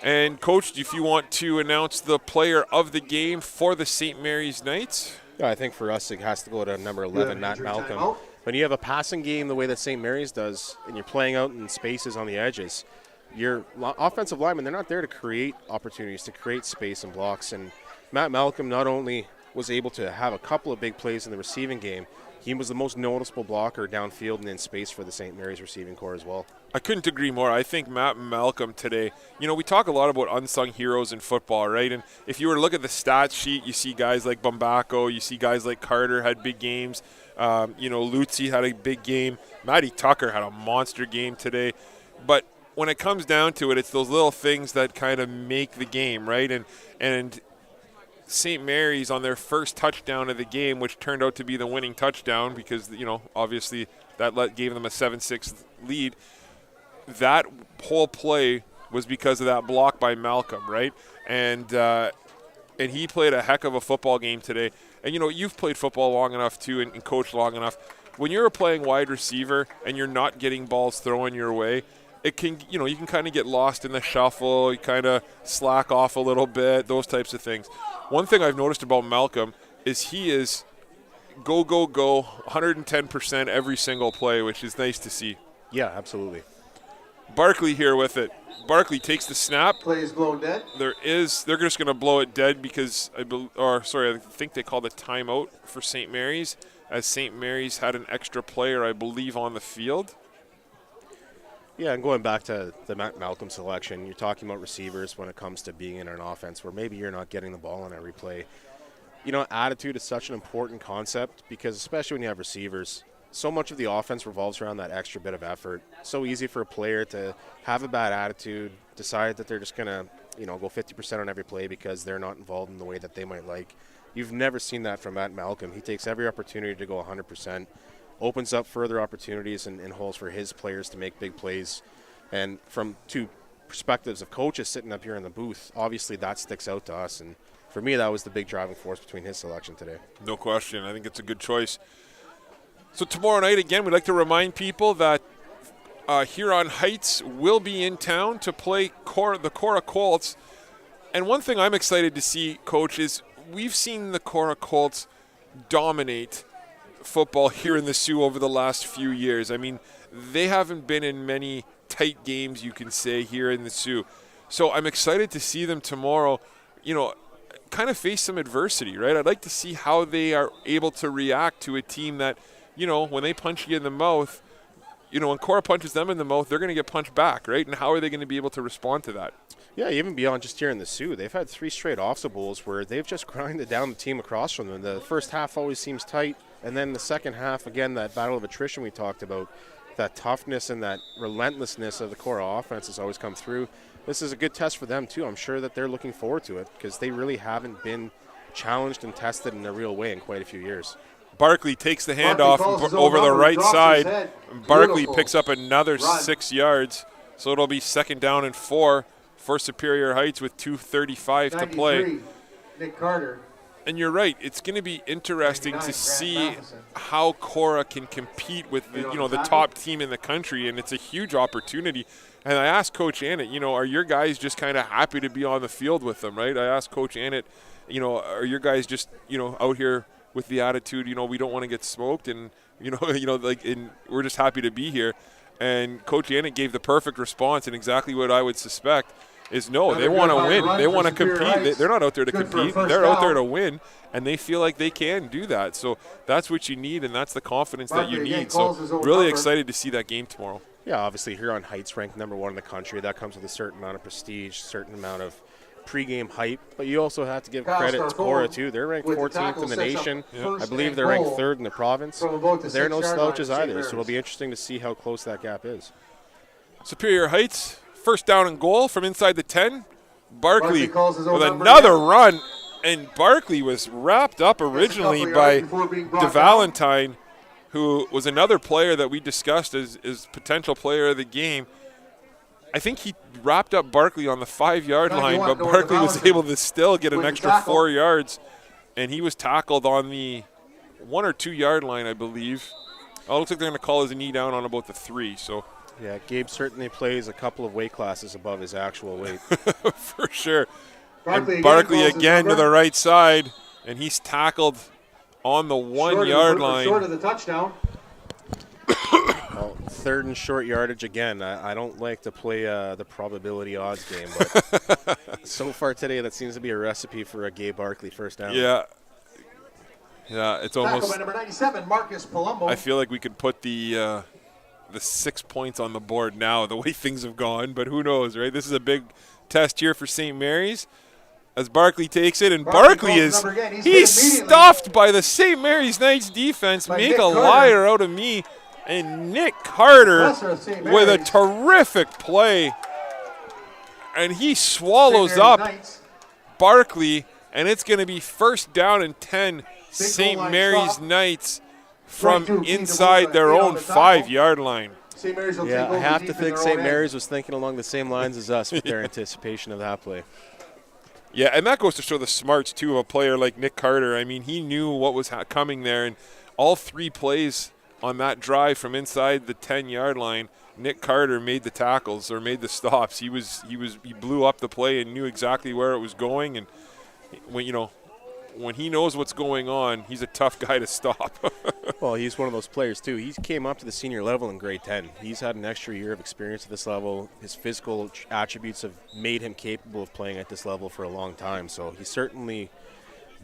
And, Coach, if you want to announce the player of the game for the St. Mary's Knights. Yeah, I think for us it has to go to number 11, Matt Malcolm. When you have a passing game the way that St. Mary's does, and you're playing out in spaces on the edges, your offensive linemen, they're not there to create opportunities, to create space and blocks. And Matt Malcolm not only was able to have a couple of big plays in the receiving game, he was the most noticeable blocker downfield and in space for the St. Mary's receiving corps as well. I couldn't agree more. I think Matt Malcolm today, we talk a lot about unsung heroes in football, right? And if you were to look at the stats sheet, you see guys like Bumbacco, you see guys like Carter had big games. Lutzi had a big game. Matty Tucker had a monster game today. But when it comes down to it, it's those little things that kind of make the game, right? And St. Mary's on their first touchdown of the game, which turned out to be the winning touchdown because, obviously that gave them a 7-6 lead. That whole play was because of that block by Malcolm, right? And he played a heck of a football game today. And, you've played football long enough, too, and coached long enough. When you're playing wide receiver and you're not getting balls thrown your way, it can, you can kind of get lost in the shuffle. You kind of slack off a little bit, those types of things. One thing I've noticed about Malcolm is he is go, 110% every single play, which is nice to see. Yeah, absolutely. Barkley here with it. Barkley takes the snap. Play is blown dead. They're just going to blow it dead because I think they called a timeout for St. Mary's, as St. Mary's had an extra player, I believe, on the field. Yeah, and going back to the Malcolm selection, you're talking about receivers when it comes to being in an offense where maybe you're not getting the ball on every play. Attitude is such an important concept because especially when you have receivers, so much of the offense revolves around that extra bit of effort. So easy for a player to have a bad attitude, decide that they're just going to, go 50% on every play because they're not involved in the way that they might like. You've never seen that from Matt Malcolm. He takes every opportunity to go 100%. Opens up further opportunities and holes for his players to make big plays. And from two perspectives of coaches sitting up here in the booth, obviously that sticks out to us. And for me, that was the big driving force between his selection today. No question. I think it's a good choice. So tomorrow night, again, we'd like to remind people that Huron Heights will be in town to play the Cora Colts. And one thing I'm excited to see, Coach, is we've seen the Cora Colts dominate football here in the Sioux over the last few years. I mean, they haven't been in many tight games, you can say, here in the Sioux. So I'm excited to see them tomorrow, kind of face some adversity, right? I'd like to see how they are able to react to a team that, when they punch you in the mouth, when Cora punches them in the mouth, they're going to get punched back, right? And how are they going to be able to respond to that? Yeah, even beyond just here in the Sioux, they've had 3 straight OFSA Bowls where they've just grinded down the team across from them. The first half always seems tight, and then the second half, again, that battle of attrition we talked about, that toughness and that relentlessness of the Cora offense has always come through. This is a good test for them, too. I'm sure that they're looking forward to it because they really haven't been challenged and tested in a real way in quite a few years. Barkley takes the handoff over the right side. Barkley picks up another 6 yards, so it'll be 2nd down and 4 for Superior Heights with 2:35 to play. Nick Carter. And you're right, it's going to be interesting to see how Cora can compete with the top team in the country, and it's a huge opportunity. And I asked Coach Annett, are your guys just kind of happy to be on the field with them, right? I asked Coach Annett, are your guys just out here with the attitude, we don't want to get smoked, and and we're just happy to be here. And Coach Annett gave the perfect response, and exactly what I would suspect is no, they want to win. They want to compete. They're not out there to compete. They're out there to win, and they feel like they can do that. So that's what you need, and that's the confidence that you need. So really excited to see that game tomorrow. Yeah, obviously Huron Heights ranked #1 in the country. That comes with a certain amount of prestige, certain amount of pregame hype, but you also have to give credit to Cora too. They're ranked 14th in the nation. I believe they're ranked 3rd in the province. They're no slouches either, so it'll be interesting to see how close that gap is. Superior Heights, 1st down and goal from inside the 10. Barkley with another run, and Barkley was wrapped up originally by DeValentine, who was another player that we discussed as potential player of the game. I think he wrapped up Barkley on the 5-yard line, but Barkley was able to still get an extra 4 yards, and he was tackled on the 1 or 2 yard line, I believe. Oh, it looks like they're going to call his knee down on about the 3. So yeah, Gabe certainly plays a couple of weight classes above his actual weight. for sure. Barkley again to the right side, and he's tackled on the 1 yard line. Short of the touchdown. Well, 3rd and short yardage again. I don't like to play the probability odds game, but so far today that seems to be a recipe for a Gabe Barkley 1st down. Yeah, it's almost. Number 97, Marcus Palumbo. I feel like we could put the 6 points on the board now, the way things have gone, but who knows, right? This is a big test here for St. Mary's as Barkley takes it, and Barkley he's stuffed by the St. Mary's Knights defense. Make a liar out of me. And Nick Carter with a terrific play, and he swallows up Barkley, and it's going to be 1st down and 10, St. Mary's Knights from inside their own 5-yard line. Yeah, I have to think St. Mary's was thinking along the same lines as us with their anticipation of that play. Yeah, and that goes to show the smarts, too, of a player like Nick Carter. I mean, he knew what was coming there, and all 3 plays on that drive from inside the 10-yard line, Nick Carter made the tackles or made the stops. He blew up the play and knew exactly where it was going. And when he knows what's going on, he's a tough guy to stop. Well, he's one of those players too. He came up to the senior level in grade 10. He's had an extra year of experience at this level. His physical attributes have made him capable of playing at this level for a long time. So he's certainly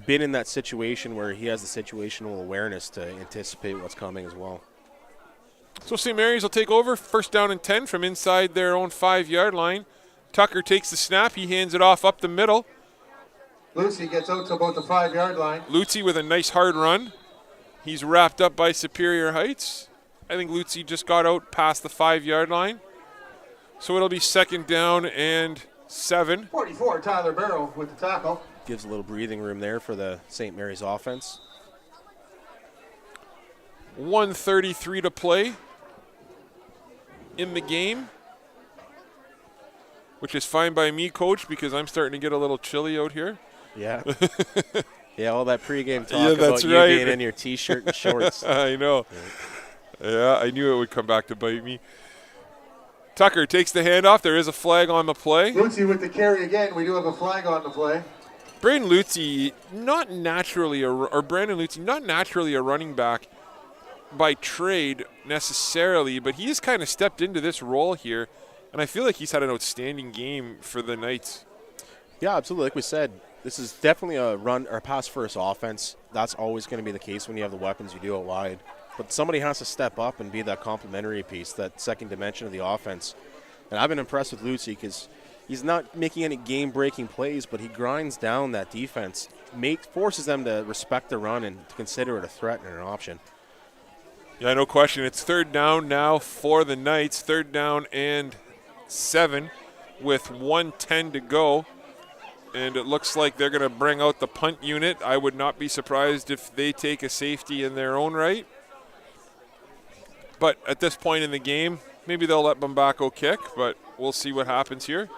been in that situation where he has the situational awareness to anticipate what's coming as well. So St. Mary's will take over, 1st down and 10 from inside their own 5-yard line. Tucker takes the snap. He hands it off up the middle. Lucy gets out to about the 5-yard line. Lucy with a nice hard run. He's wrapped up by Superior Heights. I think Lucy just got out past the 5-yard line. So it'll be 2nd down and 7. 44, Tyler Barrow with the tackle. Gives a little breathing room there for the St. Mary's offense. 1:33 to play in the game, which is fine by me, Coach, because I'm starting to get a little chilly out here. Yeah. Yeah, all that pregame talk about you being in your T-shirt and shorts. I know. Yeah, I knew it would come back to bite me. Tucker takes the handoff. There is a flag on the play. Lucy with the carry again. We do have a flag on the play. Brandon Lucy, not naturally a running back. by trade necessarily, but he has kind of stepped into this role here, and I feel like he's had an outstanding game for the Knights. Yeah, absolutely. Like we said, this is definitely a run or pass first offense. That's always going to be the case when you have the weapons you do out wide. But somebody has to step up and be that complementary piece, that second dimension of the offense. And I've been impressed with Lutzy because he's not making any game-breaking plays, but he grinds down that defense, forces them to respect the run and to consider it a threat and an option. Yeah, no question. It's third down now for the Knights. 3rd down and 7 with 1:10 to go. And it looks like they're going to bring out the punt unit. I would not be surprised if they take a safety in their own right. But at this point in the game, maybe they'll let Bumbaco kick, but we'll see what happens here.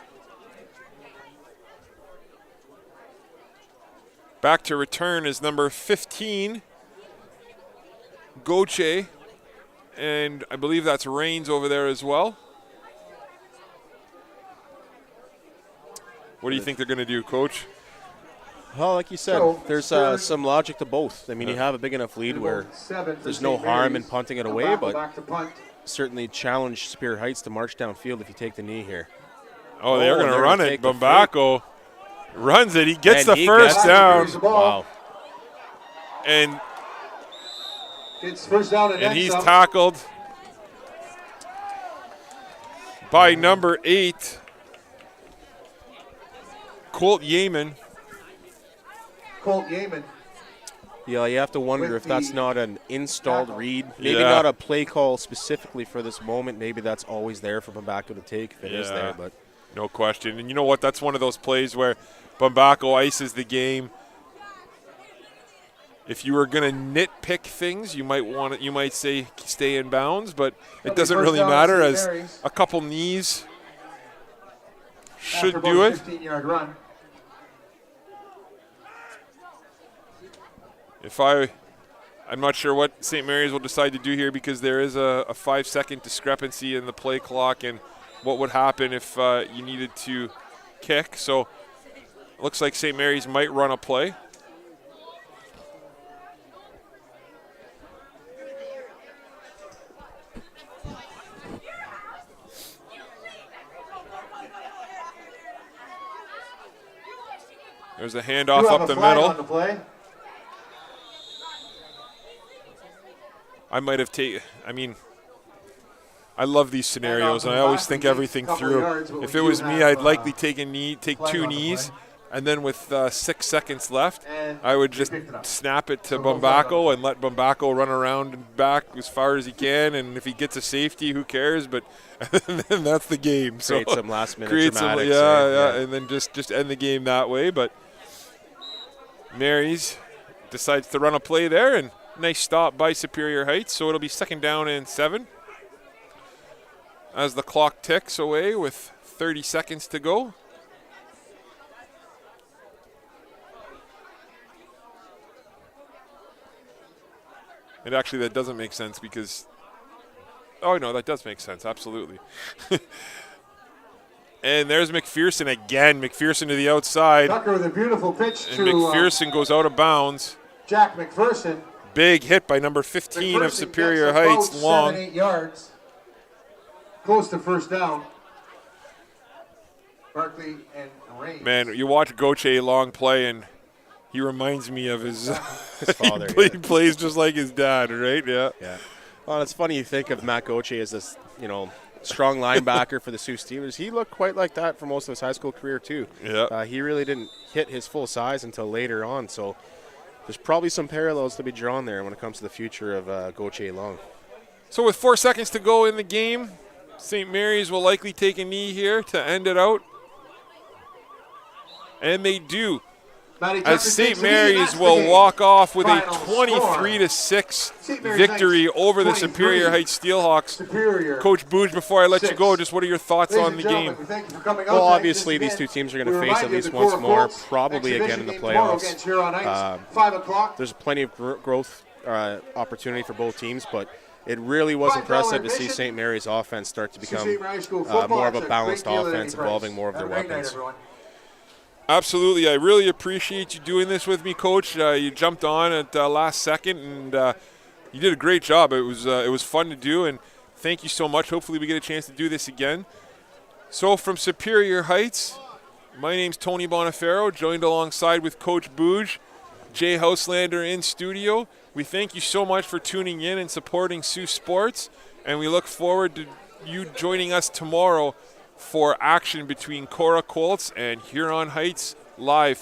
Back to return is number 15, Goche, and I believe that's Rains over there as well. What do you think they're going to do, Coach? Well, like you said, there's some logic to both. I mean, you have a big enough lead where there's no harm in punting it away, but certainly challenge Superior Heights to march downfield if you take the knee here. Oh, they're going to run it. Bumbaco runs it. He gets the first down. Wow. And it's first down and he's tackled by number 8, Colt Yeaman. Yeah, you have to wonder if that's not an installed read. Maybe not a play call specifically for this moment. Maybe that's always there for Bumbaco to take if it is there. But no question. And you know what? That's one of those plays where Bumbaco ices the game. If you were going to nitpick things, you might say stay in bounds, but it doesn't really matter as a couple knees should do it. 15-yard run. I'm not sure what St. Mary's will decide to do here because there is a 5-second discrepancy in the play clock and what would happen if you needed to kick. So it looks like St. Mary's might run a play. There's a handoff up the middle. I might have taken, I love these scenarios, and I always think everything through. If it was me, I'd likely take 2 knees, and then with 6 seconds left, I would just snap it to Bumbaco and let Bumbaco run around and back as far as he can, and if he gets a safety, who cares? But then that's the game. So create some last-minute dramatics. Yeah, and then just end the game that way. But Mary's decides to run a play there, and nice stop by Superior Heights, so it'll be 2nd down and 7 as the clock ticks away with 30 seconds to go. And actually that doesn't make sense because, oh no, that does make sense, absolutely. And there's McPherson again, McPherson to the outside. Tucker with a beautiful pitch and McPherson goes out of bounds. Jack McPherson. Big hit by number 15 of Superior Heights, long. 7-8 yards. Close to first down. Barkley and Rains. Man, you watch Goche long play, and he reminds me of his father. He plays just like his dad, right? Yeah. Well, it's funny you think of Matt Goche as this, strong linebacker for the Sioux Steelers. He looked quite like that for most of his high school career, too. Yeah. He really didn't hit his full size until later on, so there's probably some parallels to be drawn there when it comes to the future of Goche Long. So with 4 seconds to go in the game, St. Mary's will likely take a knee here to end it out. And they do. As St. Mary's will walk off with a 23-6 victory over the Superior Heights Steelhawks. Coach Booge, before I let you go, just what are your thoughts on the game? Well, obviously these two teams are going to face at least once more, probably again in the playoffs. There's plenty of growth opportunity for both teams, but it really was impressive to see St. Mary's offense start to become more of a balanced offense involving more of their weapons. Absolutely. I really appreciate you doing this with me, Coach. You jumped on at last second, and You did a great job. It was fun to do, and thank you so much. Hopefully we get a chance to do this again. So from Superior Heights, my name's Tony Bonifero, joined alongside with Coach Booj, Jay Houselander in studio. We thank you so much for tuning in and supporting Sioux Sports, and we look forward to you joining us tomorrow for action between Cora Colts and Huron Heights live.